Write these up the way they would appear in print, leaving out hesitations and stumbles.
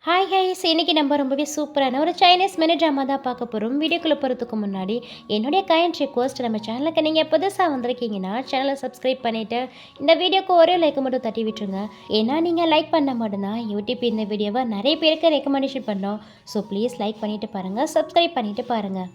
Hi highs இன்னைக்கு நம்ம ரொம்பவே சூப்பரான ஒரு சைனீஸ் மினி ட்ராமா தான் பார்க்க போகிறோம். வீடியோக்குள்ளே போகிறதுக்கு முன்னாடி என்னுடைய கைண்ட் ரிக்வஸ்ட், நம்ம சேனலுக்கு நீங்கள் புதுசாக வந்திருக்கீங்கன்னா சேனலை சப்ஸ்கிரைப் பண்ணிவிட்டு இந்த வீடியோக்கு ஒரே லைக் மட்டும் தட்டி விட்டுருங்க. ஏன்னா நீங்கள் லைக் பண்ண மட்டும்தான் யூடியூப் இந்த வீடியோவை நிறைய பேருக்கு ரெக்கமெண்டேஷன் பண்ணோம். ஸோ ப்ளீஸ் லைக் பண்ணிவிட்டு பாருங்கள், சப்ஸ்கிரைப் பண்ணிவிட்டு பாருங்கள்.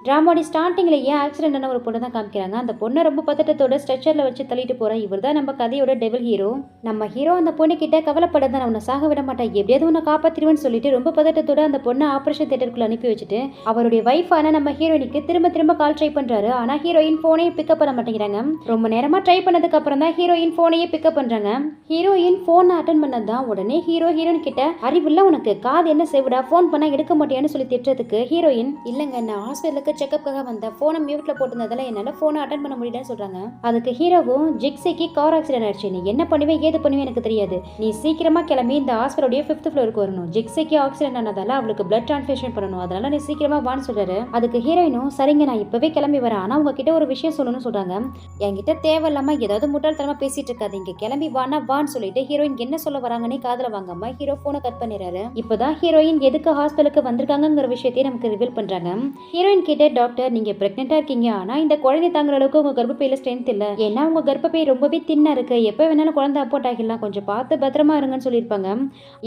ட்ராமாடி ஸ்டார்டிங்லேயே ஆக்சிடென்டான ஒரு பொண்ணு தான் காமிக்கிறாங்க. அந்த பொண்ணை ரொம்ப பதட்டத்தோட ஸ்ட்ரெச்சரில் வச்சு தள்ளிட்டு போகிறேன். இவர் தான் நம்ம கதையோட டெவில் ஹீரோ. நம்ம ஹீரோ அந்த பொண்ணு கிட்ட கவலைப்படாத, நான் உன்னை சாக விட மாட்டேன், எப்படியாவது உன்னை காப்பாற்றிடுவேன்னு சொல்லிட்டு ரொம்ப பதட்டத்தோட அந்த பொண்ணை ஆப்ரேஷன் தியேட்டருக்குள்ள அனுப்பி வச்சுட்டு அவருடைய வைஃபான நம்ம ஹீரோயினுக்கு திரும்ப திரும்ப கால் ட்ரை பண்ணுறாரு. ஆனால் ஹீரோயின் ஃபோனையே பிக்கப் பண்ண மாட்டேங்கிறாங்க. ரொம்ப நேரமாக ட்ரை பண்ணதுக்கு அப்புறம் தான் ஹீரோயின் ஃபோனையே பிக்கப் பண்ணுறாங்க. ஹீரோயின் ஃபோனை அட்டன் பண்ணது தான் உடனே ஹீரோயின் கிட்ட, அறிவில்ல உனக்கு, காது என்ன செய்விடா, ஃபோன் பண்ணால் எடுக்க மாட்டேன்னு சொல்லி திட்டுறதுக்கு ஹீரோயின், இல்லைங்க நான் ஹாஸ்பிட்டலுக்கு செக்கப்புக்காக வந்த, போனை மியூட்ல போட்டிருந்ததால என்னால போனை அட்டன் பண்ண முடியலன்னு சொல்றாங்க. அதுக்கு ஹீரோவும், ஜிக்ஸிக்கு கார் ஆக்சிடென்ட் ஆயிடுச்சு, நீ என்ன பண்ணுவேன் ஏது பண்ணுவேன் எனக்கு தெரியாது, நீ சீக்கிரமா கிளம்பி இந்த ஹாஸ்பிட்டலுடைய 5th ஃப்ளோருக்கு வரணும், ஜிக்ஸிக்கு ஆக்சிடென்ட் ஆனதால அவளுக்கு பிளட் டிரான்ஸ்ஃபியூஷன் பண்ணணும், அதனால நீ சீக்கிரமா வான்னு சொல்றாரு. அதுக்கு ஹீரோயினும், சரிங்க நான் இப்பவே கிளம்பி வரேன், ஆனா உங்ககிட்ட ஒரு விஷயம் சொல்லணும்னு சொல்றாங்க. என்கிட்ட தேவையில்லாம ஏதாவது முட்டாள்தனமா பேசிட்டு இருக்காது, இங்க கிளம்பி வானா வான்னு சொல்லிட்டு ஹீரோயின் என்ன சொல்ல வராங்கன்னு காதுல வாங்காம ஹீரோ போனை கட் பண்ணிடுறாரு. இப்பதான் ஹீரோயின் எதுக்கு ஹாஸ்பிட்டலுக்கு வந்திருக்காங்கிற விஷயத்தையே நமக்கு ரிவீல் பண்றாங்க. ஹீரோயின் கிட்ட, டாக்டர் நீங்க பிரெக்னெண்டா இருக்கீங்க, ஆனா இந்த குழந்தை தாங்குற அளவுக்கு உங்க கர்ப்பப்பையில ஸ்ட்ரென்த் இல்ல, ஏன்னா உங்க கர்ப்பப்பை ரொம்பவே தின்னா இருக்கு, எப்ப வேணாலும் குழந்தை அபோர்ட் ஆகிடலாம், கொஞ்சம் பார்த்து பத்திரமா இருங்கன்னு சொல்லியிருப்பாங்க.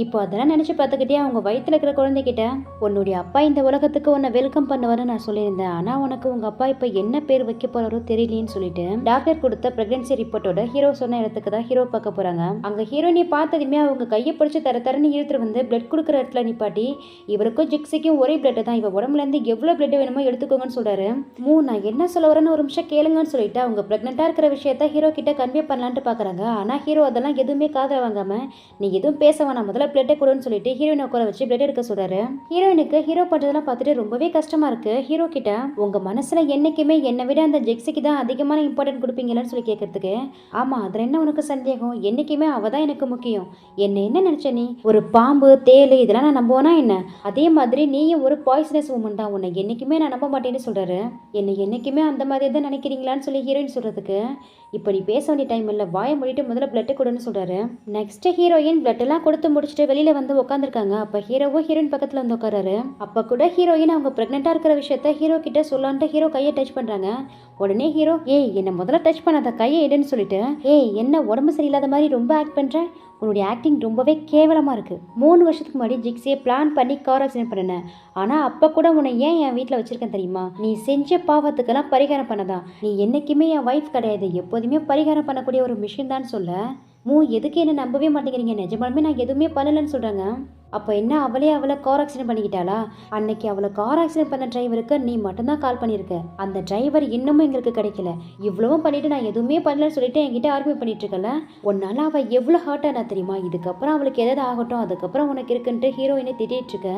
இப்போ அதெல்லாம் நினைச்சு பார்த்துக்கிட்டே அவங்க வயிற்றுல இருக்கிற குழந்தைகிட்ட, உன்னுடைய அப்பா இந்த உலகத்துக்கு உன்னை வெல்கம் பண்ணுவாரு நான் சொல்லியிருந்தேன், ஆனா உனக்கு உங்க அப்பா இப்ப என்ன பேர் வைக்க போறாரோ தெரியலேன்னு சொல்லிட்டு டாக்டர் கொடுத்த பிரெக்னன்சி ரிப்போர்ட்டோட ஹீரோ சொன்ன இடத்துக்கு தான் ஹீரோ பார்க்க போறாங்க. அங்க ஹீரோயினை பார்த்ததுமே அவங்க கையை பிடிச்சு தர தரன்னு இழுத்துட்டு வந்து பிளட் கொடுக்குற இடத்துல நிப்பாட்டி, இவருக்கும் ஜிக்ஸிக்கும் ஒரே பிளட் தான், இவ உடம்புல இருந்து எவ்வளவு பிளட் வேணுமோ எடுத்துக்கோங்கன்னு சொல்றாரு. நான் என்ன சொல்ல வரேன்னு ஒரு நிமிஷம் கேளுங்கன்னு சொல்லிட்டு அவங்க பிரெக்னெண்டா இருக்கிற விஷயத்த ஹீரோ கிட்ட கன்வே பண்ணலான்ட்டு பாக்குறாங்க. ஆனா ஹீரோ அதெல்லாம் எதுவுமே காதுல வாங்காம, நீ எதுவும் பேச வேணாம், முதல்ல பிளட்டை கொடுன்னு சொல்லிட்டு ஹீரோயினை உட்கார வச்சு பிளட் எடுக்க சொல்றாரு. ஹீரோயினுக்கு ஹீரோ பண்றதெல்லாம் பார்த்துட்டு ரொம்பவே கஷ்டமா இருக்கு. ஹீரோ கிட்ட, உங்க மனசுல என்னைக்குமே என்னை விட அந்த ஜெக்ஸிக்கு தான் அதிகமான இம்பார்ட்டன்ட் கொடுப்பீங்களான்னு சொல்லி கேட்கறதுக்கு, ஆமா அதுல என்ன உனக்கு சந்தேகம், என்னைக்குமே அவ தான் எனக்கு முக்கியம், என்ன நினைச்ச நீ, ஒரு பாம்பு தேளு இதெல்லாம் நான் நம்புவேனா என்ன, அதே மாதிரி நீயும் ஒரு பாய்சனஸ் உமன் தான், உன்னை என்னைக்குமே நான் நம்ப மாட்டேன்னு சொல்றாரு. என்னை என்னைக்குமே அந்த மாதிரி தான் நினைக்கிறீங்களான்னு சொல்லி ஹீரோயின் சொல்றதுக்கு, இப்போ நீ பேச வேண்டிய டைம் இல்லை, வாயை மூடிட்டு முதல்ல பிளட்டு கொடுன்னு சொல்றாரு. நெக்ஸ்ட் ஹீரோயின் பிளட் எல்லாம் கொடுத்து முடிச்சுட்டு வெளியில வந்து உட்காந்துருக்காங்க. அப்ப ஹீரோவும் ஹீரோயின் பக்கத்துல வந்து உட்காராரு. அப்ப கூட ஹீரோயின் அவங்க பிரெக்னெண்டா இருக்கிற விஷயத்த ஹீரோ கிட்ட சொல்லான்ட்டு ஹீரோ கையை டச் பண்றாங்க. உடனே ஹீரோ, ஏய் என்ன முதல்ல டச் பண்ணாத, கையை எடுன்னு சொல்லிட்டு, ஏய் என்ன உடம்பு சரியில்லாத மாதிரி ரொம்ப ஆக்ட் பண்ற, உன்னுடைய ஆக்டிங் ரொம்பவே கேவலமாக இருக்குது, 3 வருஷத்துக்கு முன்னாடி ஜிக்ஸியை பிளான் பண்ணி கார் ஆக்சிடென்ட் பண்ணினேன், ஆனால் அப்போ கூட உன்னை ஏன் என் வீட்டில் வச்சுருக்கேன் தெரியுமா, நீ செஞ்ச பாவத்துக்கெல்லாம் பரிகாரம் பண்ணதான், நீ என்றைக்குமே என் ஒய்ஃப் கிடையாது, எப்போதுமே பரிகாரம் பண்ணக்கூடிய ஒரு மிஷின் தான் சொல்ல, எதுக்கு என்ன நம்பவே மாட்டேங்கிறீங்க, நிஜமாலுமே நான் எதுவுமே பண்ணலன்னு சொல்கிறாங்க. அப்போ என்ன அவளை கார் ஆக்சிடென்ட் பண்ணிக்கிட்டாளா, அன்னைக்கு அவளை கார் ஆக்சிடென்ட் பண்ண டிரைவருக்கு நீ மட்டும்தான் கால் பண்ணியிருக்க, அந்த டிரைவர் இன்னமும் எங்களுக்கு கிடைக்கல, இவ்வளவும் பண்ணிட்டு நான் எதுவுமே பண்ணலன்னு சொல்லிட்டு என்கிட்ட ஆர்கியூ பண்ணிட்டு இருக்கல, உன்னால அவள் எவ்வளோ ஹர்ட் ஆனா தெரியுமா, இதுக்கப்புறம் அவளுக்கு எதாவது ஆகட்டும், அதுக்கப்புறம் உனக்கு இருக்குன்ட்டு ஹீரோயினை திட்டிட்டு இருக்க.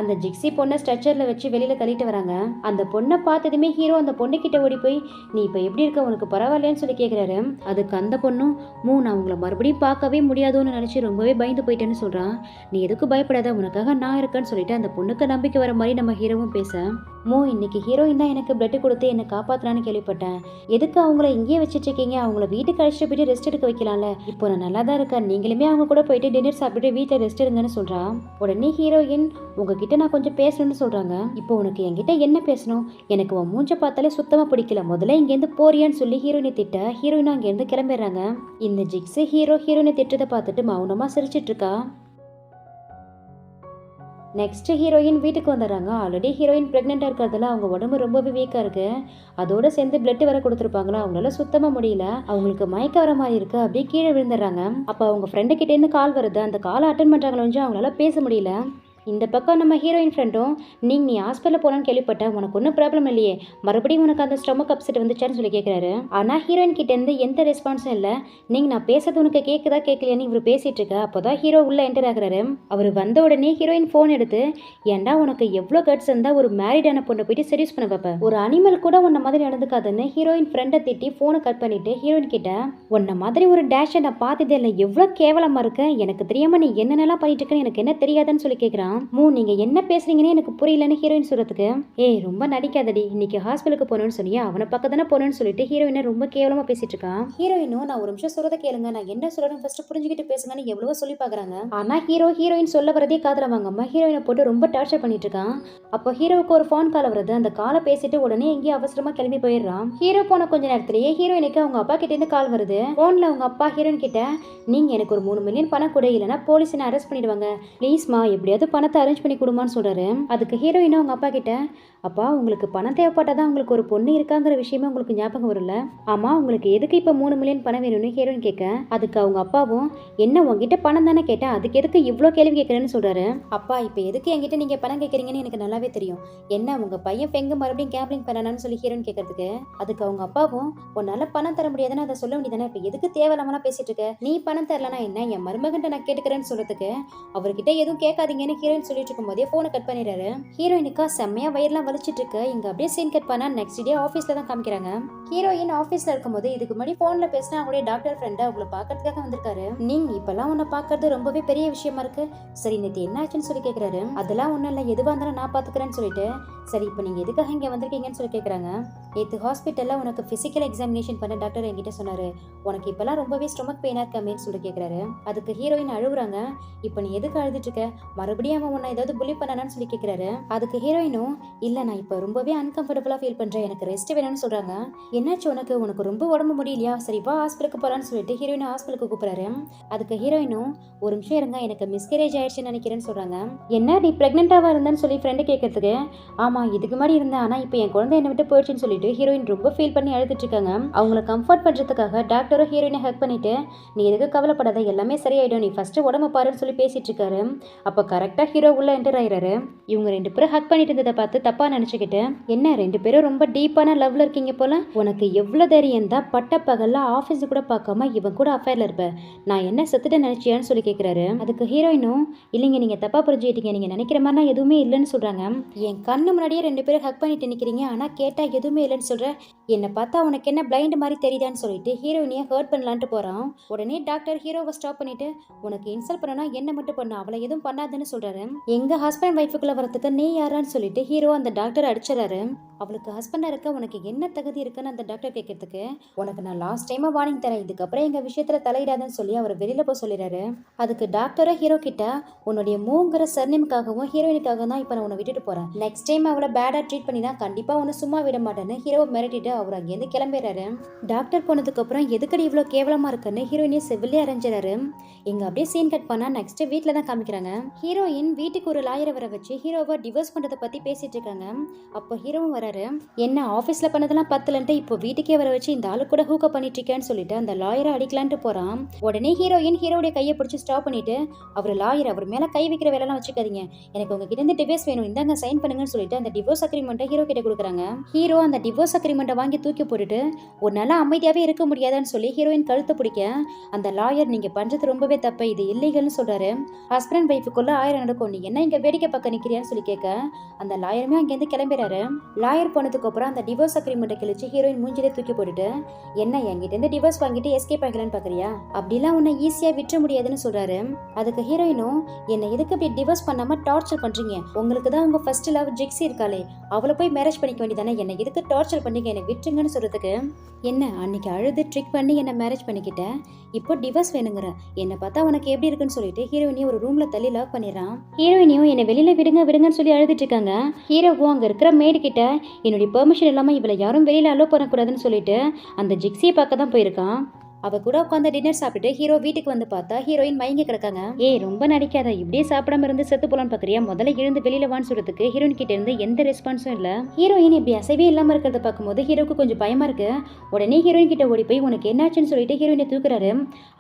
அந்த ஜிக்ஸி பொண்ணை ஸ்ட்ரெச்சரில் வச்சு வெளியில் தள்ளிட்டு வராங்க. அந்த பொண்ணை பார்த்ததுமே ஹீரோ அந்த பொண்ணு கிட்ட ஓடி போய், நீ இப்போ எப்படி இருக்க, உனக்கு பரவாயில்லையான்னு சொல்லி கேட்குறாரு. அதுக்கு அந்த பொண்ணும், நான் உங்களை மறுபடியும் பார்க்கவே முடியாதுன்னு நினச்சி ரொம்பவே பயந்து போயிட்டேன்னு சொல்கிறான். நீ எதுக்கு பயப்படாத, உனக்காக நான் இருக்கேன்னு சொல்லிட்டு அந்த பொண்ணுக்கு நம்பிக்கை வர மாதிரி நம்ம ஹீரோவும் பேச, இன்னைக்கு ஹீரோயின் தான் எனக்கு பிளட் கொடுத்து என்னை காப்பாத்தலான்னு கேள்விப்பட்டேன், எதுக்கு அவங்கள இங்கேயே வச்சுட்டு இருக்கீங்க, அவங்கள வீட்டுக்கு அழைச்சிட்டு போயிட்டு ரெஸ்ட் எடுக்க வைக்கலாம்ல, இப்போ நான் நல்லா தான் இருக்கேன், நீங்களுமே அவங்க கூட போயிட்டு டின்னர் சாப்பிட்டு வீட்டில் ரெஸ்ட் எடுங்கன்னு சொல்றான். உடனே ஹீரோயின், உங்ககிட்ட நான் கொஞ்சம் பேசணும்னு சொல்றாங்க. இப்போ உனக்கு என்கிட்ட என்ன பேசணும், எனக்கு உன் மூஞ்ச பார்த்தாலே சுத்தமா பிடிக்கல, முதல்ல இங்கேருந்து போறியான்னு சொல்லி ஹீரோயினை திட்ட ஹீரோயின் அங்கேருந்து கிளம்பிடுறாங்க. இந்த ஜிக்ஸு ஹீரோயினை திட்டத்தை பார்த்துட்டு மௌனமா சிரிச்சிட்டு இருக்கா. நெக்ஸ்ட் ஹீரோயின் வீட்டுக்கு வந்துடுறாங்க. ஆல்ரெடி ஹீரோயின் ப்ரெக்னெண்ட்டாக இருக்கிறதுல அவங்க உடம்பு ரொம்பவே வீக்காக இருக்குது, அதோட சேர்ந்து பிளட் வர கொடுத்துருப்பாங்களா, அவங்களால சுத்தமாக முடியல, அவங்களுக்கு மயக்க வர மாதிரி இருக்குது, அப்படியே கீழே விழுந்துடுறாங்க. அப்போ அவங்க ஃப்ரெண்டு கிட்டேருந்து கால் வருது, அந்த காலை அட்டன் பண்ணுறாங்களோ அவங்களால பேச முடியல. இந்த பக்கம் நம்ம ஹீரோயின் ஃப்ரெண்டும், நீ ஹாஸ்பிட்டலில் போனான்னு கேள்விப்பட்டேன், உனக்கு ஒன்றும் ப்ராப்ளம் இல்லையே, மறுபடியும் உனக்கு அந்த ஸ்டொமக் அப்செட் வந்துச்சான்னு சொல்லி கேட்குறாரு. ஆனால் ஹீரோயின் கிட்டேருந்து எந்த ரெஸ்பான்ஸும் இல்லை. நான் பேசுறது உனக்கு கேட்குதா கேட்கலையான்னு இவர் பேசிகிட்டு இருக்க. அப்போ தான் ஹீரோ உள்ளே என்டர் ஆகுறாரு. அவர் வந்த உடனே ஹீரோயின் ஃபோன் எடுத்து, ஏன்டா உனக்கு எவ்வளோ கட்ஸ் இருந்தால் ஒரு மேரிடான பொண்ணை போயிட்டு செடியூஸ் பண்ண வைப்ப, ஒரு அனிமல் கூட உன்ன மாதிரி நடந்துக்காதுன்னு ஹீரோயின் ஃப்ரெண்டை திட்டி ஃபோனை கட் பண்ணிட்டு ஹீரோயின் கிட்ட, உன்ன மாதிரி ஒரு டேஷை நான் பார்த்ததே இல்லை, எவ்வளோ கேவலமாக இருக்க, எனக்கு தெரியாமல் நீ என்னென்னலாம் பண்ணிட்டு இருக்கேன்னு எனக்கு என்ன தெரியாதுன்னு சொல்லி கேட்குறான். இருக்கான். நீங்க என்ன பேசுறீங்கன்னு எனக்கு புரியலன்னு ஹீரோயின் சொல்றதுக்கு, ஏய் ரொம்ப நடிக்காதடி, இன்னைக்கு ஹாஸ்பிட்டலுக்கு போகணும்னு சொன்னியா, அவனை பக்கம் தானே போகணும்னு சொல்லிட்டு ஹீரோயினை ரொம்ப கேவலமா பேசிட்டு இருக்கான். ஹீரோயினும் நான் ஒரு நிமிஷம் சொல்றதை கேளுங்க, நான் என்ன சொல்றேன் ஃபர்ஸ்ட் புரிஞ்சுக்கிட்டு பேசுங்கன்னு எவ்வளவோ சொல்லி பாக்குறாங்க. ஆனா ஹீரோயின் சொல்ல வரதே காதுல வாங்காம ஹீரோயினை போட்டு ரொம்ப டார்ச்சர் பண்ணிட்டு இருக்கான். அப்போ ஹீரோவுக்கு ஒரு ஃபோன் கால் வருது. அந்த காலை பேசிட்டு உடனே எங்கேயும் அவசரமா கிளம்பி போயிடுறான். ஹீரோ போன கொஞ்ச நேரத்திலேயே ஹீரோயினுக்கு அவங்க அப்பா கிட்ட இருந்து கால் வருது. போன்ல அவங்க அப்பா ஹீரோயின் கிட்ட, நீங்க எனக்கு ஒரு 3 மில்லியன் பணம் கொடு, இல்லைன்னா போலீஸ் என்ன அரெஸ்ட் பண்ணிடுவாங்க, ப்ளீஸ்மா எப்படியாவது பணத்தை அரேஞ்ச் பண்ணி கொடுமான்னு சொல்றாரு. அதுக்கு ஹீரோயினும் அவங்க அப்பா கிட்ட, அப்பா உங்களுக்கு பணம் தேவைப்பட்டாதான் உங்களுக்கு ஒரு பொண்ணு இருக்காங்கிற விஷயமே உங்களுக்கு ஞாபகம் வரல, ஆமா உங்களுக்கு எதுக்கு இப்ப 3 மில்லியன் பணம் வேணும்னு ஹீரோயின் கேட்க, அதுக்கு அவங்க அப்பாவும், என்ன உங்ககிட்ட பணம் தானே கேட்டேன், அதுக்கு எதுக்கு இவ்வளோ கேள்வி கேட்கறேன்னு சொல்றாரு. அப்பா இப்ப எதுக்கு என்கிட்ட நீங்க பணம் கேட்கறீங்கன்னு எனக்கு நல்லாவே தெரியும், என்ன உங்க பையன் பெங்க மறுபடியும் கேப்ளிங் பண்ணானு சொல்லி ஹீரோயின் கேட்கறதுக்கு, அதுக்கு அவங்க அப்பாவும், உன்னால பணம் தர முடியாதுன்னு அதை சொல்ல வேண்டியதானே, இப்ப எதுக்கு தேவையில்லாமலாம் பேசிட்டு இருக்க, நீ பணம் தரலனா என்ன, என் மருமகன்ட்ட நான் கேட்டுக்கிறேன்னு சொல்றதுக்கு, அவர்கிட்ட எதுவும் கேட்காதீங்கன்னு ஹீரோயின் சொல்லிட்டு இருக்கும் போதே போனை கட் பண்ணிடுறாரு. ஹீரோயினுக்கா செம்மையா வயிறுலாம் வலிச்சிட்டு இருக்கு. இங்க அப்படியே சீன் கட் பண்ணா நெக்ஸ்ட் டே ஆபீஸ்ல தான் காமிக்கிறாங்க. ஹீரோயின் ஆபீஸ்ல இருக்கும்போது இதுக்கு முன்னாடி போன்ல பேசினா அவங்களுடைய டாக்டர் ஃப்ரெண்ட் அவங்களை பாக்கிறதுக்காக வந்திருக்காரு. நீங்க இப்பெல்லாம் உன்னை பாக்குறது ரொம்பவே பெரிய விஷயமா இருக்கு, சரி நேத்து என்ன ஆச்சுன்னு சொல்லி கேக்குறாரு. அதெல்லாம் ஒண்ணும் இல்ல, எதுவா இருந்தாலும் நான் பாத்துக்கிறேன்னு சொல்லிட்டு, சரி இப்போ நீங்க எதுக்காக இங்க வந்திருக்கீங்கன்னு சொல்லி கேக்குறாங்க. நேத்து ஹாஸ்பிட்டல்ல உனக்கு பிசிக்கல் எக்ஸாமினேஷன் பண்ண டாக்டர் என்கிட்ட சொன்னாரு, உனக்கு இப்பெல்லாம் ரொம்பவே ஸ்டொமக் பெயினா இருக்காமேன்னு சொல்லி கேக்குறாரு. அதுக்கு ஹீரோயின் அழுகுறாங்க. இப்போ நீ எதுக்கு அழுதுட்டு இருக்க, மறுபடியும் அவன் உன்னை ஏதாவது புலி பண்ணானு சொல்லி கேக்குறாரு. அதுக்கு ஹீரோயினும், இல்ல நான் இப்போ ரொம்பவே அன்கம்ஃபர்டபுளா ஃபீல் பண்றேன், எனக்கு ரெஸ்ட் வேணும்னு சொல்றாங்க. என்னாச்சு உனக்கு ரொம்ப உடம்பு முடியலையா, சரி வா ஹாஸ்பிட்டலுக்கு போலான்னு சொல்லிட்டு ஹீரோயின் ஹாஸ்பிட்டலுக்கு கூப்பிடுறாரு. அதுக்கு ஹீரோயினும், ஒரு நிமிஷம் இருங்க எனக்கு மிஸ்கரேஜ் ஆயிடுச்சுன்னு நினைக்கிறேன்னு சொல்றாங்க. என்ன நீ பிரெக்னென்ட்டாவா இருந்தேன்னு சொல்லி ஃப்ரெண்டு கேட்கறதுக்கு, ஆமா இதுக்கு முன்னாடி இருந்தேன், ஆனா இப்போ என் குழந்தை என்னை விட்டு போயிடுச்சுன்னு சொல்லிட்டு ஹீரோயின் ரொம்ப ஃபீல் பண்ணி அழுதுட்டு இருக்காங்க. அவங்கள கம்ஃபர்ட் பண்றதுக்காக டாக்டரும் ஹீரோயினை ஹக் பண்ணிட்டு, நீ எதுக்கு கவலைப்படாத எல்லாமே சரியாயிடும், நீ ஃபர்ஸ்ட் உடம்பு பாருன்னு சொல்லி பேசிட்டு இருக்காரு. அப்போ கரெக்டா ஹீரோ உள்ள என்டர் ஆயிடுறாரு. இவங்க 2 பேரும் ஹக் பண்ணிட்டு இருந்ததை பார்த்து தப்பா நினைச்சுக்கிட்டு, என்ன 2 பேரும் ரொம்ப டீப்பான லவ்ல இருக்கீங்க போல, உனக்கு எவ்வளவு தைரியம் தான் பட்ட பகல்ல ஆபீஸ் கூட பார்க்காம இவன் கூட அஃபேர்ல இருப்ப, நான் என்ன செத்துட்டு நினைச்சியான்னு சொல்லி கேட்கிறாரு. அதுக்கு ஹீரோயினும், இல்லைங்க நீங்க தப்பா புரிஞ்சுக்கிட்டீங்க, நீங்க நினைக்கிற மாதிரிலாம் எதுவுமே இல்லைன்னு சொல்றாங்க. என் கண்ணு முன்னாடியே 2 பேரும் ஹக் பண்ணிட்டு நிக்கிறீங்க, ஆனா கேட்டா எதுவுமே இல்லைன்னு சொல்ற, என்ன பார்த்தா உனக்கு என்ன பிளைண்ட் மாதிரி தெரியுதான்னு சொல்லிட்டு ஹீரோயினியை ஹர்ட் பண்ணலான்ட்டு போறான். உடனே டாக்டர் ஹீரோவை ஸ்டாப் பண்ணிட்டு, உனக்கு இன்சல்ட் பண்ணனா என்ன மட்டும் பண்ண, அவளை எதுவும் பண்ணாதுன்னு சொல்றாரு. எங்க ஹஸ்பண்ட் வைஃபுக்குள்ள வரதுக்கு நீ யாரான்னு சொல்லிட்டு ஹீரோ அந்த டாக்டர் அடிச்சிடறாரு. அவளுக்கு ஹஸ்பண்டா இருக்க உனக்கு என்ன தகுதி இருக்குன்னு அந்த டாக்டர் கேட்கறதுக்கு, உனக்கு நான் லாஸ்ட் டைமா வார்னிங் தரேன், இதுக்கப்புறம் எங்க விஷயத்துல தலையிடாதுன்னு சொல்லி அவர் வெளியில போய் சொல்லிடுறாரு. அதுக்கு டாக்டரை ஹீரோ கிட்ட, உன்னுடைய மூங்கிற சர்நேமுக்காகவும் ஹீரோயினுக்காக தான் இப்போ நான் உன்னை விட்டுட்டு போறேன், நெக்ஸ்ட் டைம் அவளை பேடா ட்ரீட் பண்ணினா கண்டிப்பா உன்னை சும்மா விட மாட்டேன்னு ஹீரோவை மிரட்டிட்டு அவர் அங்கேருந்து கிளம்பிடுறாரு. டாக்டர் போனதுக்கு அப்புறம் எதுக்கடி இவ்வளோ கேவலமா இருக்குன்னு ஹீரோயினே செவிலே அரைஞ்சிடறாரு. இங்க அப்படியே சீன் கட் பண்ணா நெக்ஸ்ட் வீட்ல தான் காமிக்கிறாங்க. ஹீரோயின் வீட்டுக்கு ஒரு லாயரை வர வச்சு ஹீரோவை டிவோர்ஸ் பண்றதை பத்தி பேசிட்டு இருக்காங்க. அப்போ ஹீரோவும் வராரு. என்ன ஆபீஸ்ல பண்ணதெல்லாம் பத்தலன்ட்டு இப்போ வீட்டுக்கே வர வச்சு இந்த ஆளு கூட ஹூக்கப் பண்ணிட்டு இருக்கேன்னு சொல்லிட்டு அந்த லாயரை அடிக்கலான்ட்டு போறான். உடனே ஹீரோயின் ஹீரோடைய கையை பிடிச்சி ஸ்டாப் பண்ணிட்டு, அவர் லாயர், அவர் மேல கை வைக்கிற வேலைலாம் வச்சுக்காதீங்க, எனக்கு உங்ககிட்ட இருந்து டிவோர்ஸ் வேணும், இந்தாங்க சைன் பண்ணுங்கன்னு சொல்லிட்டு அந்த டிவோர்ஸ் அக்ரிமெண்ட்டை ஹீரோ கிட்ட கொடுக்குறாங்க. ஹீரோ அந்த டிவோர்ஸ் அக்ரிமெண்ட்டை வாங்கி தூக்கி போட்டுட்டு, உன்னால அமைதியாவே இருக்க முடியாதான்னு சொல்லி ஹீரோயின் கழுத்தை பிடிக்க, அந்த லாயர் நீங்க பண்றது ரொம்பவே தப்பு, இது இல்லீகல்னு சொல்றாரு. ஹஸ்பண்ட் வைஃபுக்குள்ள 1000 நடக்கும், நீ என்ன இங்க வேடிக்கை பக்கம் நிக்கிறியான்னு சொல்லி கேட்க, அந்த லாயருமே அங்கேருந்து கிளம்பிடுறாரு. லாயர் போனதுக்கு அப்புறம் அந்த டிவோர்ஸ் அக்ரிமெண்ட்டை கிழிச்சு ஹீரோயின் மூஞ்சிலே தூக்கி போட்டுட்டு, என்ன என்கிட்ட இருந்து டிவோர்ஸ் வாங்கிட்டு எஸ்கேப் ஆகலான்னு பாக்குறியா, அப்படிலாம் உன்னை ஈஸியா விற்ற முடியாதுன்னு சொல்றாரு. அதுக்கு ஹீரோயினும், என்ன எதுக்கு இப்படி டிவோர்ஸ் பண்ணாம டார்ச்சர் பண்றீங்க, உங்களுக்கு தான் உங்க ஃபர்ஸ்ட் லவ் ஜிக்ஸி இருக்காளே, அவளை போய் மேரேஜ் பண்ணிக்க வேண்டியதானே, என்ன எதுக்கு டார்ச்சர் பண்ணீங்க, என்ன விட்டுருங்கன்னு சொல்றதுக்கு, என்ன அன்னைக்கு அழுது ட்ரிக் பண்ணி என்ன மேரேஜ் பண்ணிக்கிட்ட, இப்போ டிவோர்ஸ் வேணுங்கிற, என்ன பார்த்தா உனக்கு எப்படி இருக்குன்னு சொல்லிட்டு ஹீரோயினியும் ஒரு ரூம்ல தள்ளி லாக் பண்ணிடுறான். ஹீரோயினியும் என்ன வெளியில விடுங்கன்னு சொல்லி அழுதுட்டு இருக்காங்க. ஹீரோவும் அங்க இருக்கிற மேடு கிட்ட, என்னுடைய பெர்மிஷன் இல்லாம இவளை யாரும் வெளியில அலோ பண்ணக்கூடாதுன்னு சொல்லிட்டு அந்த ஜிக்ஸியை பார்க்க தான் போயிருக்கான். அவ கூட உட்காந்து டின்னர் சாப்பிட்டு ஹீரோ வீட்டுக்கு வந்து பார்த்தா ஹீரோயின் மயங்கி கிடக்காங்க. ஏய் ரொம்ப நடிக்காத, இப்படியே சாப்பிடாம இருந்து செத்து போலான்னு பாக்குறியா, முதல்ல எழுந்து வெளியில வான்னு சொல்றதுக்கு ஹீரோயின் கிட்ட இருந்து எந்த ரெஸ்பான்ஸும் இல்ல. ஹீரோயின் இப்படி அசைவே இல்லாம இருக்கிறத பார்க்கும்போது ஹீரோக்கு கொஞ்சம் பயமா இருக்கு. உடனே ஹீரோயின் கிட்ட ஓடி போய் உனக்கு என்னாச்சுன்னு சொல்லிட்டு ஹீரோயினை தூக்குறாரு.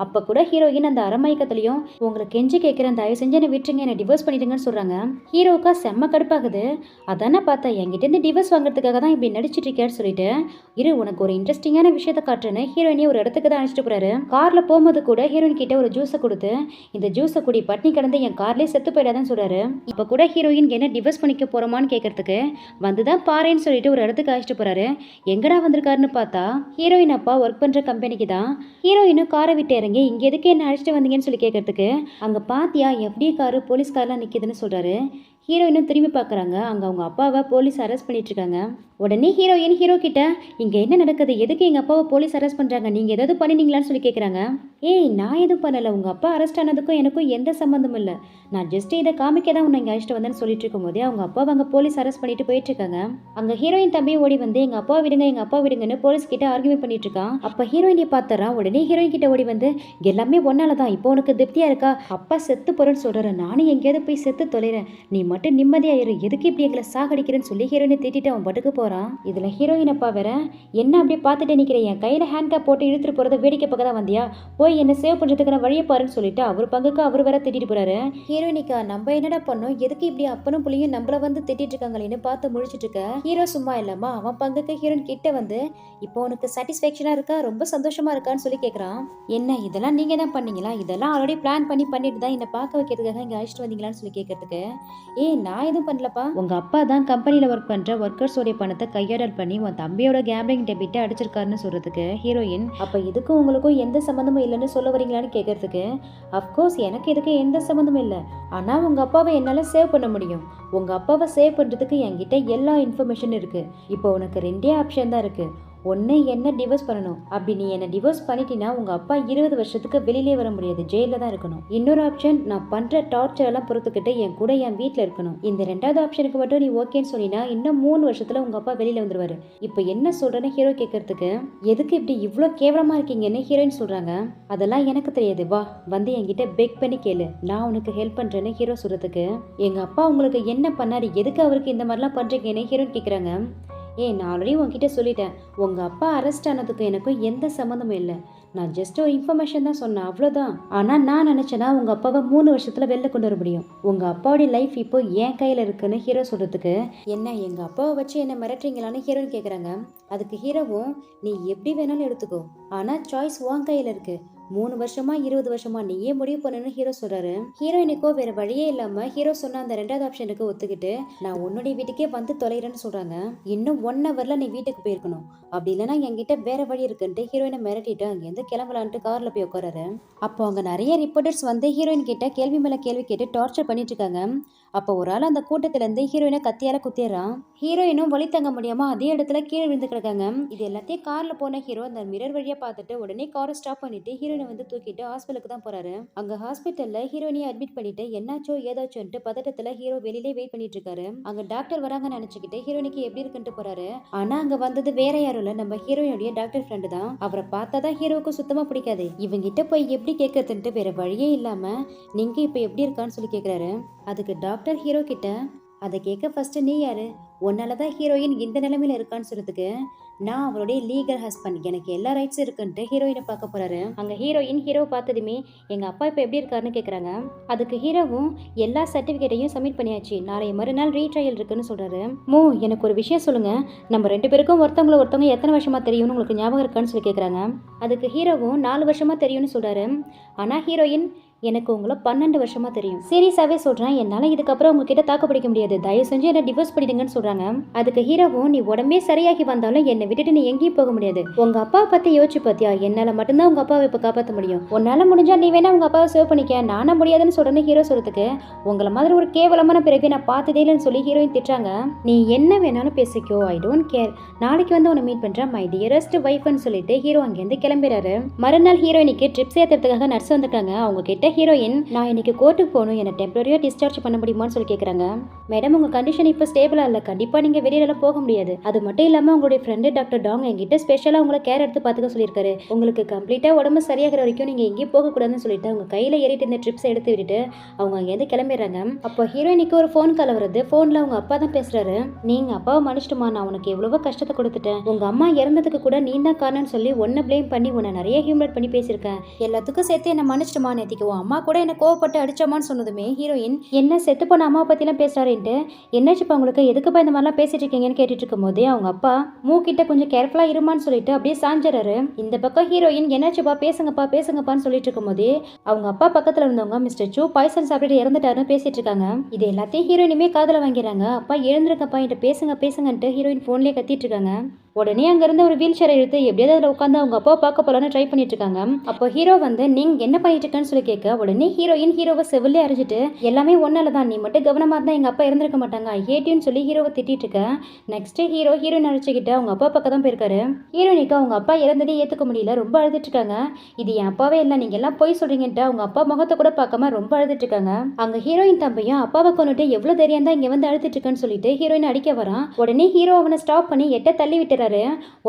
அப்ப கூட ஹீரோயின் அந்த அரமயக்கத்திலையும், உங்களுக்கு கெஞ்சி கேட்கிறேன், தயவு செஞ்சு என்ன விட்டுருங்க, என்ன டிவோர்ஸ் பண்ணிடுங்கன்னு சொல்றாங்க. ஹீரோக்கா செம்ம கடுப்பாகுது. அதானே பார்த்தா என்கிட்ட இருந்து டிவோர்ஸ் வாங்குறதுக்காக தான் இப்படி நடிச்சிட்டு இருக்கேன்னு சொல்லிட்டு, இரு உனக்கு ஒரு இன்ட்ரெஸ்டிங்கான விஷயத்த காட்டுறேன்னு ஹீரோயினை ஒரு இடத்துக்கு தான் அழைச்சிட்டு போறாரு. கார்ல போகும்போது கூட ஹீரோயின் கிட்ட ஒரு ஜூஸை கொடுத்து இந்த ஜூஸை குடி, பட்னி கிடந்து என் கார்லயே செத்து போயிடாதான்னு சொல்றாரு. இப்ப கூட ஹீரோயின் என்ன டிவோர்ஸ் பண்ணிக்க போறோமான்னு கேட்கறதுக்கு வந்துதான் பாருன்னு சொல்லிட்டு ஒரு இடத்துக்கு அழைச்சிட்டு போறாரு. எங்கடா வந்திருக்காருன்னு பார்த்தா ஹீரோயின் அப்பா ஒர்க் பண்ற கம்பெனிக்கு தான். ஹீரோயினும் காரை விட்டு இறங்கி இங்க எதுக்கு என்ன அழைச்சிட்டு வந்தீங்கன்னு சொல்லி கேட்கறதுக்கு அங்க பாத்தியா எஃப்டி காரு போலீஸ் கார்லாம் நிக்குதுன்னு சொல்றாரு. ஹீரோயினும் திரும்பி பார்க்குறாங்க. அங்கே அவங்க அப்பாவை போலீஸ் அரெஸ்ட் பண்ணிட்டு இருக்காங்க. உடனே ஹீரோயின் ஹீரோ கிட்ட இங்கே என்ன நடக்குது, எதுக்கு எங்கள் அப்பாவை போலீஸ் அரெஸ்ட் பண்ணுறாங்க, நீங்கள் ஏதாவது பண்ணினீங்களான்னு சொல்லி கேட்குறாங்க. ஏய் நான் எதுவும் பண்ணலை, உங்கள் அப்பா அரெஸ்ட் ஆனதுக்கும் எனக்கும் எந்த சம்மந்தமும் இல்லை, நான் ஜஸ்ட் இதை காமிக்க தான் உன்னை இங்கே அழைச்சிட்டு வந்தேன்னு சொல்லிட்டு இருக்கும்போதே அவங்க அப்பாவை அங்கே போலீஸ் அரெஸ்ட் பண்ணிட்டு போயிட்டு இருக்காங்க. அங்கே ஹீரோயின் தம்பியை ஓடி வந்து எங்கள் அப்பா விடுங்க எங்கள் அப்பா விடுங்கன்னு போலீஸ் கிட்ட ஆர்கியூமெண்ட் பண்ணிட்டு இருக்கான். அப்போ ஹீரோயினை பார்த்துறான். உடனே ஹீரோயின் கிட்ட ஓடி வந்து எல்லாமே ஒன்னால தான், இப்போ உனக்கு திருப்தியா இருக்கா, அப்பா செத்து போறேன்னு சொல்கிறேன், நானும் எங்கேயாவது போய் செத்து தொலைறேன், நீ மட்டும் நிம்மதியாயிரு, எதுக்கு இப்படி எங்களை சாகடிக்கிறேன்னு சொல்லி ஹீரோயினை திட்டிட்டு அவன் பட்டுக்கு போறான். இதுல ஹீரோயின் அப்பா வேற என்ன அப்படியே பார்த்துட்டு நிக்கிறேன், என் கையில ஹேண்ட் கேப் போட்டு இழுத்துட்டு போறத வேடிக்கை பக்கம் தான் வந்தியா, போய் என்ன சேவ் பண்றதுக்கு நான் வழியை பாருன்னு சொல்லிட்டு அவர் பங்குக்கு அவர் வேற திட்டிட்டு போறாரு. ஹீரோயினிக்கா நம்ம என்னடா பண்ணோம், எதுக்கு இப்படி அப்பனும் புள்ளியும் நம்மள வந்து திட்டிட்டு இருக்காங்களேன்னு பார்த்து முழிச்சிட்டு இருக்க. ஹீரோ சும்மா இல்லாம அவன் பங்குக்கு ஹீரோயின் கிட்ட வந்து இப்போ உனக்கு சாட்டிஸ்ஃபேக்ஷனா இருக்கா, ரொம்ப சந்தோஷமா இருக்கான்னு சொல்லி கேட்கறான். என்ன இதெல்லாம் நீங்க தான் பண்ணீங்களா, இதெல்லாம் ஆல்ரெடி பிளான் பண்ணிட்டு தான் என்ன பார்க்க வைக்கிறதுக்காக இங்க அழைச்சிட்டு வந்தீங்களான்னு சொல்லி கேட்கறதுக்கு நான் எதுவும் பண்ணலப்பா, உங்க அப்பா தான் கம்பெனில ஒர்க் பண்ற ஒர்க்கர்ஸோடைய பணத்தை கையாடல் பண்ணி உன் தம்பியோட கேம்பிளிங் டெபிட்டை அடிச்சிருக்காருன்னு சொல்றதுக்கு ஹீரோயின் அப்ப இதுக்கும் உங்களுக்கும் எந்த சம்மந்தமும் இல்லைன்னு சொல்ல வரீங்களான்னு கேட்கறதுக்கு அப்கோர்ஸ் எனக்கு இதுக்கு எந்த சம்மந்தமும் இல்லை, ஆனா உங்க அப்பாவை என்னால சேவ் பண்ண முடியும், உங்க அப்பாவை சேவ் பண்றதுக்கு என்கிட்ட எல்லா இன்ஃபர்மேஷன் இருக்கு, இப்போ உனக்கு ரெண்டே ஆப்ஷன் தான் இருக்கு, ஒன்று என்ன டிவோர்ஸ் பண்ணணும், அப்படி நீ என்ன டிவோர்ஸ் பண்ணிட்டீங்கன்னா உங்கள் அப்பா 20 வருஷத்துக்கு வெளியிலே வர முடியாது, ஜெயிலில் தான் இருக்கணும், இன்னொரு ஆப்ஷன் நான் பண்ணுற டார்ச்சர் எல்லாம் பொறுத்துக்கிட்டு என் கூட என் வீட்டில் இருக்கணும், இந்த ரெண்டாவது ஆப்ஷனுக்கு மட்டும் நீ ஓகேன்னு சொன்னீங்கன்னா இன்னும் 3 வருஷத்தில் உங்கள் அப்பா வெளியில் வந்துருவாரு. இப்போ என்ன சொல்கிறேன்னு ஹீரோ கேட்கறதுக்கு எதுக்கு இப்படி இவ்வளோ கேவலமாக இருக்கீங்கன்னு ஹீரோயின் சொல்கிறாங்க. அதெல்லாம் எனக்கு தெரியாது, வா வந்து என்கிட்ட பெக் பண்ணி கேளு, நான் உனக்கு ஹெல்ப் பண்ணுறேன்னு ஹீரோ சொல்கிறதுக்கு எங்கள் அப்பா உங்களுக்கு என்ன பண்ணாரு, எதுக்கு அவருக்கு இந்த மாதிரிலாம் பண்ணுறீங்கன்னு ஹீரோயின் கேட்குறாங்க. நான் ஆல்ரெடி உங்ககிட்ட சொல்லிட்டேன், உங்கள் அப்பா அரெஸ்ட் ஆனதுக்கும் எனக்கும் எந்த சம்மந்தமும் இல்லை, நான் ஜஸ்ட் ஒரு இன்ஃபர்மேஷன் தான் சொன்னேன், அவ்வளோதான். ஆனால் நான் நினச்சேன்னா உங்கள் அப்பாவை 3 வருஷத்தில் வெளில கொண்டு வர முடியும், உங்கள் அப்பாவுடைய லைஃப் இப்போ என் கையில் இருக்குன்னு ஹீரோ சொல்கிறதுக்கு என்ன எங்கள் அப்பாவை வச்சு என்ன மிரட்டுறீங்களான்னு ஹீரோன்னு கேட்குறாங்க. அதுக்கு ஹீரோவும் நீ எப்படி வேணாலும் எடுத்துக்கோ, ஆனால் சாய்ஸ் உன் கையில் இருக்குது, 3 வருஷமா 20 வருஷமா நீயே முடிவு பண்ணணும்னு ஹீரோ சொல்றாரு. ஹீரோயினுக்கோ வேற வழியே இல்லாம ஹீரோ சொன்ன அந்த ரெண்டாவது ஆப்ஷனுக்கு ஒத்துக்கிட்டு நான் உன்னுடைய வீட்டுக்கே வந்து தொலைறேன்னு சொல்றாங்க. இன்னும் 1 ஹவர்ல நீ வீட்டுக்கு போயிருக்கணும், அப்படி இல்லைன்னா என்கிட்ட வேற வழி இருக்குன்ட்டு ஹீரோயினை மிரட்டிட்டு அங்கேருந்து கிளம்பலான்ட்டு கார்ல போய் உட்காராரு. அப்போ அங்க நிறைய ரிப்போர்ட்டர்ஸ் வந்து ஹீரோயின் கிட்ட கேள்வி மேல கேள்வி கேட்டு டார்ச்சர் பண்ணிட்டு இருக்காங்க. அப்போ ஒரு ஆள் அந்த கூட்டத்துல இருந்து ஹீரோயினை கத்தியால குத்திடுறான். ஹீரோயினும் வலி தங்க முடியாம அதே இடத்துல கீழே விழுந்து கிடக்காங்க. இது எல்லாத்தையும் கார்ல போன ஹீரோ அந்த மிரர் வழியா பார்த்துட்டு உடனே காரை ஸ்டாப் பண்ணிட்டு ஹீரோயினை வந்து தூக்கிட்டு ஹாஸ்பிட்டலுக்கு தான் போறாரு. அங்க ஹாஸ்பிட்டல்ல ஹீரோயினை அட்மிட் பண்ணிட்டு என்னாச்சோ ஏதாச்சோன்ட்டு பதட்டத்துல ஹீரோ வெளியிலே வெயிட் பண்ணிட்டு இருக்காரு. அங்க டாக்டர் வராங்கன்னு நினைச்சுக்கிட்டு ஹீரோயினுக்கு எப்படி இருக்குன்ட்டு போறாரு. ஆனா அங்க வந்தது வேற யாரும் இல்ல, நம்ம ஹீரோயினுடைய டாக்டர் ஃப்ரெண்டு தான். அவரை பார்த்தாதான் ஹீரோவுக்கு சுத்தமா பிடிக்காது. இவங்கிட்ட போய் எப்படி கேட்கறதுன்ட்டு வேற வழியே இல்லாம நீங்க இப்ப எப்படி இருக்கான்னு சொல்லி கேக்குறாரு. அதுக்கு டாக்டர் ஹீரோ கிட்ட அதை கேட்க ஃபர்ஸ்ட் நீ யாரு, உன்னாலதான் ஹீரோயின் இந்த நிலைமையில இருக்கான்னு சொல்றதுக்கு நான் அவளுடைய லீகல் ஹஸ்பண்ட், எனக்கு எல்லா ரைட்ஸும் இருக்குன்ட்டு ஹீரோயினை பார்க்க போறாரு. அங்க ஹீரோயின் ஹீரோவை பார்த்ததுமே எங்க அப்பா இப்ப எப்படி இருக்காருன்னு கேக்குறாங்க. அதுக்கு ஹீரோவும் எல்லா சர்டிபிகேட்டையும் சப்மிட் பண்ணியாச்சு, நாளை மறுநாள் ரீட்ரையல் இருக்குன்னு சொல்றாரு. எனக்கு ஒரு விஷயம் சொல்லுங்க, நம்ம 2 பேருக்கும் ஒருத்தவங்க எத்தனை வருஷமா தெரியும்னு உங்களுக்கு ஞாபகம் இருக்கான்னு சொல்லி கேக்குறாங்க. அதுக்கு ஹீரோவும் 4 வருஷமா தெரியும்னு சொல்றாரு. ஆனா ஹீரோயின் எனக்கு உங்களை 12 வருஷமா தெரியும், சீரியஸாவே சொல்றேன், என்னால இதுக்கப்புறம் உங்ககிட்ட தாக்கு பிடிக்க முடியாது, தயவு செஞ்சு என்ன டிவோர்ஸ் பண்ணிடுங்கன்னு சொல்றாங்க. அதுக்கு ஹீரோவும் நீ உடம்பே சரியாகி வந்தாலும் என்னை விட்டுட்டு நீ எங்கேயும் போக முடியாது, உங்க அப்பாவை பத்தி யோசிச்சு பாத்தியா, என்னால மட்டும்தான் உங்க அப்பாவை இப்ப காப்பாற்ற முடியும், உன்னால முடிஞ்சா நீ வேணா உங்க அப்பாவை சேவ் பண்ணிக்க, நானா முடியாதுன்னு சொல்றேன்னு ஹீரோ சொல்றதுக்கு உங்களை மாதிரி ஒரு கேவலமான பிறகு நான் பார்த்ததே இல்லைன்னு சொல்லி ஹீரோயின் திட்டுறாங்க. நீ என்ன வேணாலும் பேசிக்கோ, ஐ டோன்ட் கேர், நாளைக்கு வந்து உன்னை மீட் பண்றேன் மை டியரஸ்ட் வைஃப்னு சொல்லிட்டு ஹீரோ அங்கேருந்து கிளம்பிடுறாரு. மறுநாள் ஹீரோயினுக்கு ட்ரிப்ஸ் ஏற்றுறதுக்காக நர்ஸ் வந்துட்டாங்க. அவங்க கிட்ட ஹீரோயின் நான் இன்னைக்கு கோர்ட்டுக்கு போகணும், என்னை டெம்பரரியாக டிஸ்சார்ஜ் பண்ண முடியுமான்னு சொல்லி கேட்குறாங்க. மேடம் உங்கள் கண்டிஷன் இப்போ ஸ்டேபிளாக இல்லை, கண்டிப்பாக நீங்கள் வெளியிலலாம் போக முடியாது, அது மட்டும் இல்லாமல் உங்களுடைய ஃப்ரெண்டு டாக்டர் டாங் என்கிட்ட ஸ்பெஷலாக உங்களை கேர் எடுத்து பார்த்துக்க சொல்லியிருக்காரு, உங்களுக்கு கம்ப்ளீட்டாக உடம்பு சரியாகிற வரைக்கும் நீங்கள் எங்கேயும் போகக்கூடாதுன்னு சொல்லிட்டு அவங்க கையில் ஏறிட்டு இந்த ட்ரிப்ஸை எடுத்து விட்டுட்டு அவங்க அங்கேருந்து கிளம்பிடுறாங்க. அப்போ ஹீரோயினுக்கு ஒரு ஃபோன் கால் வருது. ஃபோனில் அவங்க அப்பா தான் பேசுகிறாரு. நீங்கள் அப்பாவை மன்னிச்சிட்டுமா, நான் உனக்கு எவ்வளவோ கஷ்டத்தை கொடுத்துட்டேன், உங்கள் அம்மா இறந்ததுக்கு கூட நீ தான் காரணம்னு சொல்லி உன்னை ப்ளேம் பண்ணி உன்னை நிறைய ஹியூமிலேட் பண்ணி பேசியிருக்கேன், எல்லாத்துக்கும் சேர்த்து என்னை மன்னிச்சிட்டுமா, நேற்றுக்கு உன் அம்மா கூட என்ன கோவப்பட்டு அடிச்சோமான்னு சொன்னதுமே ஹீரோயின் என்ன செத்து போன அம்மா பற்றிலாம் பேசுகிறாருன்ட்டு என்னாச்சுப்பா உங்களுக்கு எதுக்குப்பா இந்த மாதிரிலாம் பேசிட்டு இருக்கீங்கன்னு கேட்டுட்டு இருக்கும் போதே அவங்க அப்பா மூக்கிட்ட கொஞ்சம் கேர்ஃபுல்லாக இருமான்னு சொல்லிட்டு அப்படியே சாஞ்சிடறாரு. இந்த பக்கம் ஹீரோயின் என்னாச்சுப்பா பேசுங்கப்பான்னு சொல்லிட்டு இருக்கும் போதே அவங்க அப்பா பக்கத்தில் இருந்தவங்க மிஸ்டர் சூ பாய்சன் சாப்பிட்டு இறந்துட்டாருன்னு பேசிட்டு இருக்காங்க. இது எல்லாத்தையும் ஹீரோயினுமே காதில் வாங்கிறாங்க. அப்பா எழுந்திருக்கப்பா என்கிட்ட பேசுங்கன்ட்டு ஹீரோயின் ஃபோன்லேயே கத்திட்டு இருக்காங்க. உடனே அங்கேருந்து ஒரு வீல் சேரை எடுத்து எப்படியாவது அதில் உட்காந்து அவங்க அப்பாவை பார்க்க போகலான்னு ட்ரை பண்ணிட்டு இருக்காங்க. அப்போ ஹீரோ வந்து நீங்கள் என்ன பண்ணிட்டு இருக்கேன்னு சொல்லி கேட்க உடனே ஹீரோயின் ஹீரோவை செவிலே அரைஞ்சிட்டு எல்லாமே ஒன்னால தான், நீ மட்டும் கவனமாக இருந்தால் எங்கள் அப்பா இறந்துருக்க மாட்டாங்க ஹேட்டின்னு சொல்லி ஹீரோவை திட்டிட்டு இருக்க. நெக்ஸ்ட் ஹீரோயின் அழைச்சிக்கிட்டு அவங்க அப்பா பக்கம் தான் போயிருக்காரு. ஹீரோயினுக்கு அவங்க அப்பா இறந்ததே ஏற்றுக்க முடியல, ரொம்ப அழுதுட்டு இருக்காங்க. இது என் அப்பாவே இல்லை, நீங்கள் எல்லாம் போய் சொல்றீங்கன்ட்டு அவங்க அப்பா முகத்தை கூட பார்க்காம ரொம்ப அழுதுட்டு இருக்காங்க. அங்கே ஹீரோயின் தம்பியும் அப்பாவை கொண்டுட்டு எவ்வளோ தைரியம் தான் இங்கே வந்து அழுதுட்டு இருக்கேன்னு சொல்லிட்டு ஹீரோயின் அடிக்க வரான். உடனே ஹீரோ அவனை ஸ்டாப் பண்ணி எட்ட தள்ளி விட்டுறாரு.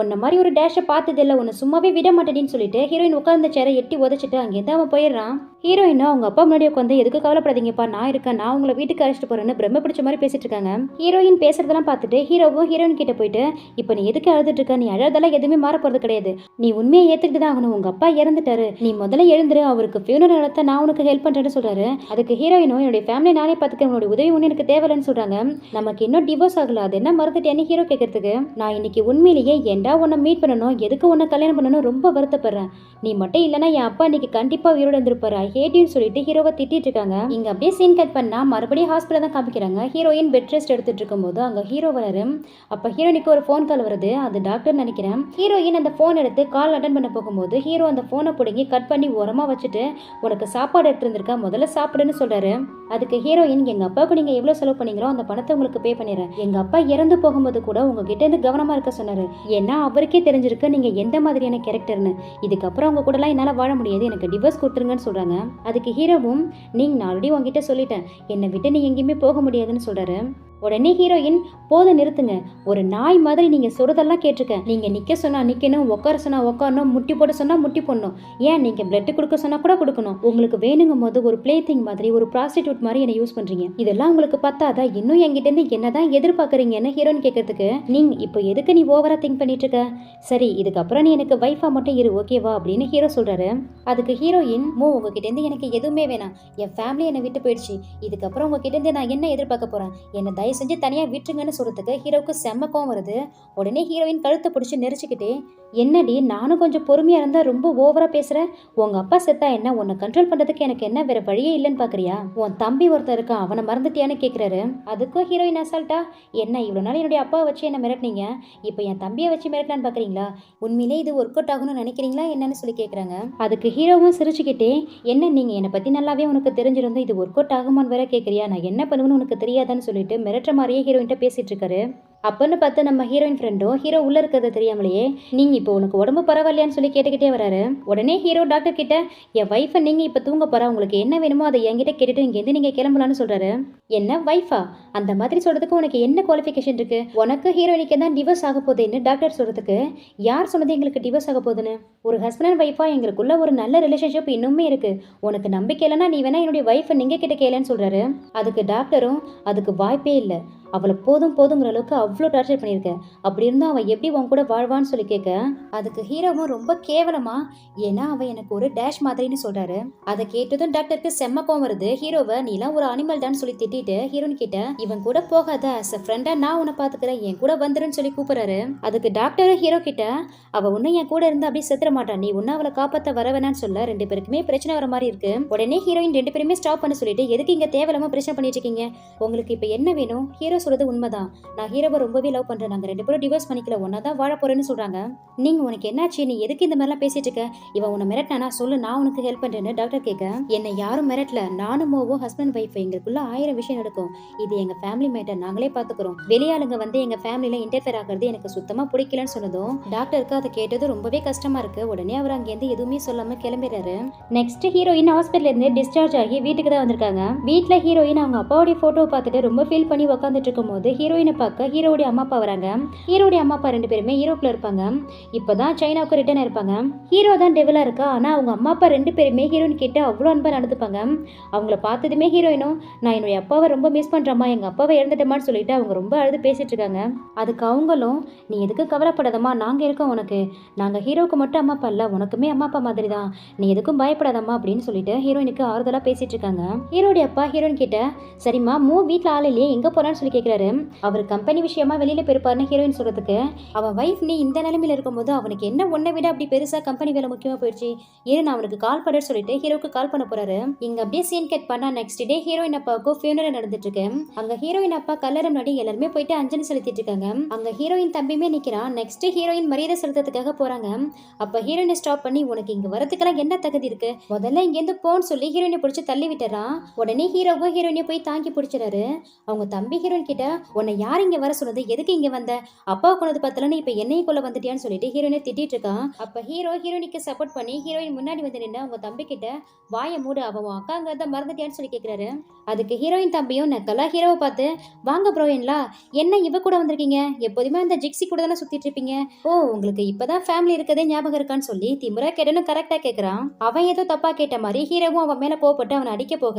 உன்ன மாதிரி ஒரு டேஷை பார்த்ததில்ல, உன்னை சும்மாவே விட மாட்டேன்னு சொல்லிட்டு ஹீரோயின் உட்கார்ந்த சேரை எட்டி உதச்சிட்டு அங்கேருந்து அவன் போயிடுறான். ஹீரோயினும் அவங்க அப்பா முன்னாடி உட்காந்து எதுக்கு கவலைப்படாதீங்கப்பா, நான் இருக்கேன், நான் உங்களை வீட்டுக்கு அழைச்சிட்டு போறேன்னு பிரம்ம பிடிச்ச மாதிரி பேசிட்டு இருக்காங்க. ஹீரோயின் பேசுறதெல்லாம் பார்த்துட்டு ஹீரோவும் ஹீரோயின் கிட்ட போயிட்டு இப்போ நீ எதுக்கு அழுதுட்டு இருக்க, நீ அழறதெல்லாம் எதுவுமே மாற போறது கிடையாது, நீ உண்மையை ஏத்துக்கிட்டு தான் ஆகணும், உங்க அப்பா இறந்துட்டாரு, நீ முதல்ல எழுந்துரு, அவருக்கு ஃபியூனரல் நடத்த நான் உனக்கு ஹெல்ப் பண்றேன்னு சொல்றாரு. அதுக்கு ஹீரோயினும் என்னுடைய ஃபேமிலி நானே பார்த்துக்க, உன்னோட உதவி ஒன்று எனக்கு தேவையில்லைன்னு சொல்றாங்க. நமக்கு இன்னும் டிவோர்ஸ் ஆகல, அது என்ன மறந்துட்டேன்னு ஹீரோ கேட்கறதுக்கு நான் இன்னைக்கு உண்மையிலேயே ஏண்டா உன்னை மீட் பண்ணணும், எதுக்கு உன்னை கல்யாணம் பண்ணணும் ரொம்ப வருத்தப்படுறேன், நீ மட்டும் இல்லைன்னா என் அப்பா இன்னைக்கு கண்டிப்பா உயிரோட இருந்திருப்பாரு, ஐ ஹேட் யூன்னு சொல்லிட்டு ஹீரோவை திட்டிட்டு இருக்காங்க. இங்க அப்படியே சீன் கட் பண்ணா மறுபடியும் ஹாஸ்பிட்டல் தான் காமிக்கிறாங்க. ஹீரோயின் பெட் ரெஸ்ட் எடுத்துட்டு இருக்கும் போது அங்க ஹீரோ வராரு. அப்ப ஹீரோயினுக்கு ஒரு ஃபோன் கால் வருது, அது டாக்டர் நினைக்கிறேன். ஹீரோயின் அந்த ஃபோன் எடுத்து கால் அட்டன் பண்ண போகும்போது ஹீரோ அந்த ஃபோனை பிடுங்கி கட் பண்ணி ஓரமா வச்சுட்டு உனக்கு சாப்பாடு எடுத்து இருந்திருக்கா, முதல்ல சாப்பிடுன்னு சொல்றாரு. அதுக்கு ஹீரோயின் எங்க அப்பாவுக்கு நீங்க எவ்வளவு செலவு பண்ணீங்களோ அந்த பணத்தை உங்களுக்கு பே பண்ணிடுறேன், எங்க அப்பா இறந்து போகும்போது கூட உங்ககிட்ட இருந்து கவனமா இருக்க சொன்னாரு, ஏன்னா அவருக்கே தெரிஞ்சிருக்கு நீங்க எந்த மாதிரியான கேரக்டர்னு, இதுக்கப்புறம் உங்க கூடலாம் என்னால வாழ முடியாது, எனக்கு டிவோர்ஸ் கொடுத்துருங்கன்னு சொல்றாங்க. அதுக்கு ஹீரோவும் நீங்க நான் ஆல்ரெடி உங்ககிட்ட சொல்லிட்டேன், என்னை விட்டு நீ எங்கேயுமே போக முடியாதுன்னு சொல்றாரு. உடனே ஹீரோயின் போது நிறுத்துங்க, ஒரு நாய் மாதிரி நீங்க சொல்றதெல்லாம் கேட்டிருக்கேன், நீங்க நிக்க சொன்னா நிக்கணும், உட்கார சொன்னா உட்காரணும், முட்டி போட சொன்னா முட்டி போடணும், ஏன் நீங்க பிளட் கொடுக்க சொன்னா கூட கொடுக்கணும், உங்களுக்கு வேணுங்கும் போது ஒரு பிளே திங் மாதிரி ஒரு ப்ராஸ்டிடியூட் மாதிரி என்ன யூஸ் பண்றீங்க, இதெல்லாம் உங்களுக்கு பத்தாதா, இன்னும் என்கிட்ட இருந்து என்னதான் எதிர்பார்க்கறீங்கன்னு ஹீரோயின் கேட்கறதுக்கு நீங்க இப்போ எதுக்கு நீ ஓவரா திங்க் பண்ணிட்டு இருக்க, சரி இதுக்கப்புறம் நீ எனக்கு வைஃபா மட்டும் இரு ஓகேவா அப்படின்னு ஹீரோ சொல்றாரு. அதுக்கு ஹீரோயின் உங்ககிட்ட இருந்து எனக்கு எதுவுமே வேணாம், என் ஃபேமிலி என்னை விட்டு போயிடுச்சு, இதுக்கப்புறம் உங்ககிட்ட இருந்து நான் என்ன எதிர்பார்க்க போறேன், என்ன தயவு செஞ்சு தனியா விட்டுருங்கன்னு சொல்றதுக்கு ஹீரோவுக்கு செம்ம கோவம் வருது. உடனே ஹீரோயின் கழுத்தை பிடிச்சி நெரிச்சுக்கிட்டே என்னடி நானும் கொஞ்சம் பொறுமையா இருந்தா ரொம்ப ஓவரா பேசுறேன், உங்க அப்பா செத்தா என்ன, உன்னை கண்ட்ரோல் பண்றதுக்கு எனக்கு என்ன வேற வழியே இல்லைன்னு பாக்குறியா, உன் தம்பி ஒருத்தர் இருக்கான் அவனை மறந்துட்டியான்னு கேக்குறாரு. அதுக்கும் ஹீரோயின் அசால்ட்டா என்ன இவ்வளவு நாள் என்னுடைய அப்பாவை வச்சு என்ன மிரட்டினீங்க, இப்போ என் தம்பியை வச்சு மிரட்டலான்னு பாக்குறீங்களா, உண்மையிலே இது ஒர்க் அவுட் ஆகணும்னு நினைக்கிறீங்களா என்னன்னு சொல்லி கேக்குறாங்க. அதுக்கு ஹீரோவும் சிரிச்சுக்கிட்டே என்ன நீங்க என்னை பத்தி நல்லாவே உனக்கு தெரிஞ்சிருந்தா இது ஒர்க் அவுட் ஆகுமான்னு வேற கேக்குறியா, நான் என்ன பண்ணுவேன்னு உனக்கு தெரியாதான்னு சொல்லிட்டு மிரட்டுற மாதிரியே ஹீரோயின்ட்ட பேசிட்டு இருக்காரு. அப்பன்னு பார்த்து நம்ம ஹீரோயின் ஃப்ரெண்டும் ஹீரோ உள்ள இருக்கிறது தெரியாமலேயே நீங்க இப்போ உனக்கு உடம்பு பரவாயில்லையான்னு சொல்லி கேட்டுக்கிட்டே வராரு. உடனே ஹீரோ டாக்டர் கிட்ட என் வைஃபை நீங்க இப்ப தூங்க போறா, உங்களுக்கு என்ன வேணுமோ அதை என்கிட்ட கேட்டுட்டு இங்கேருந்து நீங்க கிளம்பலான்னு சொல்றாரு. என்ன வைஃபா, அந்த மாதிரி சொல்றதுக்கு உனக்கு என்ன குவாலிஃபிகேஷன் இருக்கு, உனக்கு ஹீரோயினுக்கு தான் டிவோர்ஸ் ஆக போகுதுன்னு டாக்டர் சொல்றதுக்கு யார் சொன்னது எங்களுக்கு டிவோர்ஸ் ஆக போகுதுன்னு, ஒரு ஹஸ்பண்ட் அண்ட் வைஃபா எங்களுக்குள்ள ஒரு நல்ல ரிலேஷன்ஷிப் இன்னுமே இருக்கு, உனக்கு நம்பிக்கை இல்லைன்னா நீ வேணா என்னுடைய வைஃபை நீங்க கிட்ட கேளுன்னு சொல்றாரு. அதுக்கு டாக்டரும் அதுக்கு வாய்ப்பே இல்லை, அவளை போதுங்கிற அளவுக்கு அவ்வளோ டார்ச்சர் பண்ணியிருக்க, அப்படி இருந்தும் அவன் எப்படி உன் கூட வாழ்வான்னு சொல்லி கேட்க அதுக்கு ஹீரோவும் ரொம்ப கேவலமா ஏன்னா அவன் எனக்கு ஒரு டேஷ் மாதிரின்னு சொல்றாரு. அதை கேட்டதும் டாக்டருக்கு செம்ம கோவம் வருது. ஹீரோவை நீலாம் ஒரு அனிமல் தான் சொல்லி திட்டிட்டு ஹீரோயின் கிட்ட இவன் கூட போகாத, அஸ் அ ஃப்ரெண்டா நான் உன்னை பாத்துக்கிறேன், என் கூட வந்துருன்னு சொல்லி கூப்பிடுறாரு. அதுக்கு டாக்டர் ஹீரோ கிட்ட அவ ஒன்னும் என் கூட இருந்து அப்படியே செத்துற மாட்டான், நீ ஒன்னும் அவளை காப்பாற்ற வர வேணான்னு சொல்ல ரெண்டு பேருக்குமே பிரச்சனை வர மாதிரி இருக்கு. உடனே ஹீரோயின் ரெண்டு பேருமே ஸ்டாப் பண்ண சொல்லிட்டு எதுக்கு இங்க தேவையில்லாம பிரச்சனை பண்ணிட்டு இருக்கீங்க, உங்களுக்கு இப்ப என்ன வேணும், ஹீரோ சொல்றது உண்மைதான், நான் ஹீரோவை ரொம்பவே லவ் பண்றேன், நாங்க ரெண்டு பேரும் டிவோர்ஸ் பண்ணிக்கல, ஒன்னாதான் வாழ போறேன்னு சொல்றாங்க. நீங்க உனக்கு என்னாச்சு, நீ எதுக்கு இந்த மாதிரிலாம் பேசிட்டு இருக்க, இவன் உன்னை மிரட்டானா சொல்லு, நான் உனக்கு ஹெல்ப் பண்றேன்னு டாக்டர் கேட்க என்னை யாரும் மிரட்டல, நானும் மோவும் ஹஸ்பண்ட் வைஃப் எங்களுக்குள்ள 1000 விஷயம் நடக்கும், இது எங்க ஃபேமிலி மேட்டர், நாங்களே பாத்துக்கிறோம், வெளியாளுங்க வந்து எங்க ஃபேமிலியில இன்டர்ஃபியர் ஆகிறது எனக்கு சுத்தமா பிடிக்கலன்னு சொன்னதும் டாக்டருக்கு அதை கேட்டது ரொம்பவே கஷ்டமா இருக்கு. உடனே அவர் அங்கேருந்து எதுவுமே சொல்லாம கிளம்பிடுறாரு. நெக்ஸ்ட் ஹீரோயின் ஹாஸ்பிட்டல் இருந்து டிஸ்சார்ஜ் ஆகி வீட்டுக்கு தான் வந்திருக்காங்க. வீட்டுல ஹீரோயின் அவங்க அப்பாவுடைய போட்டோ பார்த்துட்டு ரொம்ப ஃபீல் பண்ணி உட்காந்துட்டு இருக்கும் போது ஹீரோயினை பார்க்க ஹீரோடைய அம்மா அப்பா வராங்க. ஹீரோடைய அம்மா அப்பா ரெண்டு பேருமே யூரோப்ல இருப்பாங்க. இப்பதான் சைனாவுக்கு ரிட்டர்ன் இருப்பாங்க. ஹீரோ தான் டெவலா இருக்கா, ஆனா அவங்க அம்மா அப்பா ரெண்டு பேருமே ஹீரோயின் கிட்ட அவ்வளோ அன்பா நடந்துப்பாங்க. அவங்கள பார்த்ததுமே ஹீரோயினும் நான் என்னுடைய அப்பாவை ரொம்ப மிஸ் பண்றேம்மா, எங்கள் அப்பாவை இழந்துட்டோமான்னு சொல்லிட்டு அவங்க ரொம்ப அழுது பேசிட்டு இருக்காங்க. அதுக்கு அவங்களும், நீ எதுக்கு கவலைப்படாதம்மா, நாங்கள் இருக்கோம் உனக்கு, நாங்கள் ஹீரோவுக்கு மட்டும் அம்மா அப்பா இல்லை, உனக்குமே அம்மா அப்பா மாதிரி தான், நீ எதுக்கும் பயப்படாதம்மா அப்படின்னு சொல்லிட்டு ஹீரோயினுக்கு ஆறுதலாக பேசிட்டு இருக்காங்க. ஹீரோடைய அப்பா ஹீரோயின் கிட்ட, சரிம்மா வீட்டில் ஆள் இல்லையே, எங்கே போறான்னு சொல்லி கேட்குறாரு. அவர் கம்பெனி விஷயமா வெளியில் போயிருப்பாருன்னு ஹீரோயின் சொல்றதுக்கு, அவன் வைஃப் நீ இந்த நிலைமையில இருக்கும்போது அவனுக்கு என்ன ஒன்றை விட அப்படி பெருசாக கம்பெனி வேலை முக்கியமாக போயிடுச்சு, ஏன் நான் அவனுக்கு கால் பண்ணுறேன்னு சொல்லிட்டு ஹீரோக்கு கால் பண்ண போறாரு. இங்க அப்படியே சீன் கட் பண்ணா நெக்ஸ்ட் டே ஹீரோயின் அப்பாவுக்கு ஃபியூனரல் நடந்துட்டு இருக்கு. அங்க ஹீரோயின் அப்பா கல்லறை முன்னாடி எல்லாருமே போயிட்டு அஞ்சலி செலுத்திட்டு இருக்காங்க. அங்க ஹீரோயின் தம்பியுமே நிக்கிறான். நெக்ஸ்ட் ஹீரோயின் மரியாதை செலுத்துறதுக்காக போறாங்க. அப்ப ஹீரோயினை ஸ்டாப் பண்ணி, உனக்கு இங்க வரதுக்கெல்லாம் என்ன தகுதி இருக்கு, முதல்ல இங்க இருந்து போன்னு சொல்லி ஹீரோயினை பிடிச்சி தள்ளி விட்டுறான். உடனே ஹீரோவும் ஹீரோயினை போய் தாங்கி பிடிச்சிடாரு. அவங்க தம்பி ஹீரோயின் கிட்ட, உன்னை யார் இங்க வர சொன்னது, எதுக்கு இங்க வந்த, அப்பா கொண்டது பத்தலன்னு இப்ப என்னையும் கொள்ள வந்துட்டியான்னு சொல்லிட்டு ஹீரோயினை திட்டிட்டு இருக்கான். அப்ப ஹீரோயினுக்கு சப்போர்ட் பண்ணி ஹீரோயின் முன்னாடி வந்து நின்று அவங்க தம்பி கிட்ட, வாயை மூடு, அவன் அக்காங்கிறத மறந்துட்டியான்னு சொல்லி கேட்குறாரு. அதுக்கு ஹீரோயின் தம்பியும் நக்கலா ஹீரோவை பார்த்து, வாங்க ப்ரோயின்லா, என்ன இவ கூட வந்திருக்கீங்க, எப்போதுமே அந்த ஜிக்ஸி கூட தானே சுத்திட்டு இருப்பீங்க, ஓ உங்களுக்கு இப்பதான் ஃபேமிலி இருக்கதே ஞாபகம் இருக்கான்னு சொல்லி திமுறா கேட்டனு கரெக்டா கேட்கறான். அவன் ஏதோ தப்பா கேட்ட மாதிரி ஹீரோவும் அவன் மேல கோவப்பட்டு அவனை அடிக்க போக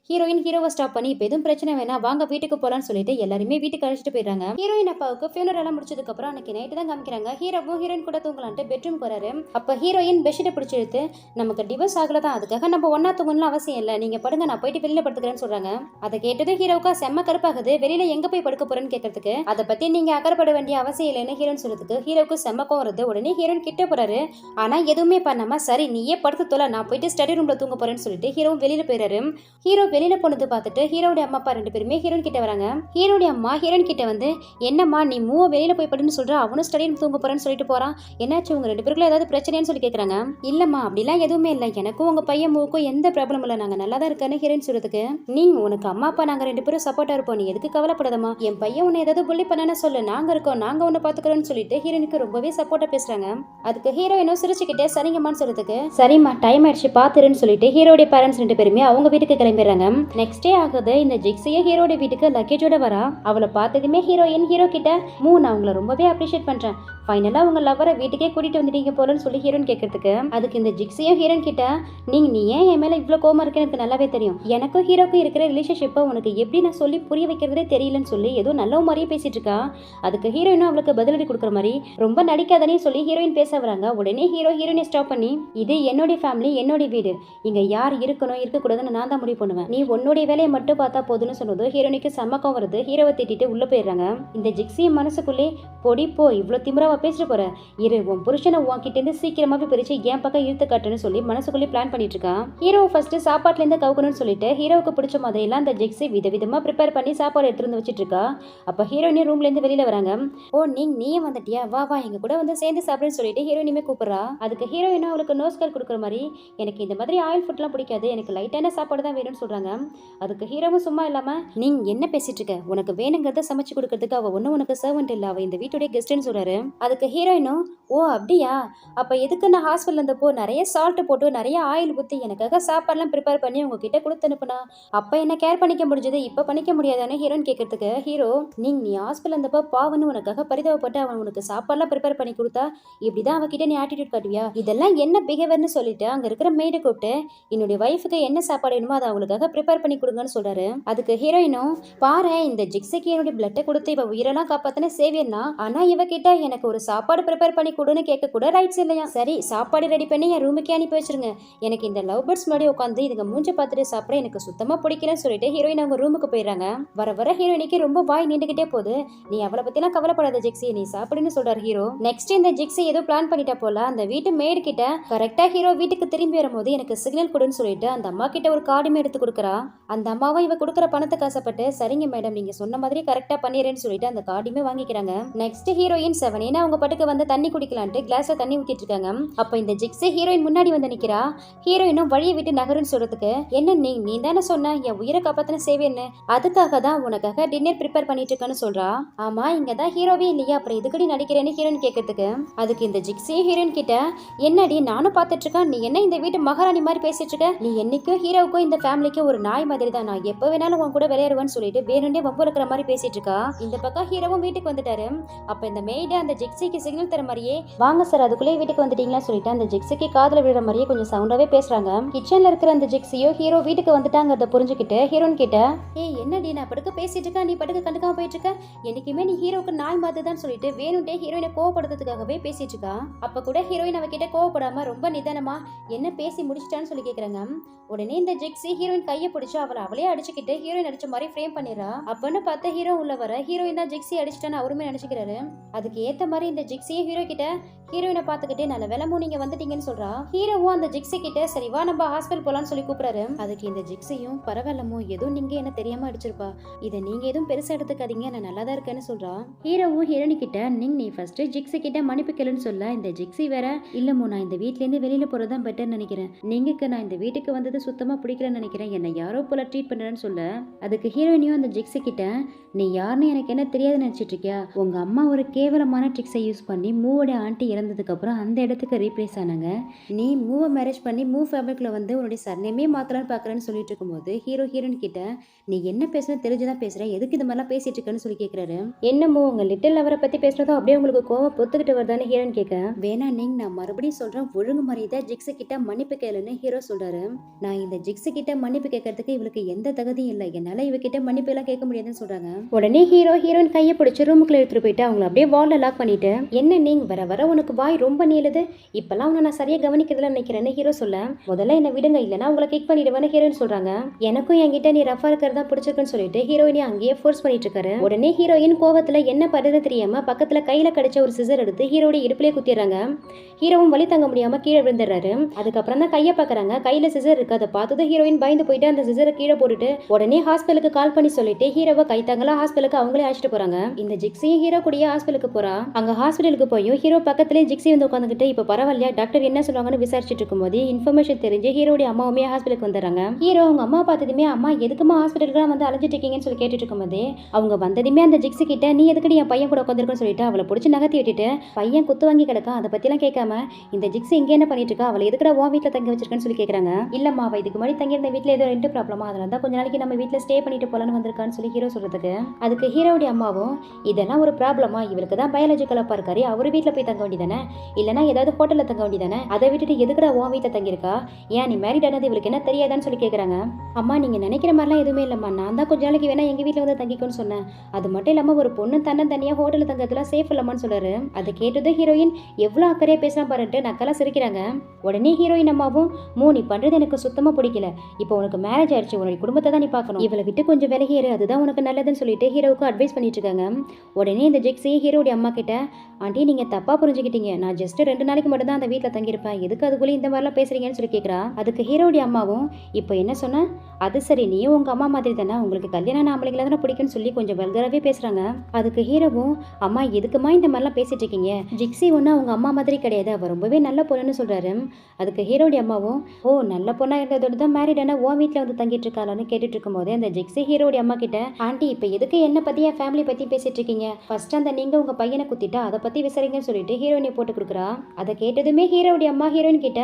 ஹீரோயின் ஹீரோவை ஸ்டாப் பண்ணி, இப்ப எதுவும் பிரச்சனை வேணா வாங்க வீட்டுக்கு போலான்னு சொல்லிட்டு எல்லாருமே வீட்டுக்கு அழைச்சிட்டு போயிடுறாங்க. ஹீரோயின் அப்பாவுக்கு ஃபியூனரல் எல்லாம் முடிச்சதுக்கு அப்புறம் அன்னைக்கு நைட்டு தான் காமிக்கிறாங்க. ஹீரோவும் ஹீரோயின் கூட தூங்கலான்ட்டு பெட்ரூம் போறாரு. அப்ப ஹீரோயின் பெட்ஷீட்டை பிடிச்சி எடுத்து, நமக்கு டிவோர்ஸ் ஆகலதான், அதுக்காக நம்ம ஒன்னா தூங்கணும் அவசியம் இல்லை, நீங்க படுங்க, நான் போயிட்டு வெளியில படுத்துக்கிறேன்னு சொல்றாங்க. அதை கேட்டது ஹீரோவுக்கா செம்ம கருப்பாகுது. வெளியில எங்க போய் படுக்க போறேன்னு கேட்கறதுக்கு, அதை பத்தி நீங்க அக்கறைப்பட வேண்டிய அவசியம் இல்லைன்னு ஹீரோயின் சொல்றதுக்கு ஹீரோவுக்கு செம்மக்கம் வருது. உடனே ஹீரோயின் கிட்ட போறாரு. ஆனா எதுவுமே பண்ணாம, சரி நீயே படுத்து தொலை, நான் போயிட்டு ஸ்டடி ரூம்ல தூங்க போறேன்னு சொல்லிட்டு ஹீரோவும் வெளியில போயிறாரு. ஹீரோ வெளியில போனது பார்த்துட்டு ஹீரோடைய அம்மா அப்பா ரெண்டு பேருமே ஹீரோயின் கிட்ட வராங்க. ஹீரோடைய அம்மா ஹீரோயின் கிட்ட வந்து, என்னம்மா நீ வெளியில போய் படுன்னு சொல்ற, அவனும் ஸ்டடி ரூம் தூங்க போறேன்னு சொல்லிட்டு போறான், என்னாச்சு உங்க ரெண்டு பேருக்குள்ள ஏதாவது பிரச்சனைன்னு சொல்லி கேட்கறாங்க. இல்லம்மா அப்படிலாம் எதுவுமே இல்லை, எனக்கும் உங்க பையன் மூவுக்கும் எந்த ப்ராப்ளம் இல்லை, நாங்க நல்லா தான் இருக்கேன்னு ஹீரோயின் சொல்றதுக்கு, நீ உனக்கு அம்மா அப்பா நாங்க ரெண்டு பேரும் சப்போர்ட்டா இருப்போம், நீ எதுக்கு கவலைப்படாதம்மா, என் பையன் உன்னை ஏதாவது புள்ளி பண்ணான்னு சொல்லு, நாங்க இருக்கோம், நாங்க உன்னை பாத்துக்கிறோம்னு சொல்லிட்டு ஹீரோயினுக்கு ரொம்பவே சப்போர்ட்டா பேசுறாங்க. அதுக்கு ஹீரோயினும் சிரிச்சுக்கிட்டே சரிங்கம்மான்னு சொல்றதுக்கு, சரிம்மா டைம் ஆயிடுச்சு பாத்துருன்னு சொல்லிட்டு ஹீரோடைய பேரண்ட்ஸ் ரெண்டு பேருமே அவங்க வீட்டுக்கு கிளம்பிடுறாங்க. நெக்ஸ்ட் டே ஆகுது. இந்த ஜிக்ஸிய ஹீரோடைய வீட்டுக்கு லக்கேஜோட வரா. அவளை பார்த்ததுமே ஹீரோயின் ஹீரோ கிட்ட, நான் அவங்கள ரொம்பவே அப்ரிஷியேட் பண்றேன், ஃபைனலா உங்க லவரை வீட்டுக்கே கூட்டிட்டு வந்துட்டீங்க போலன்னு சொல்லி ஹீரோயின் கேட்கறதுக்கு, அதுக்கு இந்த ஜிக்ஸியும் ஹீரோயின் கிட்ட, நீ ஏன் என் மேல இவ்வளவு கோவமா இருக்குன்னு எனக்கு நல்லாவே தெரியும், எனக்கும் ஹீரோக்கும் இருக்கிற ரிலேஷன்ஷிப்பை உனக்கு எப்படி நான் சொல்லி புரிய வைக்கிறதே தெரியலன்னு சொல்லி ஏதோ நல்ல மாதிரியே பேசிட்டு இருக்கா. அதுக்கு ஹீரோயினும் அவளுக்கு பதிலடி கொடுக்குற மாதிரி, ரொம்ப நடிக்காதனே சொல்லி ஹீரோயின் பேச வராங்க. உடனே ஹீரோயினை ஸ்டாப் பண்ணி, இது என்னுடைய ஃபேமிலி, என்னுடைய வீடு, இங்க யார் இருக்கணும் இருக்கக்கூடாதுன்னு நான் தான் முடிவு பண்ணுவேன், நீ உன்னுடைய வேலையை மட்டும் பார்த்தா போதுன்னு சொன்னது ஹீரோயினுக்கு சம்மக்கம் வருது. ஹீரோவை திட்டிட்டு உள்ள போயிடுறாங்க. இந்த ஜிக்ஸி மனசுக்குள்ளே, பொடி போ, இவ்வளவு திமிராவா பேசிட்டு போற, இரு உன் புருஷனை உன்கிட்ட இருந்து சீக்கிரமாவே பிரிச்சு என் பக்கம் இழுத்து காட்டுன்னு சொல்லி மனசுக்குள்ளே பிளான் பண்ணிட்டு இருக்கான். ஹீரோ ஃபர்ஸ்ட் சாப்பாட்டுல இருந்து கவுக்கணும்னு சொல்லிட்டு ஹீரோவுக்கு பிடிச்ச மாதிரி எல்லாம் அந்த ஜிக்ஸி விதவிதமா ப்ரிப்பேர் பண்ணி சாப்பாடு எடுத்து வந்து வச்சிட்டு இருக்கா. அப்ப ஹீரோயினி ரூம்ல இருந்து வெளியில வராங்க. ஓ நீயும் வந்துட்டியா, வா வா எங்க கூட வந்து சேர்ந்து சாப்பிடுன்னு சொல்லிட்டு ஹீரோயினுமே கூப்பிடுறா. அதுக்கு ஹீரோயினும் அவளுக்கு நோஸ்கால் கொடுக்குற மாதிரி, எனக்கு இந்த மாதிரி ஆயில் ஃபுட்லாம் பிடிக்காது, எனக்கு லைட்டான சாப்பாடு தான் வேணும்னு சொல்றாங்க. அதுக்கு ஹீரோவும் சும்மா இல்லாம, நீங்க என்ன பேசிட்டு இருக்க, உனக்கு வேணுங்கிறத சமைச்சு கொடுக்கறதுக்கு அவ ஒன்னும் உனக்கு சர்வன்ட் இல்ல, அவ இந்த வீட்டுடைய கெஸ்ட்னு சொல்றாரு. அதுக்கு ஹீரோயினும், ஓ அப்படியா, அப்ப எதுக்கு நான் ஹாஸ்பிட்டல் இருந்தப்போ நிறைய சால்ட் போட்டு நிறைய ஆயில் ஊற்றி எனக்காக சாப்பாடுலாம் ப்ரிப்பேர் பண்ணி உங்ககிட்ட கொடுத்து அனுப்புனா, அப்ப என்ன கேர் பண்ணிக்க முடிஞ்சது, இப்ப பண்ணிக்க முடியாதானே ஹீரோன்னு கேட்கறதுக்கு ஹீரோ, நீ ஹாஸ்பிட்டல் இருந்தப்போ பாவன்னு உனக்காக பரிதாபப்பட்டு அவன் உனக்கு சாப்பாடுலாம் ப்ரிப்பேர் பண்ணி கொடுத்தா இப்படிதான் அவகிட்ட நீ ஆட்டிடியூட் காட்டுவியா, இதெல்லாம் என்ன பிஹேவியர்னு சொல்லிட்டு அங்க இருக்கிற மெய்டை கூப்பிட்டு என்னுடைய வைஃபுக்கு என்ன சாப்பாடு வேணுமோ அதை அவங்களுக்காக ப்ரிப்பேர் பண்ணி கொடுங்கன்னு சொல்றாரு. அதுக்கு ஹீரோயினும், பாரு இந்த ஜிக்ஸிக்கு என்னுடைய பிளட்டை கொடுத்து இவ உயிரெல்லாம் காப்பாத்தின சேவியர்னா, ஆனா இவகிட்ட எனக்கு ஒரு சாப்பாடு ப்ரிப்பேர் பண்ணி கொடுன்னு கேட்க கூட ரைட்ஸ் இல்லையா, சரி சாப்பாடு ரெடி பண்ணி என் ரூமுக்கே அனுப்பி வச்சிருங்க, எனக்கு இந்த லவ் பேர்ட்ஸ் முன்னாடி உட்காந்து இதுங்க மூஞ்ச பார்த்துட்டு சாப்பிட எனக்கு சுத்தமா பிடிக்கலன்னு சொல்லிட்டு ஹீரோயின் அவங்க ரூமுக்கு போயிடுறாங்க. வர வர ஹீரோயினுக்கு ரொம்ப வாய் நீண்டுகிட்டே போகுது. நீ அவளை பத்திலாம் கவலைப்படாத ஜிக்ஸி, நீ சாப்பிடுன்னு சொல்றாரு ஹீரோ. நெக்ஸ்ட் இந்த ஜிக்ஸி ஏதோ பிளான் பண்ணிட்டா போல அந்த வீட்டு மேடு கிட்ட கரெக்டா ஹீரோ வீட்டுக்கு திரும்பி வரும்போது எனக்கு சிக்னல் கொடுன்னு சொல்லிட்டு அந்த அம்மா கிட்ட ஒரு கார்டுமே எடுத்து கொடுக்குறா. அந்த அம்மாவும் இவ கொடுக்குற பணத்துக்கு ஆசைப்பட்டு, சரிங்க மேடம் நீங்க சொன்ன மாதிரி கரெக்டா பண்ணிடுறேன்னு சொல்லிட்டு அந்த கார்டுமே வாங்கிக்கிறாங்க. நெக்ஸ்ட் ஹீரோயின் செவனேன்னு அவங்க பட்டுக்கு வந்து தண்ணி குடிக்கலான்ட்டு கிளாஸ்ல தண்ணி ஊத்திட்டு இருக்காங்க. அப்ப இந்த ஜிக்ஸி ஹீரோயின் முன்னாடி வந்து நிக்கிறா. ஹீரோயினும் வழியை விட்டு நகருன்னு சொல்றதுக்கு, என்ன நீ தானே சொன்ன என் உயிரை காப்பாத்தின சேவைன்னு, அதுக்காக தான் உனக்காக டின்னர் ப்ரிப்பேர் பண்ணிட்டு இருக்கேன்னு சொல்றா. ஆமா இங்கதான் ஹீரோவே இல்லையா, அப்புறம் இதுக்கடி நடிக்கிறேன்னு ஹீரோயின் கேட்கறதுக்கு, அதுக்கு இந்த ஜிக்ஸி ஹீரோயின் கிட்ட, என்னடி நானும் பாத்துட்டு இருக்கேன், நீ என்ன இந்த வீட்டு மகாராணி மாதிரி பேசிட்டு இருக்க, நீ என்னைக்கும் ஹீரோவுக்கும் இந்த ஃபேமிலிக்கும் ஒரு நாய் மாதிரி தான், நான் எப்ப வேணாலும் உன் கூட விளையாடுவேன்னு சொல்லிட்டு வேணுண்டே வம்பு இருக்கிற மாதிரி பேசிட்டு இருக்கா. இந்த பக்கம் ஹீரோவும் வீட்டுக்கு வந்துட்டாரு. அப்ப இந்த மெய்டு அந்த ஜிக்ஸிக்கு சிக்னல் தர மாதிரியே, வாங்க சார் அதுக்குள்ளே வீட்டுக்கு வந்துட்டீங்களா சொல்லிட்டு அந்த ஜிக்ஸிக்கு காதுல விடுற மாதிரியே கொஞ்சம் சவுண்டாவே பேசுறாங்க. கிச்சன்ல இருக்கிற அந்த ஜிக்ஸியோ ஹீரோ வீட்டுக்கு வந்துட்டாங்கிறத புரிஞ்சுக்கிட்டு ஹீரோயின் கிட்ட, என்னடி என்னடி நான் படுக்க பேசிட்டு இருக்கேன், நீ படுக்க கண்டுக்காம போயிட்டு இருக்க, என்னைக்குமே நீ ஹீரோக்கு நாய் மாதிரி சொல்லிட்டு வேணும்ட்டே ஹீரோயினை கோவப்படுறதுக்காகவே பேசிட்டு இருக்கா. அப்ப கூட ஹீரோயின் அவகிட்ட கோவப்படாம ரொம்ப நிதானமா என்ன பேசி முடிச்சிட்டான்னு சொல்லி கேக்குறாங்க. உடனே இந்த ஜிக்ஸி ஹீரோயின் கையை பிடிச்சு அவளே அடிச்சுக்கிட்டு ஹீரோயின் அடிச்ச மாதிரி ஃப்ரேம் பண்ணிடுறா. அப்பன்னு பார்த்த ஹீரோ உள்ள வர ஹீரோயின் தான் ஜிக்ஸி அடிச்சிட்டான்னு அவருமே நினைச்சுக்கிறாரு. அதுக்கு ஏத்த மாதிரி இந்த ஜிக்ஸியும் ஹீரோ கிட்ட ஹீரோயினை பாத்துக்கிட்டே நல்ல வேலைமோ நீங்க வந்துட்டீங்கன்னு சொல்றா. ஹீரோவும் அந்த ஜிக்ஸி கிட்ட சரி வா நம்ம ஹாஸ்பிட்டல் போலான்னு சொல்லி கூப்பிடுறாரு. அதுக்கு இந்த ஜிக்ஸியும் பரவாயில்லமோ ஏதோ நீங்க என்ன தெரியாம அடிச்சிருப்பா, இதை நீங்க எதுவும் பெருசா எடுத்துக்காதீங்க, நான் நல்லா தான் இருக்கேன்னு சொல்றா. ஹீரோவும் ஹீரோனி கிட்ட நீ ஃபர்ஸ்ட் ஜிக்ஸி கிட்ட மன்னிப்பு கேளுன்னு சொல்ல இந்த ஜிக்ஸி வேற இல்லமோ நான் இந்த வீட்ல இருந்து வெளியில போறதுதான் பெட்டர்னு நினைக்கிறேன், நீங்க நான் இந்த வீட்டுக்கு வந்தது சுத்தமா பிடிக்கலன்னு நினைக்கிறேன், என்னை யாரோ போல ட்ரீட் பண்றேன்னு சொல்ல அதுக்கு ஹீரோயினியும் அந்த ஜிக்ஸி கிட்ட நீ யாருன்னு எனக்கு என்ன தெரியாதுன்னு நினைச்சிட்டு இருக்கியா, உங்க அம்மா ஒரு கேவலமான ட்ரிக்ஸை யூஸ் பண்ணி மூவோட ஆண்டி இறந்ததுக்கு அப்புறம் அந்த இடத்துக்கு ரீப்ளேஸ் ஆனாங்க, நீ மூவை மேரேஜ் பண்ணி மூவ் ஃபேப்ரிக்ல வந்து உன்னுடைய சர்நேமே மாத்தலான்னு பாக்குறேன்னு சொல்லிட்டு இருக்கும்போது ஹீரோயின் கிட்ட நீ என்ன பேசுறது தெரிஞ்சுதான் பேசுற, எதுக்கு இந்த மாதிரிலாம் பேசிட்டு இருக்கன்னு சொல்லி கேக்குறாரு. என்னமோ உங்க லிட்டில் லவரை பத்தி பேசுறதோ அப்படியே உங்களுக்கு கோவம் பொத்துக்கிட்டு வருதான்னு ஹீரோயின் கேட்க வேணா நீங்க நான் மறுபடியும் சொல்றேன் ஒழுங்கு மரியாதை ஜிக்ஸி கிட்ட மன்னிப்பு கேளுன்னு ஹீரோ சொல்றாரு. நான் இந்த ஜிக்ஸி கிட்ட மன்னிப்பு கேட்கறதுக்கு இவளுக்கு எந்த தகுதியும் இல்லை, என்னால இவகிட்ட மன்னிப்பு எல்லாம் கேட்க முடியாதுன்னு சொல்றாங்க. உடனே ஹீரோயின் கையை பிடிச்சு ரூமுக்குள்ள எடுத்துட்டு போயிட்டு அவங்களை அப்படியே வால்ல லாக் பண்ணிட்டு என்ன நீங்க வர உனக்கு வாய் ரொம்ப நீளுது, இப்பெல்லாம் உன்னை நான் சரியா கவனிக்கிறதுல நினைக்கிறேன்னு ஹீரோ சொல்ல முதல்ல என்ன விடுங்க இல்லைன்னா உங்களை கிக் பண்ணிடுவேன்னு ஹீரோயின் சொல்றாங்க. எனக்கும் என்கிட்ட நீ ரஃபா இருக்கிறதா பிடிச்சிருக்குன்னு சொல்லிட்டு ஹீரோயினி அங்கேயே ஃபோர்ஸ் பண்ணிட்டு இருக்காரு. உடனே ஹீரோயின் கோவத்துல என்ன படுறது தெரியாம பக்கத்துல கையில கிடைச்ச ஒரு சிசர் எடுத்து ஹீரோட இடுப்புலயே குத்திடுறாங்க. ஹீரோவும் வலி தாங்க முடியாம கீழே விழுந்துடுறாரு. அதுக்கப்புறம் தான் கையை பாக்குறாங்க, கையில சிசர் இருக்கு. அதை பார்த்தது ஹீரோயின் பயந்து போயிட்டு அந்த சிசரை கீழே போட்டுட்டு உடனே ஹாஸ்பிட்டலுக்கு கால் பண்ணி சொல்லிட்டு ஹீரோவை கை தாங்கலாம் ஹாஸ்பிட்டலுக்கு அவங்களே அழைச்சிட்டு போறாங்க. இந்த ஜிக்ஸியும் ஹீரோ கூடயே ஹாஸ்பிட்டலுக்கு போறா. அங்க ஹாஸ்பிட்டலுக்கு போய் ஹீரோ பக்கத்துலேயே ஜிக்ஸி வந்து உட்காந்துக்கிட்டு இப்ப பரவாயில்லையா டாக்டர் என்ன சொல்லுவாங்கன்னு விசாரிச்சுட்டு இருக்கும்போது இன்ஃபர்மேஷன் தெரிஞ்சு ஹீரோடைய அம்மாவுமே ஹாஸ்பிட்டலுக்கு வந்துடுறாங்க. ஹீரோ அவங்க அம்மா பார்த்ததுமே அம்மா எதுக்குமா ஹாஸ்பிட்டலுக்கு வந்து அலைஞ்சிட்டு இருக்கீங்கன்னு சொல்லி கேட்டுட்டு இருக்கும்போது அவங்க வந்ததுமே அந்த ஜிக்ஸி கிட்ட நீ எதுக்கு என் பையன் கூட உட்காந்துருக்குன்னு சொல்லிட்டு அவளை பிடிச்சி நகர்த்தி விட்டுட்டு பையன் குத்து வாங்கி கிடக்கா அதை பத்திலாம் கேட்காம இந்த ஜிக்ஸி இங்க என்ன பண்ணிட்டு இருக்கா, அவளை எதுக்கடா உன் வீட்டுல தங்கி வச்சிருக்கேன்னு சொல்லி கேட்கறாங்க. இல்லம்மா அவ இதுக்கு முன்னாடி தங்கி இருந்த வீட்டுல ஏதோ ரெண்டு ப்ராப்ளமா அதனால தான் கொஞ்ச நாளைக்கு நம்ம வீட்டுல ஸ்டே பண்ணிட்டு போலான்னு வந்திருக்கான்னு சொல்லி ஹீரோ சொல்றதுக்கு அதுக்கு ஹீரோடைய அம்மாவும் இதெல்லாம் ஒரு ப்ராப்ளமா, இவளுக்கு தான் பயாலஜிக்கல் அப்பா இருக்காரு, அவர் வீட்டுல போய் தங்க வேண்டியதானே, இல்லைன்னா ஏதாவது ஹோட்டல்ல தங்க வேண்டியதானே, அதை விட்டுட்டு எதுக்கடா உன் வீட்டுல தங்கியிருக்கா, ஏன் நீ மேரிட் ஆனது இவளுக்கு என்ன தெரியாதான்னு சொல்லி கேட்கறாங்க. அம்மா நீங்க நினைக்கிற மாதிரிலாம் எதுவுமே இல்லம்மா, நான் தான் கொஞ்ச நாளைக்கு வேணா எங்க வீட்டுல வந்து தங்கிக்கோன்னு சொன்னேன், அது மட்டும் இல்லாம ஒரு பொண்ணு தனியா ஹோட்டல்ல தங்கறதுலாம் சேஃப் இல்லம்மான்னு சொல்றாரு. அதை கேட்டது ஹீரோயின் எவ்வளவு அக்கறையா பேசலாம் பாருன்ட்டு நக்கலா சிரிக்கிறாங்க. உடனே ஹீரோயின் அம்மாவும் நீ பண்றது எனக்கு சுத்தமா பிடிக்கல, இப்போ உனக்கு மேரேஜ் ஆயிடுச்சு, உன்னுடைய குடும்பத்தை தான் நீ பார்க்கணும், இவளை விட்டு கொஞ்சம் விலகிரு அதுதான் உனக்கு நல்லதுன்னு சொல்லிட்டு ஹீரோவுக்கு அட்வைஸ் பண்ணிட்டு இருக்காங்க. உடனே இந்த ஜிக்ஸி ஹீரோடைய அம்மா கிட்ட ஆண்டி நீங்க தப்பா புரிஞ்சுக்கிட்டீங்க, நான் ஜஸ்ட் 2 நாளைக்கு மட்டும் தான் அந்த வீட்டுல தங்கியிருப்பேன், எதுக்கு அதுக்குள்ளே இந்த மாதிரிலாம் பேசுறீங்கன்னு சொல்லி கேட்கறா. அதுக்கு ஹீரோடைய அம்மாவும் இப்போ என்ன சொன்ன, அது சரி நீயும் உங்க அம்மா மாதிரி தானே, உங்களுக்கு கல்யாணம் ஆம்பளைங்களை தானே பிடிக்கும்னு சொல்லி கொஞ்சம் வல்கராவே பேசுறாங்க. அதுக்கு ஹீரோவும் அம்மா எதுக்குமா இந்த மாதிரிலாம் பேசிட்டு இருக்கீங்க, ஜிக்ஸி ஒண்ணு அவங்க அம்மா மாதிரி கிடையாது, அவ ரொம்பவே நல்ல பொண்ணுன்னு சொல்றாரு. அதுக்கு ஹீரோடைய அம்மாவும் நல்ல பொண்ணா இருந்ததோடு தான் மேரிட் ஆனா உன் வீட்டுல வந்து தங்கிட்டு இருக்காளான்னு கேட்டுட்டு இருக்கும்போது அந்த ஜிக்ஸி ஹீரோடைய அம்மா கிட்ட ஆண்டி இப்போ எதுக்கு என்ன பத்தி என் ஃபேமிலி பத்தி பேசிட்டு இருக்கீங்க, ஃபர்ஸ்ட் அந்த நீங்க உங்க பையனை குத்திட்டா அதை பத்தி விசாரிங்கன்னு சொல்லிட்டு ஹீரோயினை போட்டு கொடுக்குறா. அதை கேட்டதுமே ஹீரோடைய அம்மா ஹீரோயின் கிட்ட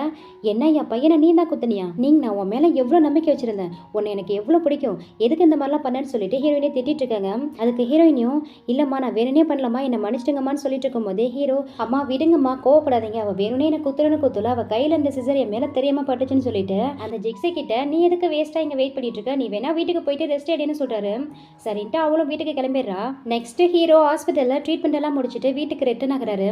என்ன என் பையனை நீ தான் குத்துனியா, நீங்க நான் உன் மேல எவ்வளவு நம்பிக்கை வச்சிருந்தேன், உன்னை எனக்கு எவ்வளவு பிடிக்கும், எதுக்கு இந்த மாதிரிலாம் பண்ணேன்னு சொல்லிட்டு ஹீரோயினை திட்டிட்டு இருக்காங்க. அதுக்கு ஹீரோயினியும் இல்லம்மா நான் வேணுனே பண்ணலாமா என்ன மன்னிச்சிடுங்கம்மான்னு சொல்லிட்டு இருக்கும்போது ஹீரோ அம்மா விடுங்கம்மா கோவப்படாதீங்க, அவ வேணுனே என்ன குத்துல அவ கையில இருந்த சிசர் என் மேல தெரியாம பட்டுச்சுன்னு சொல்லிட்டு அந்த ஜிக்ஸி கிட்ட நீ எதுக்கு வேஸ்டா இங்க வெயிட் பண்ணிட்டு இருக்க, நீ வேணா வீட்டுக்கு போயிட்டு ரெஸ்ட் எடுன்னு சொல்றாரு. சரின்ட்டு அவளும் வீட்டுக்கு கிளம்பிடுறா. நெக்ஸ்ட் ஹீரோ ஹாஸ்பிட்டல்ல ட்ரீட்மெண்ட் எல்லாம் முடிச்சுட்டு வீட்டுக்கு ரிட்டர்ன் ஆகுறாரு.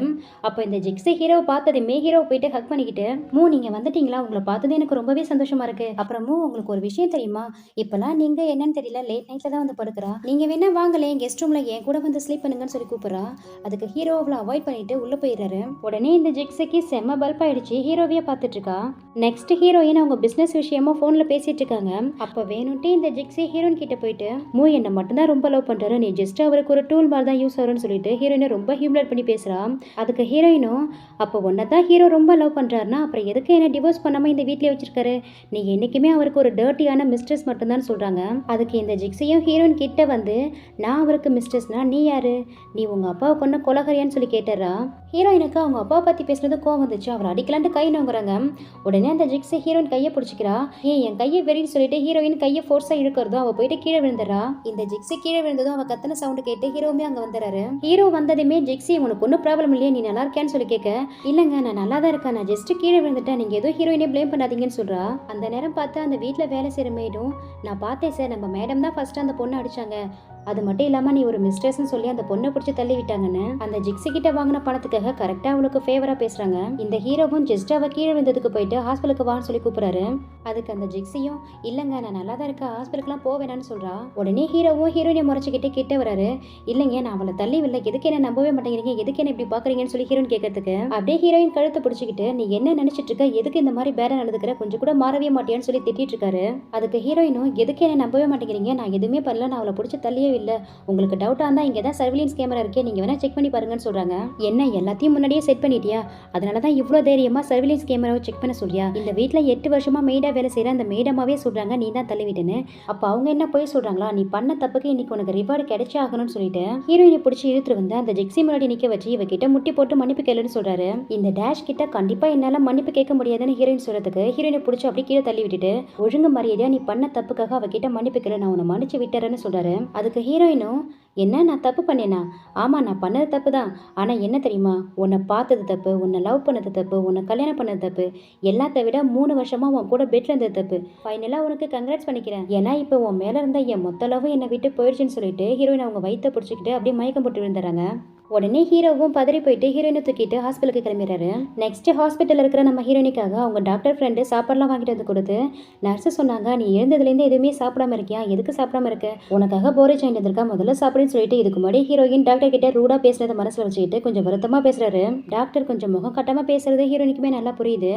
அப்போ இந்த ஜிக்ஸி ஹீரோ பார்த்ததுமே ஹீரோ போயிட்டு ஹக் பண்ணிக்கிட்டு நீங்க வந்துட்டீங்களா, உங்களை பார்த்தது எனக்கு ரொம்பவே சந்தோஷமா இருக்கு, அப்புறமோ உங்களுக்கு ஒரு விஷயம் தெரியுமா, இப்பெல்லாம் நீங்க என்னன்னு தெரியல லேட் நைட்ல தான் வந்து படுக்கிறா, நீங்க வேணா வாங்கலே கெஸ்ட் ரூம்ல என் கூட வந்து ஸ்லீப் பண்ணுங்கன்னு சொல்லி கூப்பிடுறா. அதுக்கு ஹீரோ அவளை அவாய்ட் பண்ணிட்டு உள்ள போயிடுறாரு. உடனே இந்த ஜிக்ஸிக்கு செம்ம பல்ப் ஆயிடுச்சு, ஹீரோவையே பார்த்துட்டு இருக்கா. நெக்ஸ்ட் ஹீரோயின் அவங்க பிசினஸ் விஷயமா போன்ல பேசிட்டு இருக்காங்க. அப்ப வேணும்ட்டு இந்த ஜிக்ஸி ஹீரோயின் கிட்ட போயிட்டு என்ன மட்டும்தான் ரொம்ப லவ் பண்றாரு, நீ ஜஸ்ட் அவருக்கு ஒரு டூல் மாதிரி தான் யூஸ் ஆகும்னு சொல்லிட்டு ஹீரோயினை ரொம்ப ஹியூமிலேட் பண்ணி பேசுறா. அதுக்கு ஹீரோயினும் அப்போ ஒன்னதான் ஹீரோ ரொம்ப லவ் பண்றாருன்னா அப்புறம் எதுக்கு என்ன டிவோர்ஸ் பண்ணாம இந்த வீட்லயே வச்சிருக்காரு, நீ என்னைக்குமே அவருக்கு ஒரு டர்ட்டியான மிஸ்ட்ரஸ் மட்டும்தான் சொல்றாங்க. அதுக்கு இந்த ஜிக்ஸியும் ஹீரோயின் கிட்ட வந்து நான் அவருக்கு மிஸ்ட்ரஸ்னா நீ யாரு, நீ உங்க அப்பாவை கொண்ட கொலகரியான்னு சொல்லி கேட்டுறா. ஹீரோயினுக்கு அவங்க அப்பா பத்தி பேசுறது கோவம் வந்துச்சு, அவர் அடிக்கலான்ட்டு கை நோங்குறாங்க. உடனே அந்த ஜிக்ஸி ஹீரோயின் கையை பிடிச்சிக்கிட்டு பிடிச்சிக்கிறா. ஏன் என் கையை வெறின்னு சொல்லிட்டு ஹீரோயின் கையை ஃபோர்ஸா இழுக்கிறதும் அவ போயிட்டு கீழே விழுந்துடுறா. இந்த ஜிக்ஸி கீழே விழுந்ததும் அவ கத்தன சவுண்ட் கேட்டு ஹீரோவுமே அங்க வந்துடுறாரு. ஹீரோ வந்ததுமே ஜிக்ஸி உனக்கு ஒன்றும் ப்ராப்ளம் இல்லையா, நீ நல்லா இருக்கியான்னு சொல்லி கேட்க, இல்லைங்க நான் நல்லா தான் இருக்கேன், நான் ஜஸ்ட் கீழே விழுந்துட்டேன், நீங்க ஏதோ ஹீரோயினே ப்ளேம் பண்ணாதீங்கன்னு சொல்றா. அந்த நேரம் பார்த்து அந்த வீட்டில் வேலை செய்கிற மேடும், நான் பார்த்தேன் சார், நம்ம மேடம் தான் ஃபர்ஸ்ட் அந்த பொண்ணை அடிச்சாங்க, அது மட்டும் இல்லாமல் நீ ஒரு மிஸ்டர்ஸ்ன்னு சொல்லி அந்த பொண்ணை பிடிச்சி தள்ளி விட்டாங்கன்னு அந்த ஜிக்ஸி கிட்ட வாங்கின பணத்துக்காக கரெக்டாக அவளுக்கு ஃபேவராக பேசுகிறாங்க. இந்த ஹீரோவும் ஜஸ்ட் அவள் கீழே விழுந்ததுக்கு போயிட்டு ஹாஸ்பிட்டலுக்கு வான்னு சொல்லி கூப்பிட்றாரு. அதுக்கு அந்த ஜிக்ஸியும் இல்லைங்க நான் நல்லா தான் இருக்கேன், ஹாஸ்பிட்டலுக்குலாம் போவேனான்னு சொல்கிறா. உடனே ஹீரோவும் ஹீரோயினை முறைச்சிக்கிட்டே கிட்ட வராரு. இல்லைங்க நான் அவளை தள்ளி இல்லை, எதுக்கு என்ன நம்பவே மாட்டேங்கிறீங்க, எதுக்கு என்ன இப்படி பார்க்குறீங்கன்னு சொல்லி ஹீரோயின் கேட்கறதுக்கு அப்படியே ஹீரோயின் கழுத்தை பிடிச்சிக்கிட்டு நீ என்ன நினச்சிட்டு இருக்க, எதுக்கு இந்த மாதிரி பேர நடந்துக்கிற, கொஞ்சம் கூட மாறவே மாட்டியான்னு சொல்லி திட்டிட்டு இருக்காரு. அதுக்கு ஹீரோயினும் எதுக்கு என்ன நம்பவே மாட்டேங்கிறீங்க, நான் எதுவுமே பண்ணல, நான் அவளை பிடிச்சி தள்ளியே இல்லை, உங்களுக்கு டவுட்டாக இருந்தால் இங்கே தான் சர்விலன்ஸ் கேமரா இருக்கே, நீங்கள் வேணால் செக் பண்ணி பாருங்கன்னு சொல்கிறாங்க. என்ன எல்லாத்தையும் முன்னாடியே செட் பண்ணிட்டியா, அதனால தான் இவ்வளோ தைரியமாக சர்விலன்ஸ் கேமராவை செக் பண்ண சொல்லியா, இந்த வீட்டில் 8 வருஷமாக மெய்டாக வேலை செய்கிற அந்த மேடமாவே சொல்கிறாங்க நீ தான் தள்ளிவிட்டேன்னு, அப்போ அவங்க என்ன போய் சொல்கிறாங்களா, நீ பண்ண தப்புக்கு இன்னைக்கு உனக்கு ரிவார்டு கிடைச்சே ஆகணும்னு சொல்லிட்டு ஹீரோயினை பிடிச்சி இழுத்துட்டு வந்து அந்த ஜெக்ஸி முன்னாடி நிற்க வச்சு இவகிட்ட முட்டி போட்டு மன்னிப்பு கேளுன்னு சொல்கிறாரு. இந்த டேஷ் கிட்ட கண்டிப்பாக என்னால் மன்னிப்பு கேட்க முடியாதுன்னு ஹீரோயின் சொல்கிறதுக்கு ஹீரோயினை பிடிச்சி அப்படி கீழே தள்ளி விட்டுட்டு ஒழுங்கு மரியாதையா நீ பண்ண தப்புக்காக அவகிட்ட மன்னிப்பு கேளு, நான் உன்னை மன்னிச்சு விட்டுறேன்னு சொல்கிறாரு. அதுக்கு ஹீரோயினும் என்ன நான் தப்பு பண்ணேனா, ஆமாம் நான் பண்ணது தப்பு தான், ஆனால் என்ன தெரியுமா, உன்னை பார்த்தது தப்பு, உன்னை லவ் பண்ணது தப்பு, உன்னை கல்யாணம் பண்ணது தப்பு, எல்லாத்த விட 3 வருஷமாக உன் கூட பெட்ல இருந்தது தப்பு, ஃபைனலாக உனக்கு கங்க்ராட்ஸ் பண்ணிக்கிறேன், ஏன்னா இப்போ உன் மேலே இருந்த என் மொத்த லவ்வும் என்னை விட்டு போயிடுச்சுன்னு சொல்லிட்டு ஹீரோயின் அவங்க வயிற்ற பிடிச்சிக்கிட்டு அப்படியே மயக்கம் போட்டு விழுந்துறாங்க. உடனே ஹீரோவும் பதறி போயிட்டு ஹீரோயினை தூக்கிட்டு ஹாஸ்பிட்டலுக்கு கிளம்பிடுறாரு. நெக்ஸ்ட் ஹாஸ்பிட்டலில் இருக்கிற நம்ம ஹீரோயினிக்காக அவங்க டாக்டர் ஃப்ரெண்டு சாப்பாடுலாம் வாங்கிட்டு வந்து கொடுத்து நர்ஸு சொன்னாங்க நீ எழுந்ததுலேருந்து எதுவுமே சாப்பிடாம இருக்கியா, எதுக்கு சாப்பிடாம இருக்க, உனக்காக போரேஜ் வாங்கிட்டு வந்திருக்கா, முதல்ல சாப்பிடுன்னு சொல்லிட்டு இதுக்கு முன்னாடி ஹீரோயின் டாக்டர் கிட்ட ரூடாக பேசுறத மனசில் வச்சுக்கிட்டு கொஞ்சம் வருத்தமாக பேசுறாரு. டாக்டர் கொஞ்சம் முகம் கட்டாமல் பேசுறது ஹீரோயினுக்குமே நல்லா புரியுது.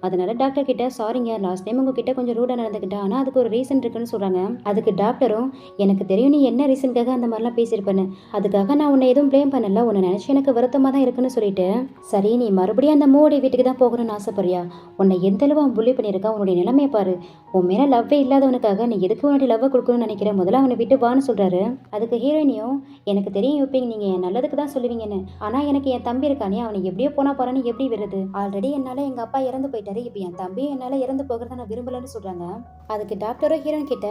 அதனால டாக்டர் கிட்ட சாரிங்க லாஸ்ட் டைம் உங்ககிட்ட கொஞ்சம் ரூடாக நடந்துக்கிட்டேன், ஆனால் அதுக்கு ஒரு ரீசன் இருக்குன்னு சொல்கிறாங்க. அதுக்கு டாக்டரும் எனக்கு தெரியும் நீ என்ன ரீசனுக்காக அந்த மாதிரிலாம் பேசியிருப்பேன்னு, அதுக்காக நான் உன்னை எதுவும் ப்ளேம் பண்ணல, உன்னை நினச்சி எனக்கு வருத்தமாக தான் இருக்குன்னு சொல்லிட்டு சரி நீ மறுபடியும் அந்த மூடி வீட்டுக்கு தான் போகணும்னு ஆசைப்படுறியா, உன்னை எந்த அளவு அவன் புள்ளி பண்ணியிருக்கா, உன்னுடைய நிலைமையை பாரு, உன் மேலே லவ்வே இல்லாதவனுக்காக நீ எதுக்கு உன்னுடைய லவ்வை கொடுக்கணும்னு நினைக்கிற, முதல்ல அவனை விட்டு வான்னு சொல்கிறாரு. அதுக்கு ஹீரோயினியும் எனக்கு தெரியும் யூப்பிங் நீங்கள் என் நல்லதுக்கு தான் சொல்லுவீங்கன்னு, ஆனால் எனக்கு என் தம்பி இருக்கானே அவனை எப்படியோ போனால் போறான்னு எப்படி விடுறது, ஆல்ரெடி என்னால் எங்கள் அப்பா இறந்து போயிட்டாரு, இப்போ என் தம்பி என்னால் இறந்து போகிறத நான் விரும்பலன்னு சொல்கிறாங்க. அதுக்கு டாக்டரும் ஹீரோயின் கிட்ட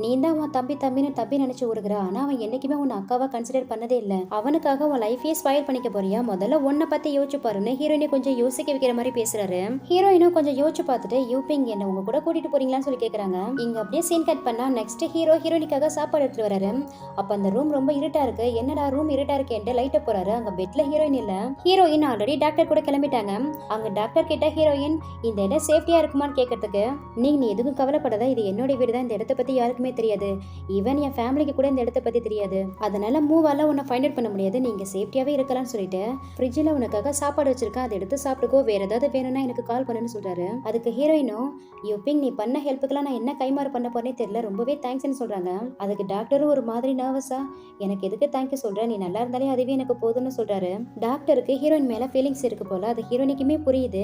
நீ தான் உன் தம்பி நினச்சி ஊருகிறா, ஆனால் அவன் என்றைக்குமே உன்னை அக்காவை கன்சிடர் பண்ணதே இல்லை, அவனுக்காக உன் லைஃபே ஸ்பாயில் பண்ணிக்க போறியா, முதல்ல உன்னை பற்றி யோசிச்சு பாருன்னு ஹீரோயினை கொஞ்சம் யோசிக்க வைக்கிற மாதிரி பேசுறாரு. ஹீரோயினும் கொஞ்சம் யோசிச்சு பார்த்துட்டு யூப்பிங் என்ன உங்க கூட கூட்டிட்டு போறீங்களான்னு சொல்லி கேட்குறாங்க. இங்க அப்படியே சீன் கட் பண்ணா நெக்ஸ்ட் ஹீரோயினுக்காக சாப்பாடு எடுத்துட்டு வராரு. அப்ப அந்த ரூம் ரொம்ப இருட்டா இருக்கு, என்னடா ரூம் இருட்டா இருக்கேன்ட்டு லைட்டை போறாரு. அங்க பெட்ல ஹீரோயின் இல்ல, ஹீரோயின் ஆல்ரெடி டாக்டர் கூட கிளம்பிட்டாங்க. அங்க டாக்டர் கிட்ட ஹீரோயின் இந்த இடம் சேஃப்டியா இருக்குமான்னு கேட்கறதுக்கு நீ எதுவும் கவலைப்படாத, இது என்னோட வீடு தான், இந்த இடத்த பத்தி யாருக்குமே தெரியாது, ஈவன் என் ஃபேமிலிக்கு கூட இந்த இடத்த பத்தி தெரியாது, அதனால மூவால உன்னை ஃபைண்ட் அவுட் பண்ண முடியாது, நீங்க சேஃப்டியாவே இருக்கலாம்னு சொல்லிட்டு ஃப்ரிட்ஜில் உனக்காக சாப்பாடு வச்சிருக்கேன், அதை எடுத்து சாப்பிட்டுக்கோ, வேற ஏதாவது வேணும்னா எனக்கு கால் பண்ணுன்னு சொல்றாரு. அதுக்கு ஹீரோயினும் யூப்பிங் நீ பண்ண ஹெல்ப்புக்கெல்லாம் நான் என்ன கைமாறு பண்ண போறேனே தெரியல, ரொம்பவே தேங்க்ஸ்ன்னு சொல்றாங்க. அதுக்கு டாக்டரும் ஒரு மாதிரி நர்வஸா எனக்கு எதுக்கு தேங்க்யூ சொல்ற, நீ நல்லா இருந்தாலே அதுவே எனக்கு போதும்னு சொல்றாரு. டாக்டருக்கு ஹீரோயின் மேல ஃபீலிங்ஸ் இருக்கு போல, அது ஹீரோயினுக்குமே புரியுது.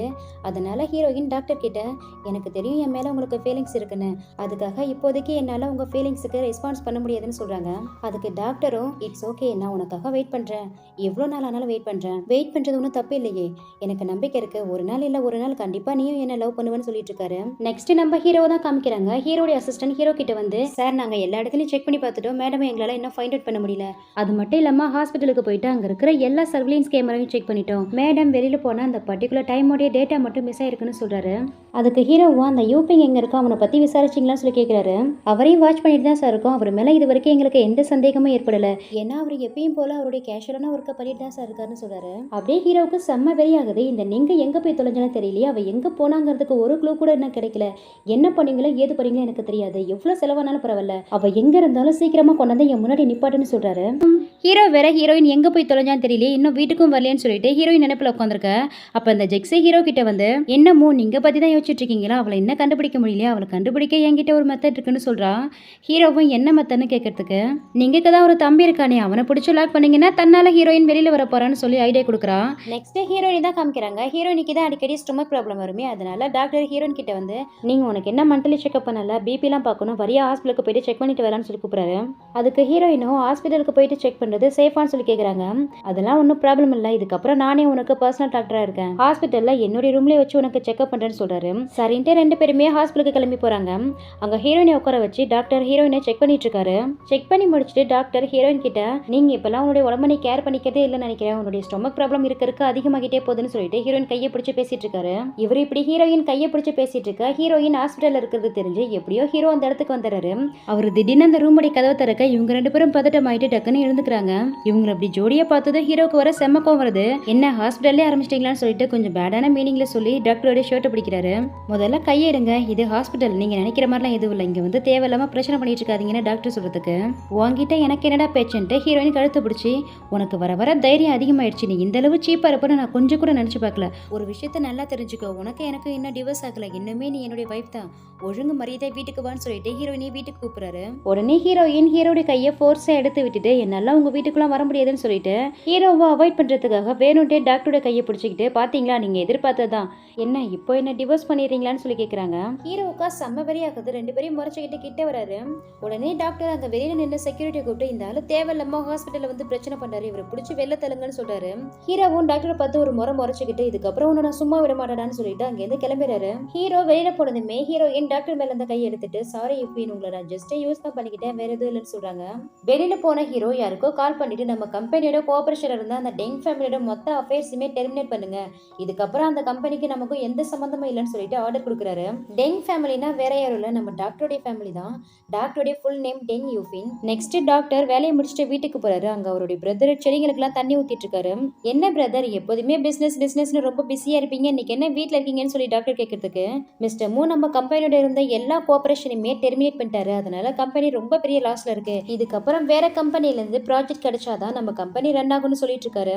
அதனால ஹீரோயின் டாக்டர் கிட்ட எனக்கு தெரியும் என் மேல உங்களுக்கு ஃபீலிங்ஸ் இருக்குன்னு, அதுக்காக இப்போதைக்கு என்னால உங்க ஃபீலிங்ஸுக்கு ரெஸ்பான்ஸ் பண்ண முடியாதுன்னு சொல்றாங்க. அதுக்கு டாக்டரும் இட்ஸ் ஓகே, நான் உனக்காக வெயிட் பண்றேன், எவ்வளோ நாள் ஆனாலும் வெயிட் பண்றது ஒன்றும் தப்பு இல்லையே, எனக்கு நம்பிக்கை இருக்கு, ஒரு நாள் இல்லை ஒரு நாள் கண்டிப்பா நீயும் என்ன லவ் பண்ணுவேன்னு சொல்லிட்டு இருக்காரு. நெக்ஸ்ட் நம்ம ஹீரோ தான் காமிக்கிறாங்க. ஹீரோடைய அசிஸ்டன்ட் ஹீரோ கிட்ட வந்து சார் நாங்க எல்லா இடத்துலயும் செக் பண்ணி பார்த்துட்டோம் மேடம், எங்களால இன்னும் ஃபைண்ட் அவுட் பண்ண முடியல, அது மட்டும் இல்லாம ஹாஸ்பிட்டலுக்கு போயிட்டு அங்க இருக்கிற எல்லா சர்விலன்ஸ் கேமராவையும் செக் பண்ணிட்டோம் மேடம், வெளியில போனா அந்த பர்டிகுலர் டைமோடைய டேட்டா மட்டும் மிஸ் ஆயிருக்குன்னு சொல்றாரு. அதுக்கு ஹீரோவா அந்த யூப்பிங் எங்க இருக்கா அவனை பத்தி விசாரிச்சிங்களான்னு சொல்லி கேட்கிறாரு. அவரையும் வாட்ச் பண்ணிட்டு தான் சார் இருக்கோம், அவர் மேல இது வரைக்கும் எங்களுக்கு எந்த சந்தேகமும் ஏற்படல, ஏன்னா அவர் எப்பயும் போல அவருடைய கேஷுவலான ஒர்க்கை பண்ணிட்டு தான் சார் இருக்காருன்னு சொல்றாரு. அப்படியே ஹீரோவுக்கு செம்ம வெறி ஆகுது, இந்த நீங்க எங்க போய் தொலைஞ்சாலும் தெரியலையே, அவ எங்க போனாங்கிறதுக்கு ஒரு க்ளூ கூட என்ன கிடைக்கல, என்ன பண்ணீங்களோ ஏது பண்ணீங்களோ எனக்கு தெரியாது, எவ்வளவு செலவானாலும் பரவாயில்ல, அவ எங்க இருந்தாலும் சீக்கிரமா கொண்டாந்து என் முன்னாடி நிப்பாட்டுன்னு சொல்றாரு. ஹீரோ வேற ஹீரோயின் எங்க போய் தொலைஞ்சான்னு தெரியல, இன்னும் வீட்டுக்கும் வரலையான்னு சொல்லிட்டு ஹீரோயின் நினைப்புல உட்காந்துருக்க. அப்ப அந்த ஜெக்ஸி ஹீரோ கிட்ட வந்து என்னமோ நீங்க பத்தி தான் யோசிச்சுட்டு இருக்கீங்களா, அவளை என்ன கண்டுபிடிக்க முடியலையா, அவளை கண்டுபிடிக்க என்கிட்ட ஒரு மெத்தட் இருக்குன்னு சொல்றா. ஹீரோவும் என்ன மெத்தட்னு கேட்கறதுக்கு நீங்க தான் ஒரு தம்பி இருக்கானே அவனை பிடிச்சி லாக் பண்ணீங்கன்னா தன்னால ஹீரோ ஹீரோயின் வெளியில வர போறான்னு சொல்லி ஐடியா கொடுக்குறா. நெக்ஸ்ட் ஹீரோயின் தான் காமிக்கிறாங்க. ஹீரோயினுக்கு தான் அடிக்கடி ஸ்டொமக் ப்ராப்ளம் வருமே, அதனால டாக்டர் ஹீரோயின் கிட்ட வந்து நீங்க உனக்கு என்ன மந்த்லி செக்அப் பண்ணல, பிபிலாம் பார்க்கணும், வரியா ஹாஸ்பிட்டலுக்கு போயிட்டு செக் பண்ணிட்டு வரலான்னு சொல்லி கூப்பிடுறாரு. அதுக்கு ஹீரோயினும் ஹாஸ்பிட்டலுக்கு போயிட்டு செக் பண்றது சேஃபான்னு சொல்லி கேக்குறாங்க. அதெல்லாம் ஒன்றும் ப்ராப்ளம் இல்லை, இதுக்கப்புறம் நானே உனக்கு பர்சனல் டாக்டரா இருக்கேன், ஹாஸ்பிட்டல்ல என்னுடைய ரூம்லயே வச்சு உனக்கு செக்அப் பண்றேன்னு சொல்றாரு. சரின்ட்டு 2 பேருமே ஹாஸ்பிட்டலுக்கு கிளம்பி போறாங்க. அங்க ஹீரோயினை உட்கார வச்சு டாக்டர் ஹீரோயினை செக் பண்ணிட்டு இருக்காரு. செக் பண்ணி முடிச்சுட்டு டாக்டர் ஹீரோயின் கிட்ட நீங்க இப்பெல்லாம் உன்னுடைய உடம்ப நீ கேர் பண்ணிக்கிறதே இல்லைன்னு நினைக்கிறேன், உன்னுடைய ஸ்டொமக் ப்ராப்ளம் இருக்க அதிகமாகிட்டே போகுதுன்னு சொல்லிட்டு ஹீரோயின் கையை பிடிச்சு பேசிட்டு இருக்காரு. இவர் இப்படி ஹீரோயின் கையை பிடிச்சு பேசிட்டு இருக்க ஹீரோயின் ஹாஸ்பிட்டல்ல இருக்கிறது தெரிஞ்சு எப்படியோ ஹீரோ அந்த இடத்துக்கு வந்துடுறாரு. அவர் திடீர்னு அந்த ரூம் படி கதவை திறக்க இவங்க 2 பேரும் பதட்டமாயிட்டு டக்குன்னு எழுந்துக்கிறாங்க. இவங்களை அப்படி ஜோடியா பார்த்தது ஹீரோக்கு வர செம்மக்கம் வருது. என்ன ஹாஸ்பிட்டல்லே ஆரம்பிச்சிட்டீங்களான்னு சொல்லிட்டு கொஞ்சம் பேடான மீனிங்ல சொல்லி டாக்டரோட ஷர்ட்டை பிடிக்கிறாரு. முதல்ல கையை எடுங்க, இது ஹாஸ்பிட்டல், நீங்க நினைக்கிற மாதிரிலாம் எதுவும் இல்லை, இங்க வந்து தேவையில்லாம பிரச்சனை பண்ணிட்டு இருக்காதீங்கன்னு டாக்டர் சொல்றதுக்கு உங்ககிட்ட எனக்கு என்னடா பேச்சுன்ட்டு ஹீரோயின் கழுத்து பிடிச்சி உனக்கு வர வர தைரியம் அதிகமாயிடுச்சு, நீ இந்த அளவு சீப்பா இருப்பன்னு நான் கொஞ்சம் கூட நினைச்சு பார்க்கல, ஒரு விஷயத்த நல்லா தெரிஞ்சுக்கோ, உனக்கு எனக்கு இன்னும் டிவோர்ஸ் ஆகல, இன்னுமே நீ என்னுடைய வைஃப் தான், ஒழுங்கு மரியாதை வீட்டுக்கு வான்னு சொல்லிட்டு ஹீரோயினை வீட்டுக்கு கூப்பிடுறாரு. உடனே ஹீரோயின் ஹீரோடைய கையை ஃபோர்ஸா எடுத்து விட்டுட்டு என்னால உங்க வீட்டுக்குள்ள வர முடியாதுன்னு சொல்லிட்டு ஹீரோவை அவாய்ட் பண்றதுக்காக வேணும்ட்டே டாக்டரோட கையை பிடிச்சிக்கிட்டு பாத்தீங்களா நீங்க எதிர்பார்த்ததான் என்ன இப்போ என்ன டிவோர்ஸ் பண்ணிடுறீங்களான்னு சொல்லி கேக்குறாங்க. ஹீரோவுக்கா செம்ம வெறி ஆகுது. 2 பேரையும் முறைச்சிக்கிட்டு கிட்ட வராரு. உடனே டாக்டர் அங்க வெளியில நின்று செக்யூரிட்டி கூப்பிட்டு இந்த ஆளு தேவையில்லாம ஹாஸ்பிட்டல்ல வந்து பிரச்சனை பண்றாரு, இவரை பிடிச்சி வெளில தள்ளுங்கன்னு சொல்றாரு. ஹீரோவும் டாக்டரை பார்த்து ஒரு முறைச்சிக்கிட்டு இதுக்கப்புறம் ஒன்னு நான் சும்மா விட மாட்டேடான்னு சொல்லிட்டு அங்கேருந்து கிளம்பிடுறாரு. ஹீரோ வெளியில போனதுமே ஹீரோயின் டாக்டர் மேல இருந்த கையை எடுத்துட்டு சாரி இப்படின்னு உங்களை நான் ஜஸ்ட் யூஸ் தான் பண்ணிக்கிட்டேன், வேற எதுவும் இல்லைன்னு சொல்றாங்க. வெளியில போன ஹீரோ யாருக்கோ கால் பண்ணிட்டு நம்ம கம்பெனியோட கோஆபரேஷன் இருந்தா அந்த டெங் ஃபேமிலியோட மொத்த அஃபேர்ஸுமே டெர்மினேட் பண்ணுங்க, இதுக்கப்புறம் அந்த கம்பெனிக்கு நமக்கும் எந்த சம்பந்தமும் இல்லைன்னு சொல்லிட்டு ஆர்டர் கொடுக்குறாரு. டெங் ஃபேமிலினா வேற யாரும் இல்ல, நம்ம டாக்டருடைய ஃபேமிலி தான். டாக்டருடைய ஃபுல் நேம் டெங் யூஃபின். நெக்ஸ்ட் டாக்டர் வேலையை முடிச்சுட்டு வீட்டுக்கு போறாரு. அங்க அவருடைய பிரதர் செடிகளுக்கெல்லாம் தண்ணி ஊத்திட்டு இருக்காரு. என்ன பிரதர் எப்போதுமே பிசினஸ்னு ரொம்ப பிஸியா இருப்பீங்க, இன்னைக்கு என்ன வீட்டுல இருக்கீங்கன்னு சொல்லி டாக்டர் கேட்கறதுக்கு மிஸ்டர் மூ நம்ம கம்பெனியோட இருந்த எல்லா கோஆபரேஷனுமே டெர்மினேட் பண்ணிட்டாரு, அதனால கம்பெனி ரொம்ப பெரிய லாஸ்ல இருக்கு, இதுக்கப்புறம் வேற கம்பெனில இருந்து ப்ராஜெக்ட் கிடைச்சாதான் நம்ம கம்பெனி ரன் ஆகும்னு சொல்லிட்டு இருக்காரு.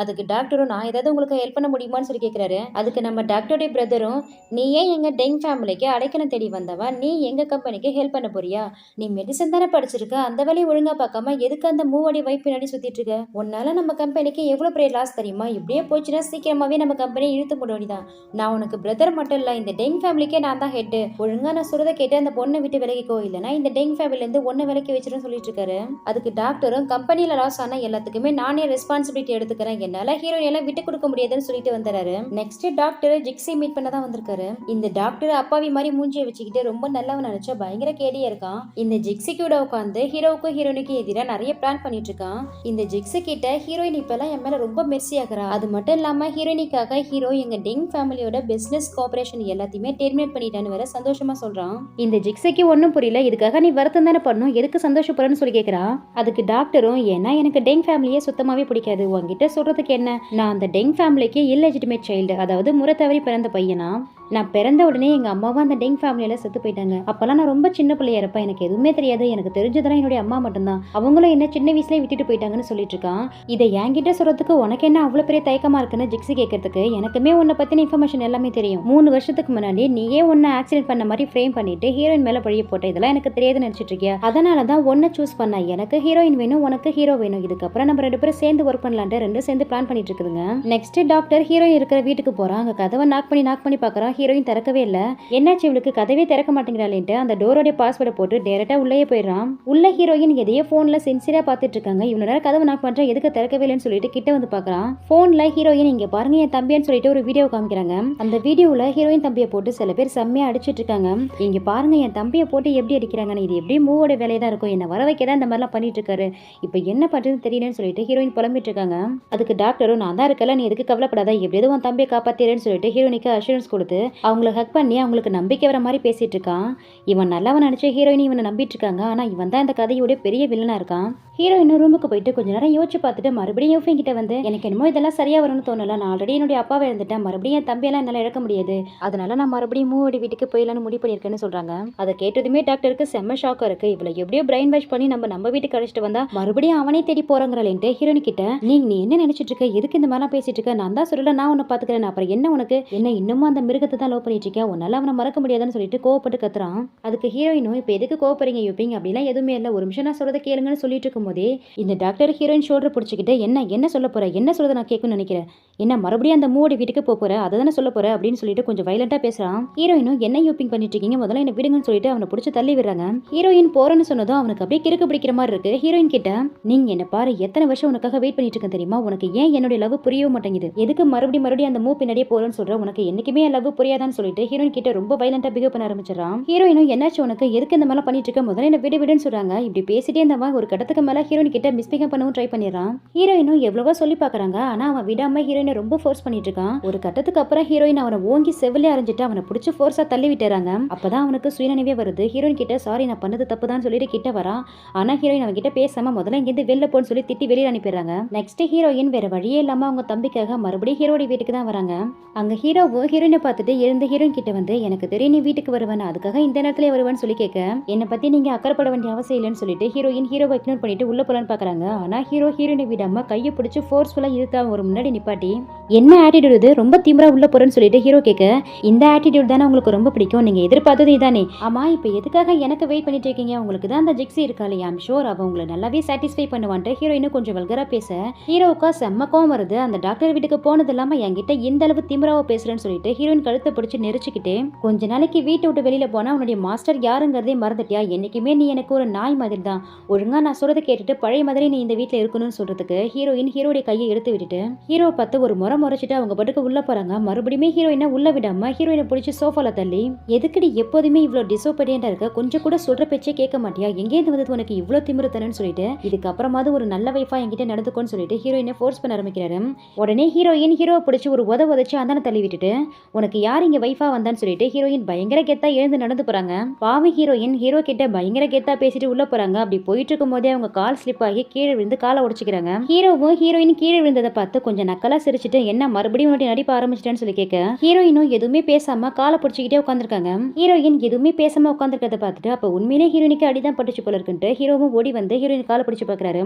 அதுக்கு டாக்டரும் நான் ஏதாவது உங்களுக்கு ஹெல்ப் பண்ண முடியுமான்னு சொல்லி கேட்கிறாரு. அதுக்கு நம்ம டாக்டருடைய பிரதரும் நீ ஏன் எங்க டெங் ஃபேமிலிக்கு அடைக்கலம் தேடி வந்தவா, நீ எங்க கம்பெனிக்கு ஹெல்ப் பண்ண போறியா, நீ மெடிசன் தானே படிச்சிருக்க, அந்த வேலையை ஒழுங்கா பார்க்காம எதுக்கு அந்த மூவடி வைப் பின்னாடி சுத்திட்டு இருக்க, உன்னால நம்ம கம்பெனிக்கு எவ்வளவு பெரிய லாஸ் தெரியுமா, இப்படியே போச்சுன்னா சீக்கிரமாவே நம்ம கம்பெனியை இழுத்து போட வேண்டியதான், நான் உனக்கு பிரதர் மட்டும் இல்ல இந்த டெங் ஃபேமிலிக்கே நான் தான் ஹெட், ஒழுங்கா நான் சொல்றதை கேட்டு அந்த பொண்ணை விட்டு விலகிக்கோ, இல்லைன்னா இந்த டெங் ஃபேமிலில இருந்து ஒன்ன விலக்கி வச்சிருன்னு சொல்லிட்டு இருக்காரு. அதுக்கு டாக்டரும் கம்பெனில லாஸ் ஆன எல்லாத்துக்குமே நானே ரெஸ்பான்சிபிலிட்டி எடுத்துக்கிறேன், என்னால ஹீரோயின் எல்லாம் விட்டு கொடுக்க முடியாதுன்னு சொல்லிட்டு வந்தாரு. நெக்ஸ்ட் டாக்டர் ஜிக்ஸி மீட் பண்ண தான் வந்திருக்காரு. இந்த டாக்டர் அப்பாவி மாதிரி மூஞ்சியை வச்சுக்கிட்டு ரொம்ப நல்லவன் நினைச்சா பயங்கர கேடியா இருக்கான். இந்த ஜிக்ஸி கூட உட்காந்து ஹீரோவுக்கும் ஹீரோயினுக்கும் எதிராக நிறைய பிளான் பண்ணிட்டு இருக்கான். இந்த ஜிக்ஸி கிட்ட ஹீரோயின் இப்பெல்லாம் என் மேல ரொம்ப மெர்சி ஆகுறா, அது மட்டும் இல்லாம ஹீரோயினிக்காக ஹீரோ எங்க டெங் ஃபேமிலியோட பிசினஸ் கோஆபரேஷன் எல்லாத்தையுமே டெர்மினேட் பண்ணிட்டான்னு வேற சந்தோஷமா சொல்றான். இந்த ஜிக்ஸிக்கு ஒன்னும் புரியல, இதுக்காக நீ வருத்தம் தானே பண்ணும், எதுக்கு சந்தோஷப்படுறன்னு சொல்லி கேக்குறா. அதுக்கு டாக்டரும் ஏன்னா எனக்கு டெங் ஃபேமிலியே சுத்தமாவே பிடிக்காது, உங்ககிட்ட சொல்றதுக்கு என்ன, நான் அந்த டெங் ஃபேமிலிக்கு இல்லெஜிட்டிமேட் சைல்டு, அதாவது முறை தவறி பிறந்த பையனா, நான் பிறந்த உடனே எங்க அம்மாவும் அந்த டெங் ஃபேமிலியில செத்து போயிட்டாங்க, அப்பெல்லாம் நான் ரொம்ப சின்ன பிள்ளையா இருப்பேன், எனக்கு எதுவுமே தெரியாது, எனக்கு தெரிஞ்சதெல்லாம் என்னுடைய அம்மா மட்டும்தான், அவங்களும் என்ன சின்ன வயசுல விட்டுட்டு போயிட்டாங்கன்னு சொல்லிட்டு இருக்கான். இதை என்கிட்ட சொல்றதுக்கு உனக்கு என்ன அவ்வளவு பெரிய தயக்கமா இருக்குன்னு ஜிக்ஸி கேட்கறதுக்கு எனக்குமே உன்னை பத்தின இன்ஃபர்மேஷன் எல்லாமே தெரியும், 3 வருஷத்துக்கு முன்னாடி நீயே உன்னை ஆக்சிடென்ட் பண்ண மாதிரி ஃப்ரேம் பண்ணிட்டு ஹீரோயின் மேல பழிய போட்ட, இதெல்லாம் எனக்கு தெரியாதுன்னு நினைச்சிட்டு இருக்கியா, அதனாலதான் ஒன்னை சூஸ் பண்ண, எனக்கு ஹீரோயின் வேணும் உனக்கு ஹீரோ வேணும், இதுக்கப்புறம் நம்ம 2 பேரும் சேர்ந்து ஒர்க் பண்ணலான்ட்டு 2 சேர்ந்து பிளான் பண்ணிட்டு இருக்குதுங்க. நெக்ஸ்ட் டாக்டர் ஹீரோயின் இருக்கிற வீட்டுக்கு போறான். அங்க கதவை நாக் பண்ணி பாக்குறான். ஹீரோயின் திறக்கவே இல்ல. என்னாச்சு இவளுக்கு கதவே திறக்க மாட்டேங்கிறாளேன்ட்டு அந்த டோரோட பாஸ்வேர்டை போட்டு டைரக்டா உள்ளே போயிடுறான். உள்ள ஹீரோயின் எதையோ போன்ல சின்சியரா பாத்துட்டு இருக்காங்க. இவனோட கதவை நாக் பண்றா, எதுக்கு திறக்கவே இல்லைன்னு சொல்லிட்டு கிட்ட வந்து பாக்குறான். போன்ல ஹீரோயின் இங்க பாருங்க என் தம்பின்னு சொல்லிட்டு ஒரு வீடியோ காமிக்கிறாங்க. அந்த வீடியோல ஹீரோயின் தம்பியை போட்டு சில பேர் செம்மையா அடிச்சிட்டு இருக்காங்க. இங்க பாருங்க என் தம்பியை போட்டு எப்படி அடிக்கிறாங்கன்னு, இது எப்படி மூவோட வேலையை தான் இருக்கும், என்ன வர வைக்கதான் இந்த மாதிரிலாம் பண்ணிட்டு இருக்காரு, இப்ப என்ன பண்றதுன்னு தெரியலன்னு சொல்லிட்டு ஹீரோயின் புலம்பிட்டு இருக்காங்க. அதுக்கு டாக்டரும் நான் தான் இருக்கல, நீ எதுக்கு கவலைப்படாத, எப்படியாவது உன் தம்பியை காப்பாத்திரேன்னு சொல்லிட்டு ஹீரோயினுக்கு அஷூரன்ஸ் கொடுத்து அவங்கள ஹக் பண்ணி அவங்களுக்கு நம்பிக்கை வர மாதிரி பேசிட்டு இருக்கான். இவன் நல்லவன் நினைச்ச ஹீரோயின் இவனை நம்பிட்டு இருக்காங்க. ஆனா இவன் தான் இந்த கதையோட பெரிய வில்லனா இருக்கான். ஹீரோயின் ரூமுக்கு போயிட்டு கொஞ்ச நேரம் யோசிச்சு பார்த்துட்டு மறுபடியும் யூஃபின் கிட்ட வந்து எனக்கு என்னமோ இதெல்லாம் சரியா வரும்னு தோணல, நான் ஆல்ரெடி என்னுடைய அப்பாவை இழந்துட்டேன், மறுபடியும் என் தம்பியெல்லாம் என்னால இழக்க முடியாது, அதனால நான் மறுபடியும் மூவோட வீட்டுக்கு போயிடலான்னு முடிவு பண்ணிருக்கேன்னு சொல்றாங்க. அதை கேட்டதுமே டாக்டருக்கு செம்ம ஷாக்கா இருக்கு. இவளை எப்படியோ பிரைன் வாஷ் பண்ணி நம்ம வீட்டுக்கு அழைச்சிட்டு வந்தா மறுபடியும் அவனே தேடி போறாங்கறாளேன்ட்டு ஹீரோயின் கிட்ட நீ என்ன நினைச்சிட்டு இருக்க, எதுக்கு இந்த மாதிரிலாம் பேசிட்டு இருக்க, நான் தான் சொல்லல நான் உன்னை பாத்துக்கிறேன், அப்புறம் என்ன உனக்கு என்ன இன்னமும் அந்த மிருகத்தை ஒருத்தர் தான் லவ் பண்ணிட்டு இருக்கேன், உன்னால அவனை மறக்க முடியாதுன்னு சொல்லிட்டு கோவப்பட்டு கத்துறான். அதுக்கு ஹீரோயினும் இப்போ எதுக்கு கோவப்படுறீங்க யூபிங், அப்படிலாம் எதுவுமே இல்லை, ஒரு நிமிஷம் நான் சொல்றதை கேளுங்கன்னு சொல்லிட்டு இருக்கும்போதே இந்த டாக்டர் ஹீரோயின் ஷோல்டர் பிடிச்சிக்கிட்டு என்ன என்ன சொல்ல போற, என்ன சொல்றதை நான் கேட்கணும்னு நினைக்கிறேன், என்ன மறுபடியும் அந்த மூடி வீட்டுக்கு போற, அதை தானே சொல்ல போற அப்படின்னு சொல்லிட்டு கொஞ்சம் வைலண்டா பேசுறான். ஹீரோயினும் என்ன யூபிங் பண்ணிட்டு இருக்கீங்க, முதல்ல என்ன விடுங்கன்னு சொல்லிட்டு அவனை பிடிச்சி தள்ளி விடுறாங்க. ஹீரோயின் போறேன்னு சொன்னதும் அவனுக்கு அப்படியே கிறுக்கு பிடிக்கிற மாதிரி இருக்கு. ஹீரோயின் கிட்ட நீங்க என்ன பாரு, எத்தனை வருஷம் உனக்காக வெயிட் பண்ணிட்டு இருக்கேன் தெரியுமா, உனக்கு ஏன் என்னுடைய லவ் புரியவே மாட்டேங்குது, எதுக்கு மறுபடியும் அந்த மூ பின்னாடியே போறேன்னு சொல்ற, உனக்கு என்னைக்குமே என் லவ் புரியாதான்னு சொல்லிட்டு ஹீரோயின் கிட்ட ரொம்ப வைலண்டா பிஹேவ் பண்ண ஆரம்பிச்சிடறான். ஹீரோயினும் என்னாச்சு உனக்கு, எதுக்கு இந்த மாதிரி பண்ணிட்டு இருக்க, முதல்ல என்ன விடு விடுன்னு சொல்றாங்க. இப்படி பேசிட்டே இருந்தவன் ஒரு கட்டத்துக்கு மேல ஹீரோயின் கிட்ட மிஸ்பிஹேவ் பண்ணவும் ட்ரை பண்ணிடுறான். ஹீரோயினும் எவ்வளவோ சொல்லி பாக்குறாங்க, ஆனா அவன் விடாம ஹீரோயினை ரொம்ப ஃபோர்ஸ் பண்ணிட்டு இருக்கான். ஒரு கட்டத்துக்கு அப்புறம் ஹீரோயின் அவனை ஓங்கி செவிலே அரைஞ்சிட்டு அவனை பிடிச்சி ஃபோர்ஸா தள்ளி விட்டுறாங்க. அப்பதான் அவனுக்கு சுயநினைவே வருது. ஹீரோயின் கிட்ட சாரி நான் பண்ணது தப்பு தான் சொல்லிட்டு கிட்ட வரான். ஆனா ஹீரோயின் அவன் கிட்ட பேசாம முதல்ல இங்கிருந்து வெளில போன்னு சொல்லி திட்டி வெளியே அனுப்பிடுறாங்க. நெக்ஸ்ட் ஹீரோயின் வேற வழியே இல்லாம அவங்க தம்பிக்காக மறுபடியும் ஹீரோட வீட்டுக்கு தான் வராங்க. அங்க ஹீரோவும் ஹீரோயினை பார்த்துட்டு எழுந்த ஹீரோயின் கிட்ட வந்து எனக்கு தெரியும் நீ வீட்டுக்கு வருவேன், அதுக்காக இந்த நேரத்துல வருவேன்னு சொல்லி கேட்க என்னை பத்தி நீங்க அக்கறைப்பட வேண்டிய அவசியம் இல்லைன்னு சொல்லிட்டு ஹீரோயின் ஹீரோவை இக்னோர் பண்ணிட்டு உள்ள போலான்னு பாக்குறாங்க. ஆனா ஹீரோ ஹீரோயினை விடாம கையை பிடிச்சி ஃபோர்ஸ்ஃபுல்லா இழுத்தா ஒரு முன்னாடி நிப்பாட்டி என்ன ஆட்டிடியூட் இது, ரொம்ப திமிரா உள்ள போறேன்னு சொல்லிட்டு ஹீரோ கேட்க இந்த ஆட்டிடியூட் தானே உங்களுக்கு ரொம்ப பிடிக்கும், நீங்க எதிர்பார்த்தது இதானே, ஆமா இப்ப எதுக்காக எனக்கு வெயிட் பண்ணிட்டு இருக்கீங்க, உங்களுக்கு தான் அந்த ஜிக்ஸி இருக்காளே, ஐம் ஷோர் அவ உங்களை நல்லாவே சாட்டிஸ்ஃபை பண்ணுவான்ட்டு ஹீரோயினும் கொஞ்சம் வல்கரா பேச ஹீரோவுக்கா செம்ம கோவம் வருது. அந்த டாக்டர் வீட்டுக்கு போனது இல்லாம என்கிட்ட இந்த அளவு திமிராவ பேசுறேன்னு சொல்லிட்டு ஹீரோயின் கழுத்தை பிடிச்சி நெரிச்சுக்கிட்டே கொஞ்ச நாளைக்கு வீட்டை விட்டு வெளியில போனா உன்னுடைய மாஸ்டர் யாருங்கிறதே மறந்துட்டியா, என்னைக்குமே நீ எனக்கு ஒரு நாய் மாதிரி தான், ஒழுங்கா நான் சொல்றதை கேட்டுட்டு பழைய மாதிரி நீ இந்த வீட்டுல இருக்கணும்னு சொல்றதுக்கு ஹீரோயின் ஹீரோடைய கையை எடுத்து விட்டுட்டு ஹீரோ பார்த்து ஒரு முறைச்சிட்டு அவங்க பாட்டுக்கு உள்ள போறாங்க. மறுபடியும் ஹீரோயினை உள்ள விடாம ஹீரோயினை பிடிச்சி சோஃபால தள்ளி எதுக்கடி எப்போதுமே இவ்வளவு டிசோபீடியண்டா இருக்க, கொஞ்சம் கூட சொல்ற பேச்சே கேட்க மாட்டியா, எங்கேருந்து வந்து உனக்கு இவ்வளவு திமிரு தரேன்னு சொல்லிட்டு இதுக்கப்புறமாவது ஒரு நல்ல வைஃபா என்கிட்ட நடந்துக்கோன்னு சொல்லிட்டு ஹீரோயினை ஃபோர்ஸ் பண்ண ஆரம்பிக்கிறாரு. உடனே ஹீரோயின் ஹீரோவை பிடிச்சி ஒரு உதச்சு அந்தான தள்ளி விட்டுட்டு உனக்கு யார் இங்க வைஃபா வந்தான்னு சொல்லிட்டு ஹீரோயின் பயங்கர கெத்தா எழுந்து நடந்து போறாங்க. பாவி ஹீரோயின் ஹீரோ கிட்ட பயங்கர கெத்தா பேசிட்டு உள்ள போறாங்க. அப்படி போயிட்டு இருக்கும் போதே அவங்க கால் ஸ்லிப் ஆகி கீழே விழுந்து காலை உடைச்சிக்கிறாங்க. ஹீரோவும் ஹீரோயின் கீழே விழுந்ததை பார்த்து கொஞ்சம் நக்கலா சிரிச்சிட்டு என்ன மறுபடியும் உன்னுடைய நடிப்ப ஆரம்பிச்சிட்டேன்னு சொல்லி கேட்க ஹீரோயினும் எதுவுமே பேசாம காலை பிடிச்சிக்கிட்டே உட்காந்துருக்காங்க. ஹீரோயின் எதுவுமே பேசாம உட்காந்துருக்கதை பார்த்துட்டு அப்ப உண்மையிலே ஹீரோயினுக்கு அடிதான் பட்டுச்சு போல இருக்குன்ட்டு ஹீரோவும் ஓடி வந்து ஹீரோயின் காலை பிடிச்சு பாக்குறாரு.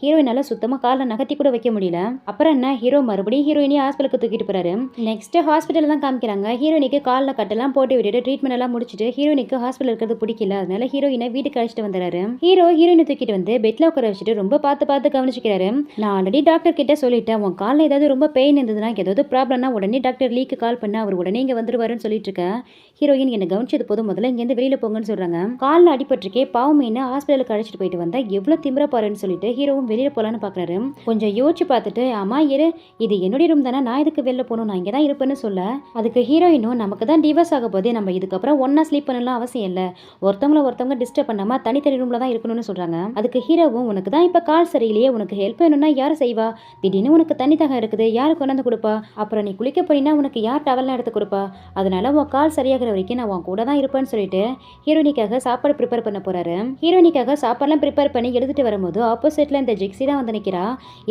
ஹீரோயினால சுத்தமா காலை நகர்த்தி கூட வைக்க முடியல. அப்புறம் என்ன ஹீரோ மறுபடியும் ஹீரோயினி ஹாஸ்பிட்டலுக்கு தூக்கிட்டு போறாரு. நெக்ஸ்ட் ஹாஸ்பிட்டல் தான் காமிக்கிறாங்க. ஹீரோயினுக்கு காலில் கட்டெல்லாம் போட்டு விட்டுட்டு ட்ரீட்மெண்ட் எல்லாம் முடிச்சுட்டு ஹீரோயினுக்கு ஹாஸ்பிட்டல் இருக்கிறது பிடிக்கல, அதனால ஹீரோயினை வீட்டுக்கு அழைச்சிட்டு வந்துறாரு. ஹீரோ ஹீரோயினை தூக்கிட்டு வந்து பெட்ல உட்கார வச்சுட்டு ரொம்ப பார்த்து கவனிச்சுக்கிறாரு. நான் ஆல்ரெடி டாக்டர் கிட்ட சொல்லிட்டேன், உன் காலில் ஏதாவது ரொம்ப பெயின் இருந்ததுன்னா ஏதாவது ப்ராப்ளம்னா உடனே டாக்டர் லீக்கு கால் பண்ண அவர் உடனே இங்க வந்துருவாருன்னு சொல்லிட்டு இருக்கேன். ஹீரோயின் என்ன கவனிச்சது போதும், முதல்ல இங்கேருந்து வெளியில போங்கன்னு சொல்றாங்க. காலில் அடிபட்டிருக்கே பாவம் என்ன ஹாஸ்பிட்டலுக்கு அழைச்சிட்டு போயிட்டு வந்தா எவ்வளவு திமிரா பாருன்னு சொல்லிட்டு ஹீரோவும் வெளியில போலான்னு பாக்குறாரு. கொஞ்சம் யோசிச்சு பார்த்துட்டு ஆமா இரு இது என்னுடைய ரூம் தானே, நான் இதுக்கு வெளில போகணும், நான் இங்கே தான் இருப்பேன்னு சொல்ல அதுக்கு ஹீரோயினும் நமக்கு தான் டிவோர்ஸ் ஆக போதே நம்ம இதுக்கப்புறம் ஒன்னா ஸ்லீப் பண்ணலாம் அவசியம் இல்லை, ஒருத்தவங்க டிஸ்டர்ப் பண்ணாம தனித்தனி ரூம்ல தான் இருக்கணும்னு சொல்றாங்க. அதுக்கு ஹீரோவும் உனக்கு தான் இப்ப கால் சரியில்லையே, உனக்கு ஹெல்ப் வேணும்னா யார் செய்வா, திடீர்னு உனக்கு தண்ணி தாக இருக்குது யாரு கொண்டாந்து கொடுப்பா, அப்புறம் நீ குளிக்க போறீங்கன்னா உனக்கு யார் டவல்லாம் எடுத்து கொடுப்பா, அதனால உன் கால் சரியாகிற வரைக்கும் நான் உன் கூட தான் இருப்பேன்னு சொல்லிட்டு ஹீரோனிக்காக சாப்பாடு ப்ரிப்பேர் பண்ண போறாரு. ஹீரோனிக்காக சாப்பாடுலாம் ப்ரிப்பேர் பண்ணி எடுத்துட்டு வரும்போது ஆப்போசிட்ல இந்த ஜிக்ஸி தான் வந்து நிக்கிறா.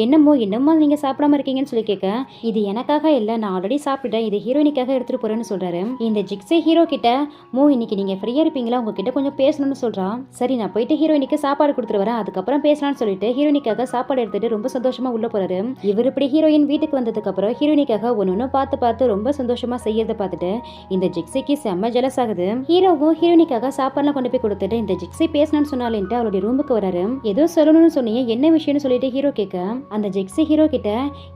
என்னமோ நீங்க சாப்பிடாம இருக்கீங்கன்னு சொல்லி கேட்க இது எனக்காக இல்ல, நான் ஆல்ரெடி சாப்பிட்டுட்டேன், இது ஹீரோனிக்காக எடுத்துட்டு போறேன்னு சொல்றாரு. இந்த ஜிக்ஸி ஹீரோ கிட்ட இன்னைக்கு நீங்க ஃப்ரீயா இருப்பீங்களா, உங்ககிட்ட கொஞ்சம் பேசணும்னு சொல்றான். சரி நான் போயிட்டு ஹீரோயினுக்கு சாப்பாடு கொடுத்துட்டு வரேன், அதுக்கப்புறம் பேசலாம்னு சொல்லிட்டு ஹீரோனிக்காக சாப்பாடு எடுத்துட்டு ரொம்ப சந்தோஷமா உள்ள போறாரு. இவர் இப்படி ஹீரோயின் வீட்டுக்கு வந்ததுக்கு அப்புறம் ஹீரோனிக்காக ஒன்னு பார்த்து ரொம்ப சந்தோஷமா செய்யறத பார்த்துட்டு இந்த ஜிக்ஸிக்கு செம்ம ஜெலஸ் ஆகுது. ஹீரோவும் ஹீரோனிக்காக சாப்பாடுலாம் கொண்டு போய் கொடுத்துட்டு இந்த ஜிக்ஸி பேசணும்னு சொன்னாலேன்ட்டு அவளுடைய ரூமுக்கு வராரு. ஏதோ சொல்லணும்னு சொன்னீங்க, என்ன விஷயம்னு சொல்லிட்டு ஹீரோ கேட்க அந்த ஜிக்ஸி ஹீரோ கிட்ட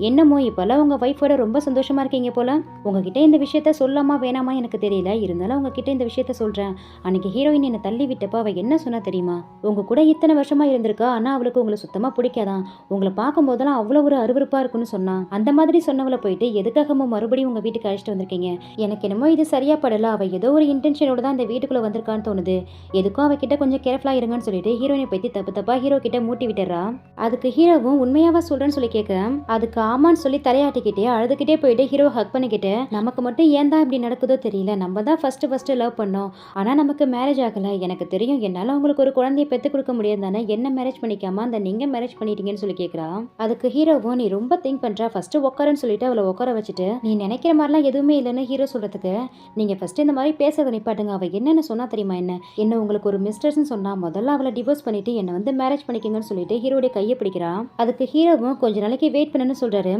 என்னமோ இப்பெல்லாம் உங்க வைஃபோட ரொம்ப சந்தோஷமா இருக்கீங்க போல, உங்ககிட்ட இந்த விஷயத்த சொல்லாமா வேணாமா எனக்கு தெரியல, இருந்தாலும் உங்ககிட்ட இந்த விஷயத்த சொல்றேன். அன்னைக்கு ஹீரோயின் என்ன தள்ளி விட்டப்ப அவ என்ன சொன்னா தெரியுமா, உங்க கூட இத்தனை வருஷமா இருந்திருக்கா, ஆனா அவளுக்கு உங்களை சுத்தமா பிடிக்காதான், உங்களை பார்க்கும் போதெல்லாம் அவ்வளவு ஒரு அருவருப்பா இருக்குன்னு சொன்னா. அந்த மாதிரி சொன்னவளை போயிட்டு எதுக்காக மறுபடியும் உங்க வீட்டுக்கு அழைச்சிட்டு வந்திருக்கீங்க, எனக்கு என்னமோ இது சரியா படல, அவ ஏதோ ஒரு இன்டென்ஷனோட தான் இந்த வீட்டுக்குள்ள வந்திருக்கான்னு தோணுது, எதுக்கும் அவகிட்ட கொஞ்சம் கேர்ஃபுல்லா இருங்கன்னு சொல்லிட்டு ஹீரோயினை பத்தி தப்பா ஹீரோ கிட்ட மூட்டி விட்டுறா. அதுக்கு ஹீரோவும் உண்மையாவா சொல்றேன்னு சொல்லி கேட்க அதுக்கு ஆமான்னு சொல்லி தலையாட்டிக்கிட்டே அழுதுகிட்டே போயிட்டு ஹீரோ ஹக் பண்ணிக்கிட்டு நமக்கு மட்டும் ஏன் தான் இப்படி நடக்குதோ தெரியல, நம்ம தான் ஃபர்ஸ்ட் லவ் பண்ணோம், ஆனா நமக்கு மேரேஜ் ஆகல, எனக்கு தெரியும் என்னால உங்களுக்கு ஒரு குழந்தைய பெத்து கொடுக்க முடியாது தானே, என்ன மேரேஜ் பண்ணிக்காம அந்த நீங்க மேரேஜ் பண்ணிட்டீங்கன்னு சொல்லி கேட்கறா. அதுக்கு ஹீரோவும் நீ ரொம்ப திங்க் பண்ற, ஃபர்ஸ்ட் உட்காரன்னு சொல்லிட்டு அவளை உட்கார வச்சுட்டு நீ நினைக்கிற மாதிரிலாம் எதுவுமே இல்லைன்னு ஹீரோ சொல்றதுக்கு நீங்க ஃபர்ஸ்ட் இந்த மாதிரி பேச நிப்பாட்டுங்க, அவ என்னன்னு சொன்னா தெரியுமா, என்ன உங்களுக்கு ஒரு மிஸ்டர்ஸ்ன்னு சொன்னா முதல்ல அவளை டிவோர்ஸ் பண்ணிட்டு என்ன வந்து மேரேஜ் பண்ணிக்கங்கன்னு சொல்லிட்டு ஹீரோடைய கையை பிடிக்கிறா. அதுக்கு ஹீரோவும் கொஞ்ச நாளைக்கு வெயிட் பண்ணுன்னு சொல்றாரு.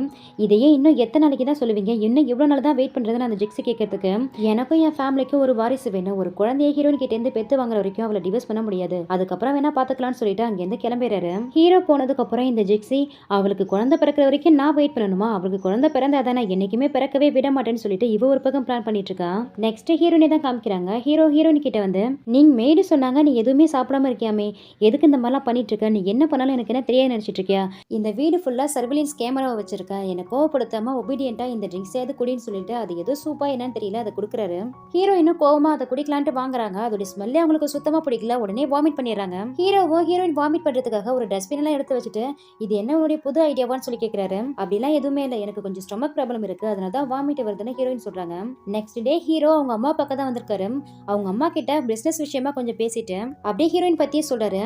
இதையே இன்னும் எத்தனை நாளைக்கு தான் சொல்லுவீங்க, இன்னும் எவ்வளவு நாள் தான் வெயிட் பண்றதுன்னு அந்த ஜிக்ஸி கேட்கறதுக்கு எனக்கும் என் ஃபேமிலிக்கும் ஒரு வாரிசு வேணும், ஒரு குழந்தைய ஹீரோயின் கிட்ட இருந்து பெத்து வாங்குற வரைக்கும் அவளை டிவோர்ஸ் பண்ண முடியாது, அதுக்கப்புறம் வேணா பாத்துக்கலாம்னு சொல்லிட்டு அங்கேருந்து கிளம்பிடுறாரு. ஹீரோ போனதுக்கு அப்புறம் இந்த ஜிக்ஸி அவளுக்கு குழந்தை பிறக்கிற வரைக்கும் நான் வெயிட் பண்ணணுமா, அவளுக்கு குழந்தை பிறந்தாதானே என்னைக்குமே பிறக்கவே விட மாட்டேன்னு சொல்லிட்டு இவ ஒரு பக்கம் பிளான் பண்ணிட்டு இருக்கா. நெக்ஸ்ட் ஹீரோயினை தான் காமிக்கிறாங்க. ஹீரோயின் கிட்ட வந்து நீங்க மேடு சொன்னாங்க நீ எதுவுமே சாப்பிடாம இருக்கியாமே, எதுக்கு இந்த மாதிரிலாம் பண்ணிட்டு இருக்க, நீ என்ன பண்ணாலும் எனக்கு என்ன தெரியாது நினைச்சிட்டு இருக்கியா, இந்த வீடு ஃபுல்லா சர்வேலன்ஸ் கேமராவை வச்சிருக்க, என்னை கோவப்படுத்தாம ஒபீடியன்ட்டா இந்த ட்ரிங்க்ஸ் ஏது குடின்னு சொல்லிட்டு அது ஏதோ சூப்பா என்னன்னு தெரியல அதை கொடுக்குறாரு. ஹீரோயினும் கோவமா அதை குடிக்கலான்ட்டு வாங்குறாங்க. அதோட ஸ்மெல்லே அவங்களுக்கு சுத்தமா பிடிக்கல, உடனே வாமிட் பண்ணிடுறாங்க. ஹீரோயின் வாமிட் பண்றதுக்காக ஒரு டஸ்ட்பின் எல்லாம் எடுத்து வச்சுட்டு இது என்ன உன்னுடைய புது ஐடியாவான்னு சொல்லி கேட்கிறாரு. அப்படிலாம் எதுவுமே இல்லை, எனக்கு கொஞ்சம் ஸ்டொமக் ப்ராப்ளம் இருக்கு, அதனால தான் வாமிட் வருதுன்னு ஹீரோயின் சொல்றாங்க. நெக்ஸ்ட் டே ஹீரோ அவங்க அம்மா பக்கம் தான் வந்திருக்காரு. அவங்க அம்மா கிட்ட பிசினஸ் விஷயமா கொஞ்சம் பேசிட்டு அப்படியே ஹீரோயின் பத்தியே சொல்றாரு.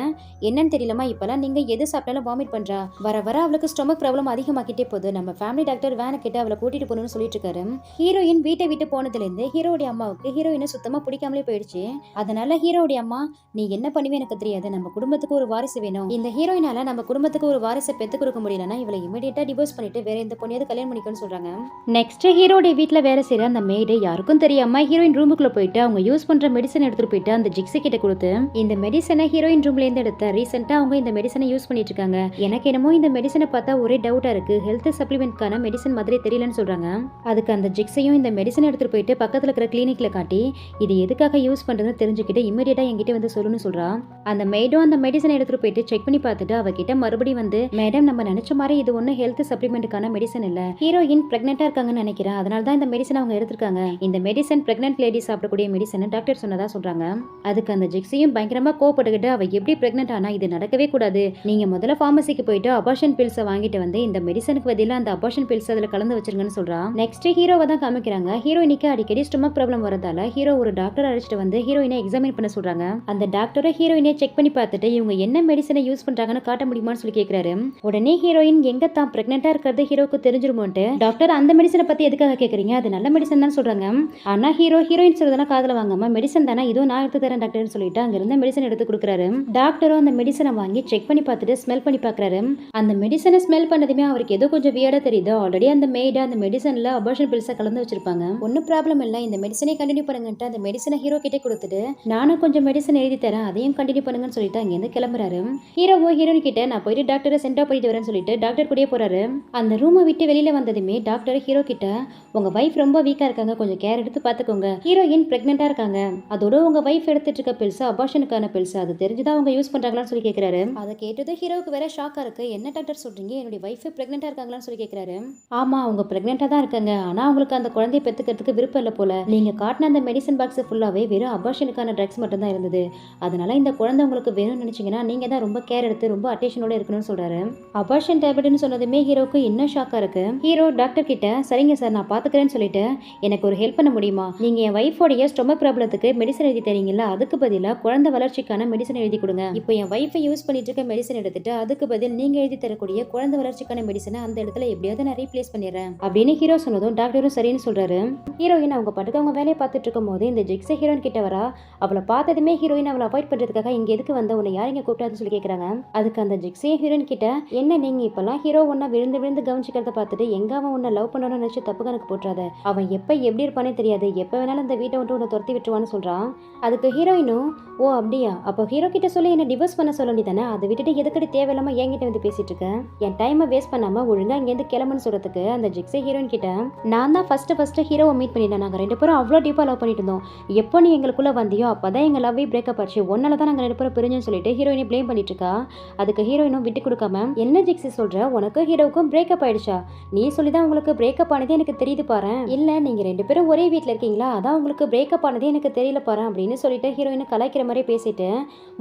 என்னன்னு தெரியலமா இப்பெல்லாம் நீங்க எது சாப்பிட்டாலும் வாமிட் பண்றா, வர வர அவளுக்கு ஸ்டொமக் ப்ராப்ளம் அதிகமாக்கிட்டே போகுது, நம்ம ஃபேமிலி டாக்டர் வேனை கிட்ட அவளை கூட்டிட்டு போகணும்னு சொல்லிட்டு இருக்காரு. ஹீரோயின் வீட்டை விட்டு போனதுல இருந்து ஹீரோடைய அம்மாவுக்கு ஹீரோயினை சுத்தமா பிடிக்காமலே போயிடுச்சு. அதனால ஹீரோடைய அம்மா நீ என்ன பண்ணுவே எனக்கு தெரியாது, நம்ம குடும்பத்துக்கு ஒரு வாரிசு வேணும், இந்த ஹீரோயினால நம்ம குடும்பத்துக்கு ஒரு வாரிசை பெத்து கொடுக்க முடியலன்னா இவளை இமிடியேட்டா டிவோர்ஸ் பண்ணிட்டு வேற எந்த பொண்ணையாவது கல்யாணம் பண்ணிக்கணும்னு சொல்றாங்க. நெக்ஸ்ட் ஹீரோடைய வீட்டுல வேலை செய்யற அந்த மெய்டு யாருக்கும் தெரியாம ஹீரோயின் ரூமுக்குள்ள போயிட்டு அவங்க யூஸ் பண்ற மெடிசன் எடுத்துட்டு போயிட்டு அந்த ஜிக்ஸி கிட்ட கொடுத்து இந்த மெடிசனை ஹீரோயின் ரூம்ல இருந்து எடுத்த ரீசெண்டா அவங்க இந்த மெடிசனை யூஸ் பண்ணிட்டு இருக்காங்க, எனக்கு என்னமோ இந்த மெடிசனை பார்த்தா ஒரே டவுட்டா இருக்கு, ஹெல்த் சப்ளிமெண்ட்கான மெடிசன் மாதிரி தெரியலன்னு சொல்றாங்க. அதுக்கு அந்த ஜிக்ஸையும் இந்த மெடிசன் எடுத்துட்டு போயிட்டு பக்கத்துல இருக்கிற கிளினிக்ல காட்டி இது எதுக்காக யூஸ் பண்றதுன்னு தெரிஞ்சுக்கிட்டு இமிடியேட்டா என்கிட்ட வந்து சொல்லணும்னு சொல்றா. அந்த மெய்டும் அந்த மெடிசனை எடுத்துட்டு போயிட்டு செக் பண்ணி பார்த்துட்டு அவகிட்ட மறுபடியும் வந்து மேடம் நம்ம நினைச்ச மாதிரி இது ஒன்னும் ஹெல்த் சப்ளிமெண்ட்டுக்கான மெடிசன் இல்ல, ஹீரோயின் பிரெக்னெண்டா இருக்காங்கன்னு நினைக்கிறேன், அதனால தான் இந்த மெடிசன் அவங்க எடுத்திருக்காங்க, இந்த மெடிசன் பிரெக்னென்ட் லேடி சாப்பிடக்கூடிய மெடிசன் டாக்டர் சொன்னதா சொல்றாங்க. அதுக்கு அந்த ஜிக்ஸியும் பயங்கரமா கோவப்பட்டுக்கிட்டு அவ எப்படி பிரெக்னென்ட் ஆனா இது நடக்கவே கூடாது, நீங்க முதல்ல பார்மசிக்கு போயிட்டு அபார்ஷன் பில்ஸை வாங்கிட்டு வந்து இந்த மெடிசனுக்கு பதிலா அந்த அபார்ஷன் பில்ஸ் அதுல கலந்து வச்சிருங்கன்னு சொல்றா. நெக்ஸ்ட் ஹீரோவை தான் காமிக்கிறாங்க. ஹீரோயினுக்கு அடிக்கடி ஸ்டொமக் ப்ராப்ளம் வரதால ஹீரோ ஒரு டாக்டர் அழைச்சிட்டு வந்து ஹீரோயினை எக்ஸாமின் பண்ண சொல்றாங்க. அந்த டாக்டரை ஹீரோயினை செக் பண்ணி பார்த்துட்டு இவங்க என்ன மெடிசனை யூஸ் பண்றாங்கன்னு காட்ட முடியுமான்னு சொல்லி கேட்கிறாரு. உடனே ஹீரோயின் எங்க தான் பிரெக்னெண்டா இருக்கிறது ஹீரோக்கு தெரிஞ்சிருமோன்ட்டு டாக்டர் அந்த மெடிசனை பத்தி எதுக்காக கேக்குறீங்க, அது நல்ல மெடிசன் தான் சொல்றாங்க. ஆனா ஹீரோயின் சொல்றதெல்லாம் காதுல வாங்காம மெடிசன் தானே இதோ நான் எடுத்து தரேன் டாக்டர்னு சொல்லிட்டு அங்க இருந்த மெடிசன் எடுத்து கொடுக்குறாரு. டாக்டரும் அந்த மெடிசனை வாங்கி செக் பண்ணி பார்த்துட்டு ஸ்மெல் பண்ணி பார்க்கறாரு. அந்த மெடிசனை ஸ்மெல் பண்ணதுமே அவருக்கு ஏதோ கொஞ்சம் வியர்டா தெரியுது. ஆல்ரெடி அந்த மெய்டு அந்த மெடிசன்ல அபார்ஷன் பில்ஸை கலந்து வச்சிருப்பாங்க. ஒன்னும் ப்ராப்ளம் இல்லை, இந்த மெடிசனை கண்டினியூ பண்ணுங்கன்ட்டு அந்த மெடிசனை ஹீரோ கிட்டே கொடுத்துட்டு நானும் கொஞ்சம் மெடிசன் எழுதி தரேன் அதையும் கண்டினியூ பண்ணுங்கன்னு சொல்லிட்டு அங்கேருந்து கிளம்புறாரு. ஹீரோயின் கிட்ட நான் போயிட்டு டாக்டரை சென்டா போயிட்டு வரேன்னு சொல்லிட்டு டாக்டர் கூடயே போறாரு. அந்த ரூமை விட்டு வெளியில வந்ததுமே டாக்டர் ஹீரோ கிட்ட உங்க வைஃப் ரொம்ப வீக்கா இருக்காங்க, கொஞ்சம் கேர் எடுத்து பாத்துக்கோங்க, ஹீரோயின் பிரெக்னெண்டா இருக்காங்க, அதோட உங்க வைஃப் எடுத்துட்டு இருக்க பில்ஸ் அபார்ஷனுக்கான பில்ஸ், அது தெரிஞ்சுதான் அவங்க யூஸ் பண்றாங்களான்னு சொல்லி கேட்கிறாரு. அதை கேட்டது ஹீரோவுக்கு வேற ஷாக்கா இருக்கு. என்ன டாக்டர் சொல்றீங்க, என்னுடைய வைஃப் பிரெக்னெண்டா இருக்காங்களான்னு சொல்லி கேட்கிறாரு. ஆமா அவங்க பிரெக்னெண்டா தான் இருக்காங்க, ஆனா அவங்களுக்கு அந்த குழந்தையை பெத்துக்கிறதுக்கு விருப்பம் இல்லை போல, நீங்க காட்டின அந்த மெடிசன் பாக்ஸ் ஃபுல்லாவே வெறும் அபார்ஷனுக்கான ட்ரக்ஸ் மட்டும் தான் இருந்தது, அதனால இந்த குழந்தை உங்களுக்கு வேணும்னு நினைச்சீங்கன்னா நீங்க தான் ரொம்ப கேர் எடுத்து ரொம்ப அட்டென்ஷனோட இருக்கணும்னு சொல்றாரு. அபார்ஷன் டேப்லெட்னு சொன்னதுமே ஹீரோக்கு இன்னும் ஷாக்கா இருக்கு. ஹீரோ டாக்டர் கிட்ட சரிங்க சார் நான் பாத்துக்கிறேன்னு சொல்லிட்டு எனக்கு ஒரு ஹெல்ப் பண்ண முடியுமா, நீங்க என் வைஃபோடைய ஸ்டொமக் ப்ராப்ளத்துக்கு மெடிசன் எழுதி தரீங்களா, அதுக்கு பதிலாக குழந்தை வளர்ச்சிக்கான மெடிசன் எழுதி கொடுங்க, இப்போ என் வைஃபை யூஸ் பண்ணிட்டு இருக்க மெடிசன் எடுத்துட்டு அதுக்கு பதில் நீங்க எழுதி தரக்கூடிய குழந்தை வளர்ச்சிக்கான மெடிசனை அந்த இடத்துல எப்படியாவது நான் ரீப்ளேஸ் பண்ணிடுறேன் அப்படின்னு ஹீரோ சொன்னதும் டாக்டரும் சரின்னு சொல்றாரு. ஹீரோயின் அவங்க பாட்டுக்கு அவங்க வேலையை பார்த்துட்டு இருக்கும் போது இந்த ஜிக்ஸை ஹீரோயின் கிட்ட வரா. அவளை பார்த்ததுமே ஹீரோயின் அவளை அவாய்ட் பண்றதுக்காக இங்க எதுக்கு வந்த, உன்னை யார் இங்க கூப்பிட்டாதுன்னு சொல்லி கேட்கறாங்க. அதுக்கு அந்த ஜிக்ஸை ஹீரோயின் கிட்ட என்ன நீங்க இப்பெல்லாம் ஹீரோ ஒன்னா விழுந்து விழுந்து கவனிச்சுக்கிறத பார்த்துட்டு எங்க அவன் உன்னை லவ் பண்ணணும்னு நினைச்சு தப்பு கணக்கு போட்டுறாத, அவன் எப்ப எப்படி இருப்பானே தெரியாது, எப்ப வேணாலும் இந்த வீட்டை விட்டு உன்னை துரத்தி விட்டுருவான்னு சொல்றான். அதுக்கு ஹீரோயினும் ஓ அப்படியா, அப்போ ஹீரோ கிட்ட சொல்லி என்ன டிவோர்ஸ் பண்ண சொல்ல வேண்டியதானே, அதை விட்டுட்டு எதுக்கடி தேவையில்லாம என்கிட்ட வந்து பேசிட்டு இருக்க, என் டைமை வேஸ்ட் பண்ணாம ஒழுங்கா இங்கேருந்து கிளம்புன்னு சொல்றதுக்கு அந்த ஜிக்ஸை ஹீரோயின் கிட்ட நான் தான் ஃபர்ஸ்ட் ஹீரோவை மீட் பண்ணிட்டேன், நாங்கள் ரெண்டு பேரும் அவ்வளோ டீப்பாக லவ் பண்ணிட்டு இருந்தோம், எப்போ நீ எங்களுக்குள்ள வந்தியோ அப்பதான் எங்க லவ்வே பிரேக்கப் ஆச்சு, ஒன்னால தான் நாங்கள் ரெண்டு பேரும் பிரிஞ்சுன்னு சொல்லிட்டு ஹீரோயினை ப்ளேம் பண்ணிட்டு இருக்கா. அதுக்கு ஹீரோயினும் விட்டு கொடுக்காம என்ன ஜிக்ஸி சொல்ற, உனக்கு ஹீரோவுக்கும் பிரேக்கப் ஆயிடுச்சா, நீ சொல்லிதான் உங்களுக்கு பிரேக்கப் ஆனதே எனக்கு தெரியுது பாரு, இல்ல நீங்க ரெண்டு பேரும் ஒரே வீட்டில் இருக்கீங்களா அதான் உங்களுக்கு பிரேக்கப் ஆனதே எனக்கு தெரியல பாரு அப்படின்னு சொல்லிட்டு ஹீரோயினை கலாய்க்கிற மாதிரி பேசிட்டு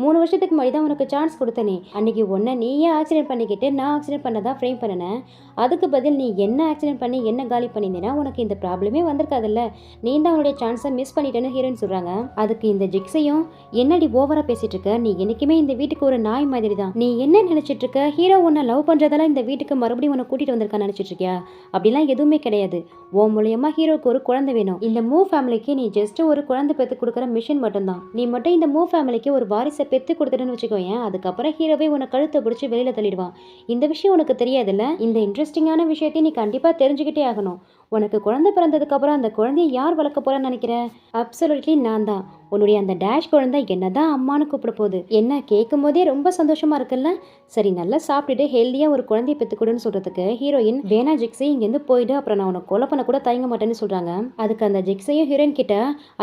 3 வருஷத்துக்கு முன்னாடி தான் உனக்கு சான்ஸ் கொடுத்தனே, அன்னைக்கு ஒன்ன நீயே ஆக்சிடென்ட் பண்ணிக்கிட்டு நான் ஆக்சிடென்ட் பண்ணதான் ஃப்ரேம் பண்ணினேன், அதுக்கு பதில் நீ என்ன ஆக்சிடென்ட் பண்ணி என்ன காலி பண்ணியிருந்தேன்னா உனக்கு இந்த ப்ராப்ளமே வந்திருக்காதுல்ல, நீ தான் உன்னுடைய சான்ஸை மிஸ் பண்ணிட்டேன்னு ஹீரோயின் சொல்றாங்க. அதுக்கு இந்த ஜிக்ஸையும் என்னடி ஓவரா பேசிட்டு இருக்க, நீ என்னைக்குமே இந்த வீட்டுக்கு ஒரு நாய் மாதிரி தான், நீ என்ன நினைச்சிட்டு இருக்க, ஹீரோ உன்னை லவ் பண்றதால இந்த வீட்டுக்கு மறுபடியும் உன்னை கூட்டிட்டு வந்திருக்கான்னு நினைச்சிட்டு இருக்கியா, அப்படிலாம் எதுவுமே கிடையாது, ஓ மூலியமா ஹீரோக்கு ஒரு குழந்தை வேணும், இந்த மூ ஃபேமிலிக்கு நீ ஜஸ்ட் ஒரு குழந்தை பெத்து கொடுக்குற மிஷின் மட்டும்தான், நீ மட்டும் இந்த மூ ஃபேமிலிக்கு ஒரு வாரிசை பெத்து கொடுத்துட்டுன்னு வச்சுக்கோயேன், அதுக்கப்புறம் ஹீரோவே உன்னை கழுத்தை பிடிச்சி வெளியில தள்ளிடுவான், இந்த விஷயம் உனக்கு தெரியாதுல்ல, இந்த இன்ட்ரெஸ்டிங்கான விஷயத்தை நீ கண்டிப்பா தெரிஞ்சுக்கிட்டே ஆகணும், உனக்கு குழந்தை பிறந்ததுக்கப்புறம் அந்த குழந்தைய யார் வளர்க்க போறான்னு நினைக்கிறேன்? அப்சல்யூட்லி நான் தான். உன்னுடைய அந்த டேஷ் குழந்தை என்னதான் அம்மானு கூப்பிட போகுது. என்ன கேட்கும் போதே ரொம்ப சந்தோஷமா இருக்குல்ல? சரி, நல்லா சாப்பிட்டுட்டு ஹெல்தியா ஒரு குழந்தைய பெத்துக்கூடன்னு சொல்றதுக்கு ஹீரோயின், வேணா ஜிக்ஸி, இங்கேருந்து போயிடு, அப்புறம் நான் உனக்கு கொலை பண்ண கூட தயங்க மாட்டேன்னு சொல்றாங்க. அதுக்கு அந்த ஜிக்ஸையும் ஹீரோயின் கிட்ட,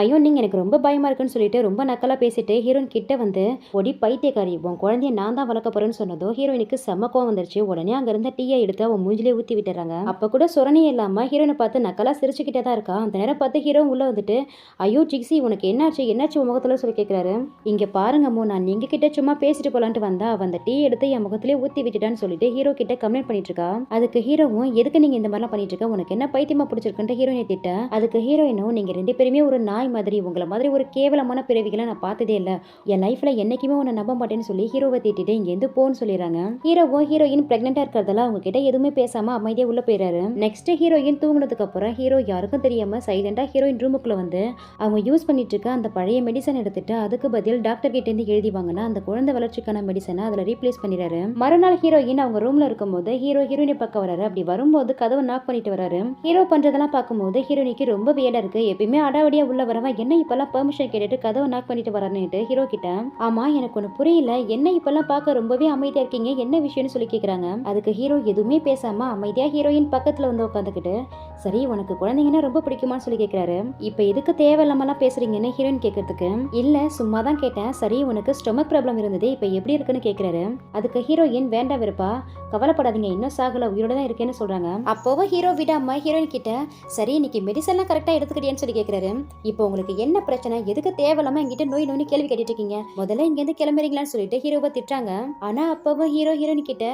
ஐயோ நீங்க எனக்கு ரொம்ப பயமா இருக்குன்னு சொல்லிட்டு ரொம்ப நக்கலா பேசிட்டு ஹீரோயின் கிட்ட வந்து, ஒடி பைத்தியக்காரி, உன் குழந்தைய நான் தான் வளர்க்க போறேன்னு சொன்னதோ ஹீரோயினுக்கு செம்ம கோவம் வந்துருச்சு. உடனே அங்க இருந்த டீயை எடுத்து அவன் மூஞ்சிலே ஊத்தி விட்டுறாங்க. அப்ப கூட சொரணியே இல்லாம ஹீரோயினை பார்த்து நக்கலா சிரிச்சுக்கிட்டே தான் இருக்கா. அந்த நேரம் பார்த்து ஹீரோ உள்ள வந்துட்டு, ஐயோ ஜிக்ஸி, உனக்கு என்னாச்சு உன் முகத்துல சொல்லி கேட்கிறாரு. இங்க பாருங்க அம்மோ, நான் நீங்க கிட்ட சும்மா பேசிட்டு போலான்ட்டு வந்தா அவ அந்த டீ எடுத்து என் முகத்திலே ஊத்தி விட்டுட்டான்னு சொல்லிட்டு ஹீரோ கிட்ட கம்ப்ளைண்ட் பண்ணிட்டு இருக்கா. அதுக்கு ஹீரோவும், எதுக்கு நீங்க இந்த மாதிரிலாம் பண்ணிட்டு இருக்க, உனக்கு என்ன பைத்தியமா பிடிச்சிருக்குன்ட்டு ஹீரோயினை திட்ட. அதுக்கு ஹீரோயினும், நீங்க 2 பேருமே ஒரு நாய் மாதிரி, உங்களை மாதிரி ஒரு கேவலமான பிறவிகளை நான் பார்த்ததே இல்ல, என் லைஃப்ல என்னைக்குமே உன்னை நம்ப மாட்டேன்னு சொல்லி ஹீரோவை திட்டிட்டு இங்க இருந்து போன்னு சொல்லிடுறாங்க. ஹீரோவும் ஹீரோயின் பிரெக்னெண்டா இருக்கிறதால அவங்க கிட்ட எதுவுமே பேசாம அமைதியா உள்ள போயிறாரு. நெக்ஸ்ட் ஹீரோயின் தூங்குனதுக்கு அப்புறம் ஹீரோ யாருக்கும் தெரியாம சைலண்டா ஹீரோயின் ரூமுக்குள்ள வந்து அவங்க யூஸ் பண்ணிட்டு இருக்க அந்த பழைய மெடிசன் எடுத்துட்டு அதுக்கு பதில் டாக்டர் கிட்ட இருந்து எழுதி வாங்கினா அந்த குழந்தை வளர்ச்சிக்கான மெடிசனை அதுல ரீப்ளேஸ் பண்ணிடுறாரு. மறுநாள் ஹீரோயின் அவங்க ரூம்ல இருக்கும்போது ஹீரோயினை பார்க்க வராரு. அப்படி வரும்போது கதவை நாக் பண்ணிட்டு வராரு. ஹீரோ பண்றதெல்லாம் பார்க்கும்போது ஹீரோயினுக்கு ரொம்ப வியடா இருக்கு. எப்பயுமே அடாவடியா உள்ள வரவன் என்ன இப்பெல்லாம் பெர்மிஷன் கேட்டுட்டு கதவை நாக் பண்ணிட்டு வராருன்னு ஹீரோ கிட்ட, ஆமா எனக்கு ஒண்ணு புரியல, என்ன இப்பெல்லாம் பார்க்க ரொம்பவே அமைதியா இருக்கீங்க, என்ன விஷயம்னு சொல்லி கேக்குறாங்க. அதுக்கு ஹீரோ எதுவுமே பேசாம அமைதியா ஹீரோயின் பக்கத்துல வந்து உட்காந்துக்கிட்டு, சரி உனக்கு குழந்தைங்கன்னா ரொம்ப பிடிக்குமான்னு சொல்லி கேக்குறாரு. இப்ப எதுக்கு தேவையில்லாமலாம் பேசுறீங்கன்னு ஹீரோயின் கேட்கறதுக்கு, இல்ல சும்மா தான் கேட்டேன், சரி உனக்கு ஸ்டொமக் ப்ராப்ளம் இருந்தது, இப்ப எப்படி இருக்குன்னு கேக்குறாரு. அதுக்கு ஹீரோயின், வேண்டாம் விருப்பா, கவலைப்படாதீங்க, இன்னும் சாகல, உயிரோட தான் இருக்கேன்னு சொல்றாங்க. அப்போவும் ஹீரோ விடாம ஹீரோயின் கிட்ட, சரி இன்னைக்கு மெடிசன்லாம் கரெக்டா எடுத்துக்கிட்டியான்னு சொல்லி கேக்குறாரு. இப்போ உங்களுக்கு என்ன பிரச்சனை, எதுக்கு தேவையில்லாம என்கிட்ட நோய் நோய்னு கேள்வி கேட்டுட்டு இருக்கீங்க, முதல்ல இங்க இருந்து கிளம்புறீங்களான்னு சொல்லிட்டு ஹீரோவை திட்டுறாங்க. ஆனா அப்பவும் ஹீரோயின் கிட்ட,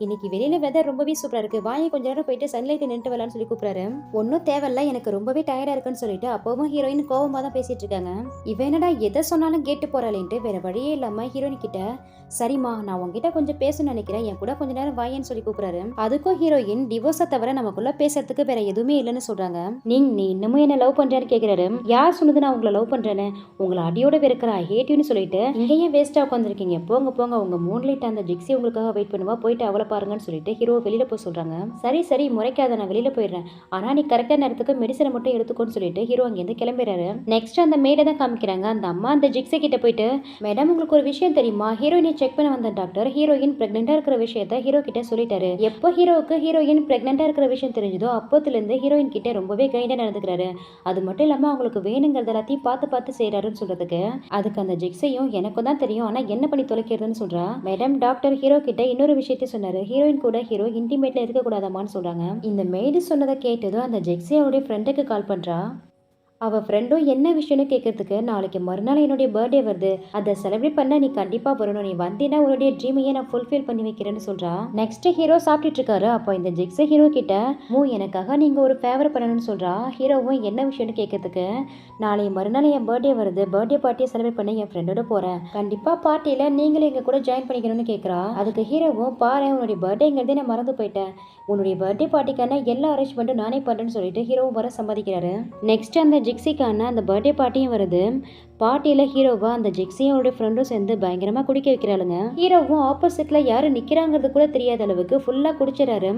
இன்னைக்கு வெளியில வெதர் ரொம்பவே சூப்பரா இருக்கு, வாயை கொஞ்ச நேரம் போயிட்டு சன்லைட் நின்று வரலான்னு சொல்லி கூப்பிடுறாரு. ஒன்னும் தேவையில்ல, எனக்கு ரொம்பவே டயர்டா இருக்குன்னு சொல்லிட்டு அப்பவும் ஹீரோயின் கோவமா தான் பேசிட்டு இருக்காங்க. இவன் என்னடா எதை சொன்னாலும் கேட்டு போறாளேன்ட்டு வேற வழியே இல்லாம ஹீரோயின் கிட்ட, சரிம்மா நான் உங்ககிட்ட கொஞ்சம் பேசணும்னு நினைக்கிறேன், என் கூட கொஞ்ச நேரம் வாயேன்னு சொல்லி கூப்பிடுறாரு. அதுக்கும் ஹீரோயின், டிவோர்ஸை தவிர நமக்குள்ள பேசுறதுக்கு வேற எதுவுமே இல்லைன்னு சொல்றாங்க. நீ இன்னமும் என்ன லவ் பண்றேன்னு கேக்குறாரு. யார் சொன்னது நான் உங்களை லவ் பண்றேன்னு, உங்களை அடியோட வெறுக்கிற ஐ ஹேட் யூன்னு சொல்லிட்டு இங்கேயே வேஸ்டா உட்காந்துருக்கீங்க, போங்க போங்க, உங்க மூன்லைட் அந்த ஜிக்ஸி உங்களுக்காக வெயிட் பண்ணுவா, போயிட்டு அவளை பாருங்கன்னு சொல்லிட்டு ஹீரோ வெளியில போய் சொல்றாங்க. சரி சரி முறைக்காத, நான் வெளியில போயிடுறேன், ஆனா நீ கரெக்டான நேரத்துக்கு மெடிசனை மட்டும் எடுத்துக்கோன்னு சொல்லிட்டு ஹீரோ அங்கேருந்து கிளம்பிடுறாரு. நெக்ஸ்ட் அந்த மேடை தான் காமிக்கிறாங்க. அந்த அம்மா அந்த ஜிக்ஸி கிட்ட போயிட்டு, மேடம் உங்களுக்கு ஒரு விஷயம் தெரியுமா, ஹீரோயினை செக் பண்ண வந்த டாக்டர் ஹீரோயின் பிரெக்னெண்டா இருக்கிற விஷயத்த ஹீரோ கிட்ட சொல்லிட்டாரு. எப்போ ஹீரோவுக்கு ஹீரோயின் பிரெக்னெண்டா இருக்கிற விஷயம் தெரிஞ்சதோ அப்போத்துல இருந்து ஹீரோயின் கிட்ட ரொம்பவே கைண்டா நடந்துக்கிறாரு. அது மட்டும் இல்லாம அவங்களுக்கு வேணுங்கிறது எல்லாத்தையும் பார்த்து பார்த்து செய்யறாருன்னு சொல்றதுக்கு, அதுக்கு அந்த ஜிக்ஸையும் எனக்கும் தான் தெரியும், ஆனா என்ன பண்ணி தொலைக்கிறதுன்னு சொல்றா. மேடம் டாக்டர் ஹீரோ கிட்ட இன்னொரு விஷயத்த சொன்னாரு, ஹீரோயின் கூட ஹீரோ இன்டிமேட்ல இருக்க கூடாதாமான்னு சொல்றாங்க. இந்த மேடு சொன்னதை கேட்டதும் அந்த ஜிக்ஸி அவருடைய ஃப்ரெண்டுக்கு கால் பண்றா. அவள் ஃப்ரெண்டும் என்ன விஷயம்னு கேட்கறதுக்கு, நாளைக்கு மறுநாள் என்னுடைய பர்த்டே வருது, அதை செலிப்ரேட் பண்ண நீ கண்டிப்பாக வரணும், நீ வந்தீங்கன்னா உன்னுடைய ட்ரீமையே நான் ஃபுல்ஃபில் பண்ணி வைக்கிறேன்னு சொல்கிறா. நெக்ஸ்ட் ஹீரோ சாப்பிட்டுட்டு இருக்காரு. அப்போ இந்த ஜிக்ஸு ஹீரோ கிட்ட, எனக்காக நீங்கள் ஒரு ஃபேவர் பண்ணணும்னு சொல்கிறா. ஹீரோவும் என்ன விஷயம்னு கேட்கறதுக்கு, நாளை மறுநாள் என் பர்த்டே வருது, பர்த்டே பார்ட்டியை செலிப்ரேட் பண்ண என் ஃப்ரெண்டோட போகிறேன், கண்டிப்பாக பார்ட்டியில் நீங்களும் எங்கள் கூட ஜாயின் பண்ணிக்கணும்னு கேட்குறா. அதுக்கு ஹீரோவும், பாரு உன்னுடைய பர்த்டேங்கிறதே நான் மறந்து போயிட்டேன், உன்னுடைய பர்த்டே பார்ட்டிக்கான எல்லா அரேஞ்ச்மெண்ட்டும் நானே பண்ணுறேன்னு சொல்லிட்டு ஹீரோவும் வர சம்மதிக்கிறாரு. நெக்ஸ்ட் அந்த ஜிக்ஸிக்கான அந்த பர்த்டே பார்ட்டியும் வருது. பார்ட்டியில் ஹீரோவா அந்த ஜிக்ஸியும் அவருடைய ஃப்ரெண்டும் சேர்ந்து பயங்கரமாக குடிக்க வைக்கிறாளுங்க. ஹீரோவும் ஆப்போசிட்ல யாரு நிற்கிறாங்கிறது கூட தெரியாத அளவுக்கு ஃபுல்லாக குடிச்சிடறாரு.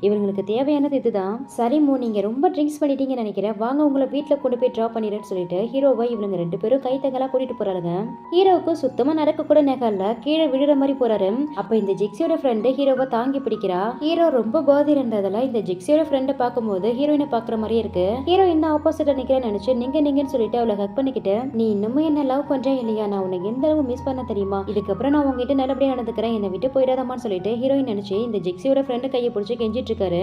இவங்களுக்கு தேவையானது இதுதான். சரி நீங்க ரொம்ப ட்ரிங்க்ஸ் பண்ணிட்டீங்கன்னு நினைக்கிறேன், வாங்க உங்களை வீட்டில் கொண்டு போய் ட்ராப் பண்ணிடுறேன்னு சொல்லிட்டு ஹீரோவை இவங்க 2 பேரும் கைத்தங்கலாம் கூட்டிட்டு போறாங்க. ஹீரோவுக்கு சுத்தமாக நடக்க கூட நகல்ல, கீழே விழுற மாதிரி போறாரு. அப்போ இந்த ஜிக்ஸியோட ஃப்ரெண்டு ஹீரோவை தாங்கி பிடிக்கிறா. ஹீரோ ரொம்ப போதை இருந்ததால இந்த ஜிக்ஸியோட ஃப்ரெண்டை பார்க்கும்போது ஹீரோயினை பார்க்குற மாதிரியே இருக்கு. ஹீரோயின் தான் ஆப்போசிட்டா நிற்கிறேன்னு நினைச்சு நீங்கன்னு சொல்லிட்டு அவளை ஹக் பண்ணிக்கிட்டு, நீ இன்னமும் என்ன லவ் பண்றேன் இல்லையா, நான் உன்னை எந்த அளவு மிஸ் பண்ண தெரியுமா, இதுக்கப்புறம் நான் உங்ககிட்ட நல்லபடியா நடந்துக்கிறேன், என்னை விட்டு போயிடாதமான்னு சொல்லிட்டு ஹீரோயின் நினைச்சு இந்த ஜிக்ஸியோட ஃப்ரெண்டு கையை பிடிச்சி கெஞ்சிட்டு இருக்காரு.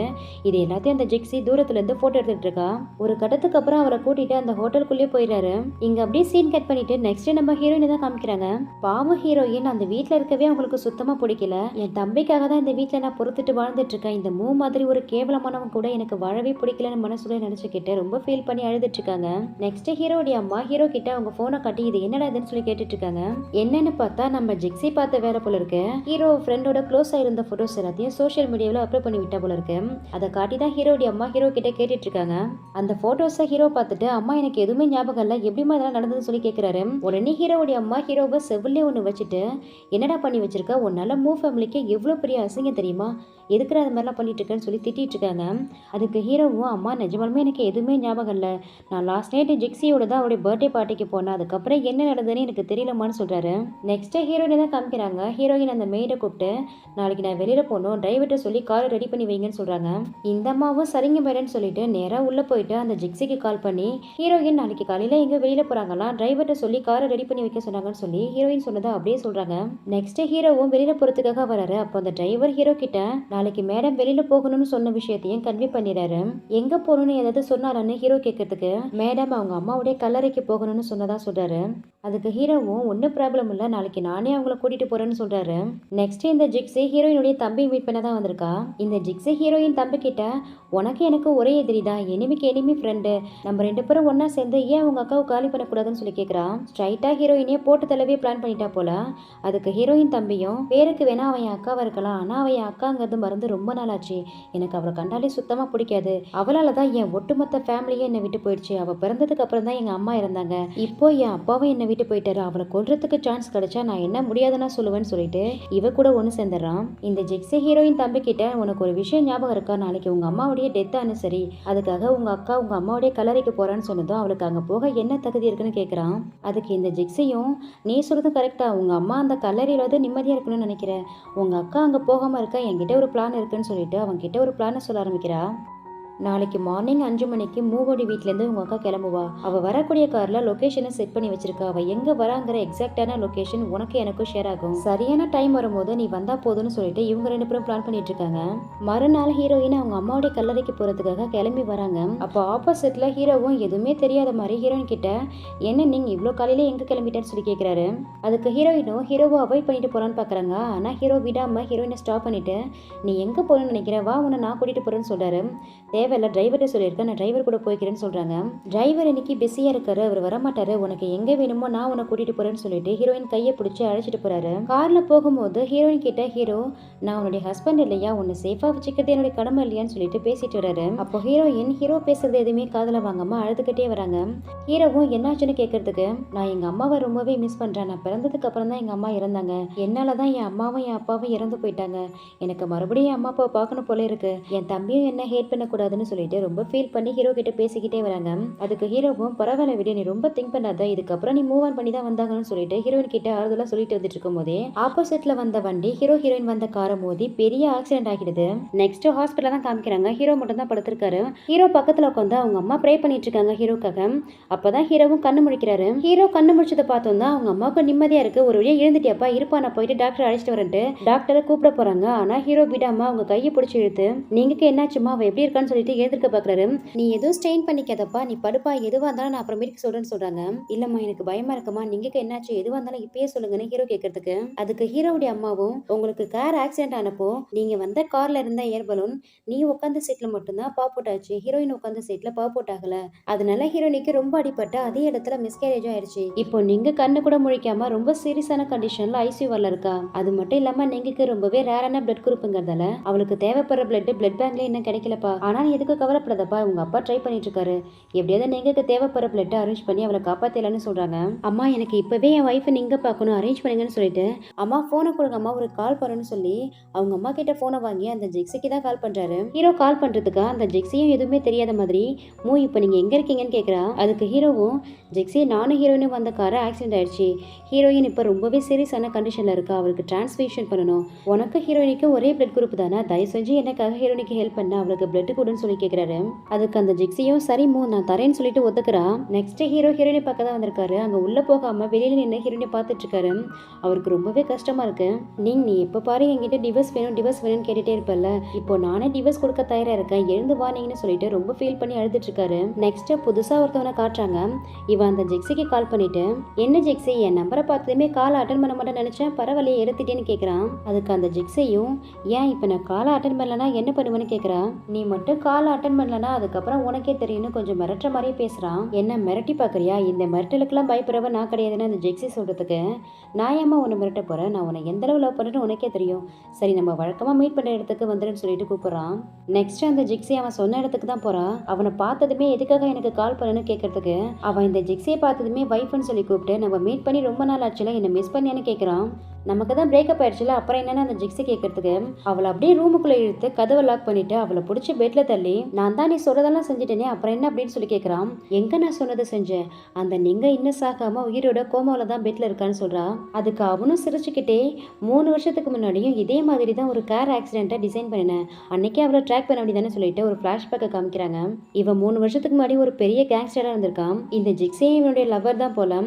இது எல்லாத்தையும் அந்த ஜிக்ஸி தூரத்துல இருந்து போட்டோ எடுத்துட்டு இருக்கா. ஒரு கட்டத்துக்கு அப்புறம் அவரை கூட்டிட்டு அந்த ஹோட்டலுக்குள்ளேயே போயிடுறாரு. இங்க அப்படியே சீன் கட் பண்ணிட்டு நெக்ஸ்ட் நம்ம ஹீரோயினை தான் காமிக்கிறாங்க. பாவம் ஹீரோயின் அந்த வீட்டுல இருக்கவே அவங்களுக்கு சுத்தமா பிடிக்கல. என் தம்பிக்காக தான் இந்த வீட்டுல நான் பொறுத்துட்டு வாழ்ந்துட்டு இருக்கேன், இந்த மாதிரி ஒரு கேவலமானவன் கூட எனக்கு வாழவே பிடிக்கலன்னு மனசுல நினைச்சுக்கிட்டு ரொம்ப ஃபீல் பண்ணி அழுதுட்டு இருக்காங்க. நெக்ஸ்ட் ஹீரோடைய அம்மா ஹீரோ கிட்ட அவங்க போனை காட்டி இது என்னடா இதுன்னு சொல்லி கேட்டுட்டு இருக்காங்க. என்னன்னு பார்த்தா நம்ம ஜிக்ஸி பார்த்த வேற போல இருக்கு. ஹீரோ ஃப்ரெண்டோட க்ளோஸா இருந்த போட்டோஸ் எல்லாத்தையும் சோஷியல் மீடியாவில் அப்லோட் பண்ணி விட்டா போல இருக்கு. அதை காட்டி தான் ஹீரோடைய அம்மா ஹீரோ கிட்ட கேட்டுட்டு இருக்காங்க. அந்த போட்டோஸை ஹீரோ பார்த்துட்டு, அம்மா எனக்கு எதுவுமே ஞாபகம் இல்லை, எப்படிமா இதெல்லாம் நடந்ததுன்னு சொல்லி கேட்கிறாரு. உடனே ஹீரோடைய அம்மா ஹீரோவை செவிலே ஒன்று வச்சுட்டு, என்னடா பண்ணி வச்சிருக்க, உன்னால மூ ஃபேமிலிக்கு எவ்வளோ பெரிய அசிங்கம் தெரியுமா, எதுக்குற அது மாதிரிலாம் பண்ணிட்டு இருக்கேன்னு சொல்லி திட்டிட்டு இருக்காங்க. அதுக்கு ஹீரோவும் அம்மா நிஜமாலுமே எனக்கு எதுவுமே ஞாபகம் இல்லை, நான் லாஸ்ட் நைட்டு ஜிக்ஸியோட தான் அவருடைய பர்த்டே பார்ட்டிக்கு போனேன், அதுக்கப்புறம் என்ன நடந்ததுன்னு எனக்கு தெரியலமான்னு சொல்கிறாரு. நெக்ஸ்ட்டு ஹீரோயினை தான் காமிக்கிறாங்க. ஹீரோயின் அந்த மெய்டை கூப்பிட்டு நாளைக்கு நான் வெளியில் போகணும், டிரைவர்கிட்ட சொல்லி காரை ரெடி பண்ணி வைங்கன்னு சொல்கிறாங்க. இந்த அம்மாவும் சரிங்க மேடன்னு சொல்லிட்டு நேராக உள்ளே போயிட்டு அந்த ஜிக்ஸிக்கு கால் பண்ணி ஹீரோயின் நாளைக்கு காலையில் எங்கே வெளியில் போகிறாங்களாம், டிரைவர்கிட்ட சொல்லி காரை ரெடி பண்ணி வைக்க சொன்னாங்கன்னு சொல்லி ஹீரோயின் சொன்னதை அப்படியே சொல்கிறாங்க. நெக்ஸ்ட்டு ஹீரோவும் வெளியில் போகிறதுக்காக வராரு. அப்போ அந்த டிரைவர் ஹீரோ கிட்ட நாளைக்கு மேடம் வெளியில் போகணும்னு சொன்ன விஷயத்தையும் கன்வே பண்ணிடுறாரு. எங்கே போகணும்னு ஏதாவது சொன்னாரான்னு ஹீரோ கேட்கறதுக்கு மேடம் அவங்க அம்மாவுடைய கல்லறைக்கு போகணும்னு சொன்னதா சொல்கிறாரு. அதுக்கு ஹீரோவும் ஒன்றும் ப்ராப்ளம் இல்லை, நாளைக்கு நானே அவங்கள கூட்டிகிட்டு போகிறேன்னு சொல்கிறாரு. நெக்ஸ்ட் இந்த ஜிக்ஸி ஹீரோயினுடைய தம்பி மீட் பண்ண தான் வந்திருக்கா. இந்த ஜிக்ஸி ஹீரோயின் தம்பி கிட்ட உனக்கு எனக்கு ஒரே எதிரி தான், எனிமிக்கு எனிமி ஃப்ரெண்டு, நம்ம 2 பேரும் ஒன்றா சேர்ந்து ஏன் அவங்க அக்காவை காலி பண்ணக்கூடாதுன்னு சொல்லி கேட்குறா. ஸ்ட்ரைட்டாக ஹீரோயினே போட்டு தள்ளவே பிளான் பண்ணிட்டா போல. அதுக்கு ஹீரோயின் தம்பியும் பேருக்கு வேணா அவன் என் அக்காவாக இருக்கலாம், ஆனால் அவன் என் அக்காங்கிறது மறந்து ரொம்ப நாள் ஆச்சு, எனக்கு அவளை கண்டாலே சுத்தமாக பிடிக்காது, அவளால் தான் என் ஒட்டுமொத்த ஃபேமிலியே என்னை விட்டு போயிடுச்சு, அவள் பிறந்ததுக்கு அப்புறம் தான் எங்கள் அம்மா இருந்தாங்க, இப்போ என் அப்பாவும் என்னை விட்டு போயிட்டாரு, அவளை கொல்றதுக்கு சான்ஸ் கிடைச்சா நான் என்ன முடியாதுன்னா சொல்லுவேன்னு சொல்லிட்டு இவ கூட ஒன்று சேர்ந்துடுறான். இந்த ஜிக்ஸி ஹீரோயின் தம்பி கிட்ட உனக்கு ஒரு விஷயம் ஞாபகம் இருக்கா, நாளைக்கு உங்கள் அம்மாவுடைய டெத் ஆனிவர்சரி, அதுக்காக உங்கள் அக்கா உங்கள் அம்மாவுடைய கல்லறைக்கு போகிறான்னு சொன்னதும் அவளுக்கு அங்கே போக என்ன தகுதி இருக்குன்னு கேட்குறான். அதுக்கு இந்த ஜிக்ஸியும் நீ சொல்கிறது கரெக்டா, உங்கள் அம்மா அந்த கல்லறையில் வந்து நிம்மதியாக இருக்கணும்னு நினைக்கிறேன், உங்கள் அக்கா அங்கே போகாமல் இருக்க என்கிட்ட ஒரு பிளான் இருக்குன்னு சொல்லிட்டு அவங்ககிட்ட ஒரு பிளானை சொல்ல ஆரம்பிக்கிறா. நாளைக்கு மார்னிங் 5 மணிக்கு மூவோடி வீட்டிலேருந்து உங்கள் அக்கா கிளம்புவா, அவள் வரக்கூடிய காரில் லொக்கேஷனை செட் பண்ணி வச்சிருக்கா, அவள் எங்கே வராங்கிற எக்ஸாக்டான லொக்கேஷன் உனக்கு எனக்கும் ஷேர் ஆகும், சரியான டைம் வரும்போது நீ வந்தால் போதும்னு சொல்லிட்டு இவங்க 2 பேரும் பிளான் பண்ணிட்டு இருக்காங்க. மறுநாள் ஹீரோயின் அவங்க அம்மாவுடைய கல்லறைக்கு போகிறதுக்காக கிளம்பி வராங்க. அப்போ ஆப்போசிட்டில் ஹீரோவும் எதுவுமே தெரியாத மாதிரி ஹீரோயின் கிட்ட என்ன நீங்கள் இவ்வளோ காலையில் எங்கே கிளம்பிட்டேன்னு சொல்லி கேட்குறாரு. அதுக்கு ஹீரோயினும் ஹீரோவை அவாய்ட் பண்ணிட்டு போகிறான்னு பார்க்குறாங்க. ஆனால் ஹீரோ விடாமல் ஹீரோயினை ஸ்டாப் பண்ணிட்டு நீ எங்கே போகணும்னு நினைக்கிற, வா உன்னை நான் கூட்டிகிட்டு போகிறேன்னு சொல்கிறாரு. தேவையில்ல, டிரைவர்கிட்ட சொல்லியிருக்கேன், நான் டிரைவர் கூட போய்க்கிறேன்னு சொல்கிறாங்க. டிரைவர் இன்னைக்கு பிஸியாக இருக்காரு, அவர் வரமாட்டாரு, உனக்கு எங்கே வேணுமோ நான் உன்னை கூட்டிகிட்டு போகிறேன்னு சொல்லிட்டு ஹீரோயின் கையை பிடிச்சி அழைச்சிட்டு போகிறாரு. காரில் போகும்போது ஹீரோயின் கிட்ட ஹீரோ நான் உன்னுடைய ஹஸ்பண்ட் இல்லையா, உன்னை சேஃபாக வச்சுக்கிறது என்னுடைய கடமை இல்லையான்னு சொல்லிட்டு பேசிட்டு வராரு. அப்போ ஹீரோயின் ஹீரோ பேசுறது எதுவுமே காதில் வாங்காமல் அழுதுகிட்டே வராங்க. ஹீரோவும் என்னாச்சுன்னு கேட்கறதுக்கு நான் எங்கள் அம்மாவை ரொம்பவே மிஸ் பண்ணுறேன், நான் பிறந்ததுக்கு அப்புறம் தான் எங்கள் அம்மா இறந்தாங்க, என்னால் தான் என் அம்மாவும் என் அப்பாவும் இறந்து போயிட்டாங்க, எனக்கு மறுபடியும் என் அம்மா அப்பாவை பார்க்கணும் போல இருக்கு, என் தம்பியும் என்ன ஹேட் பண்ணக்கூடாதுன்னு சொல்லிட்டு ரொம்ப ஃபீல் பண்ணி ஹீரோ கிட்ட பேசிக்கிட்டே வராங்க. அதுக்கு ஹீரோவும் பரவாயில்ல விட, நீ ரொம்ப திங்க் பண்ணாத, இதுக்கப்புறம் நீ மூவ் ஆன் பண்ணி தான் வந்தாங்கன்னு சொல்லிட்டு ஹீரோயின் கிட்ட ஆறுதலா சொல்லிட்டு வந்துட்டு இருக்கும் போதே ஆப்போசிட்ல வந்த வண்டி ஹீரோ ஹீரோயின் வந்த காரை மோதி பெரிய ஆக்சிடென்ட் ஆகிடுது. நெக்ஸ்ட் ஹாஸ்பிட்டல் தான் காமிக்கிறாங்க. ஹீரோ மட்டும் தான் படுத்திருக்காரு. ஹீரோ பக்கத்துல உட்காந்து அவங்க அம்மா ப்ரே பண்ணிட்டு இருக்காங்க ஹீரோக்காக. அப்பதான் ஹீரோவும் கண்ணு முழிக்கிறாரு. ஹீரோ கண்ணு முழிச்சதை பார்த்தோம் தான் அவங்க அம்மாவுக்கு நிம்மதியா இருக்கு. ஒரு வழியா எழுந்துட்டியாப்பா, இருப்பா நான் போயிட்டு டாக்டர் அழைச்சிட்டு வரேன்ட்டு டாக்டரை கூப்பிட போறாங்க. ஆனா ஹீரோ விடாம அவங்க கையை பிடிச்சி இழுத்து நீங்க என்னாச்சுமா, அவ எப்படி இருக்கான்னு சொல்லிட்டு எழுந்திருக்க பாக்குறாரு. நீ எதுவும் ஸ்ட்ரெயின் பண்ணிக்காதப்பா, நீ படுப்பா, எதுவாக இருந்தாலும் நான் அப்புறமேட்டுக்கு சொல்றேன்னு சொல்றாங்க. இல்லம்மா எனக்கு பயமா இருக்குமா, நீங்க என்னாச்சு, எதுவாக இருந்தாலும் இப்பயே சொல்லுங்கன்னு ஹீரோ கேட்கறதுக்கு அதுக்கு ஹீரோவுடைய அம்மாவும் உங்களுக்கு கார் ஆக்சிடென்ட் ஆனப்போ நீங்க வந்த கார்ல இருந்த ஏர் பலூன் நீ உட்காந்த சீட்ல மட்டும்தான் பாப்போட் ஆச்சு, ஹீரோயின் உட்காந்த சீட்ல பாப்போட் ஆகல, அதனால ஹீரோயினுக்கு ரொம்ப அடிபட்டு அதே இடத்துல மிஸ்கேரேஜ் ஆயிடுச்சு. இப்போ நீங்க கண்ணு கூட முழிக்காம ரொம்ப சீரியஸான கண்டிஷன்ல ஐசியூல இருக்கா. அது மட்டும் இல்லாம நீங்க ரொம்பவே ரேரான பிளட் குரூப்புங்கிறதால அவளுக்கு தேவைப்படுற பிளட் பேங்க்ல இன்னும் கிடைக்கலப்பா. ஆனா எதுக்கு கவலைப்படாதப்பா, உங்க அப்பா ட்ரை பண்ணிட்டு இருக்காரு, எப்படியாவது நீங்களுக்கு தேவைப்படுற பிளட் அரேஞ்ச் பண்ணி அவளை காப்பாத்தலான்னு சொல்றாங்க. அம்மா எனக்கு இப்பவே என் ஒய்ஃபை நீங்க பார்க்கணும், அரேஞ்ச் பண்ணுங்கன்னு சொல்லிட்டு அம்மா போனை கொடுங்க அம்மா, ஒரு கால் பண்ணணும்னு சொல்லி அவங்க அம்மா கிட்ட போனை வாங்கி அந்த ஜெக்ஸிக்கு தான் கால் பண்றாரு. ஹீரோ கால் பண்றதுக்கு அந்த ஜெக்ஸியும் எதுவுமே தெரியாத மாதிரி இப்போ நீங்க எங்க இருக்கீங்கன்னு கேட்குறா. அதுக்கு ஹீரோவும் ஜெக்ஸி நானும் ஹீரோயினும் வந்த காரை ஆக்சிடென்ட் ஆயிடுச்சு, ஹீரோயின் இப்போ ரொம்பவே சீரியஸான கண்டிஷன்ல இருக்கா, அவருக்கு டிரான்ஸ்ஃபியூஷன் பண்ணணும், உனக்கு ஹீரோயினுக்கு ஒரே பிளட் குரூப் தானே, தயவு செஞ்சு எனக்காக ஹீரோயினுக்கு ஹெல்ப் பண்ண அவளுக்கு பிளட் கொடுன்னு சொல்லி கேட்குறாரு. அதுக்கு அந்த ஜிக்ஸியும் சரி நான் தரேன்னு சொல்லிட்டு ஒத்துக்கிறா. நெக்ஸ்ட் ஹீரோ ஹீரோயினை பக்கம் தான் வந்திருக்காரு. அங்க உள்ள போகாம வெளியில நின்று ஹீரோயினை பார்த்துட்டு இருக்காரு. அவருக்கு ரொம்பவே கஷ்டமா இருக்கு. நீ எப்ப பாரு என்கிட்ட டிவோர்ஸ் வேணும்னு கேட்டுட்டே இருப்பல்ல, இப்போ நானே டிவோர்ஸ் கொடுக்க தயாரா இருக்கேன், எழுந்து வானீங்கன்னு சொல்லிட்டு ரொம்ப ஃபீல் பண்ணி அழுதுட்டு இருக்காரு. நெக்ஸ்ட் புதுசா ஒருத்தவனை காட்டுறாங்க. இவன் அந்த ஜெக்ஸிக்கு கால் பண்ணிட்டு என்ன ஜெக்ஸி என் நம்பரை பார்த்ததுமே காலை அட்டன் பண்ண மாட்டேன்னு நினைச்சேன், பரவாயில்லையே எடுத்துட்டேன்னு கேட்கறான். அதுக்கு அந்த ஜெக்ஸியும் ஏன் இப்ப நான் காலை அட்டன் பண்ணலன்னா என்ன பண்ணுவேன்னு கேட்கறா. நீ மட்டும் கால் கால் அட்டன் பண்ணலனா அதுக்கப்புறம் உனக்கே தெரியும்னு கொஞ்சம் மிரட்டுற மாதிரியே பேசுறான். என்ன மிரட்டி பாக்குறியா? இந்த மிரட்டலுக்கெல்லாம் பயப்படுறவ நான் கிடையாதுன்னு அந்த ஜெக்ஸி சொல்றதுக்கு, நான் ஏமா உன்னை மிரட்ட போறேன்? நான் உன்னை எந்த அளவு லவ் பண்ணுறேன்னு உனக்கே தெரியும். சரி நம்ம வழக்கமா மீட் பண்ற இடத்துக்கு வந்துடுன்னு சொல்லிட்டு கூப்பிடுறான். நெக்ஸ்ட் அந்த ஜெக்ஸி அவன் சொன்ன இடத்துக்கு தான் போறான். அவனை பார்த்ததுமே எதுக்காக எனக்கு கால் பண்ணணும்னு கேட்கறதுக்கு அவன் இந்த ஜெக்ஸியை பார்த்ததுமே வைஃப்னு சொல்லி கூப்பிட்டு நம்ம மீட் பண்ணி ரொம்ப நாள் ஆச்சுல என்ன மிஸ் பண்ணியான்னு கேட்குறான். நமக்கு தான் பிரேக்கப் ஆயிடுச்சுல, அப்புறம் என்னன்னு அந்த ஜெக்ஸி கேட்கறதுக்கு அவளை அப்படியே ரூமுக்குள்ள இழுத்து கதவை லாக் பண்ணிட்டு அவளை பிடிச்சி பெட்ல தள்ளி நான் தான் நீ சொல்றதெல்லாம் செஞ்சுட்டேனே அப்புறம் என்ன அப்படின்னு சொல்லி கேட்கறான். எங்க நான் சொன்னதை செஞ்சேன்? அந்த நீங்க இன்னும் சாக்காம உயிரோட கோமாவில தான் பெட்ல இருக்கான்னு சொல்றா. அதுக்கு அவனும் சிரிச்சுக்கிட்டே 3 வருஷத்துக்கு முன்னாடியும் இதே மாதிரி தான் ஒரு கார் ஆக்சிடென்ட்டை டிசைன் பண்ணினேன், அன்னைக்கே அவளை ட்ராக் பண்ண வேண்டியதானே சொல்லிட்டு ஒரு ஃபிளாஷ்பேக்கை காமிக்கிறாங்க. இவன் 3 வருஷத்துக்கு முன்னாடி ஒரு பெரிய கேங்ஸ்டரா இருந்திருக்கான். இந்த ஜெக்ஸியே இவனுடைய லவர் தான் போல.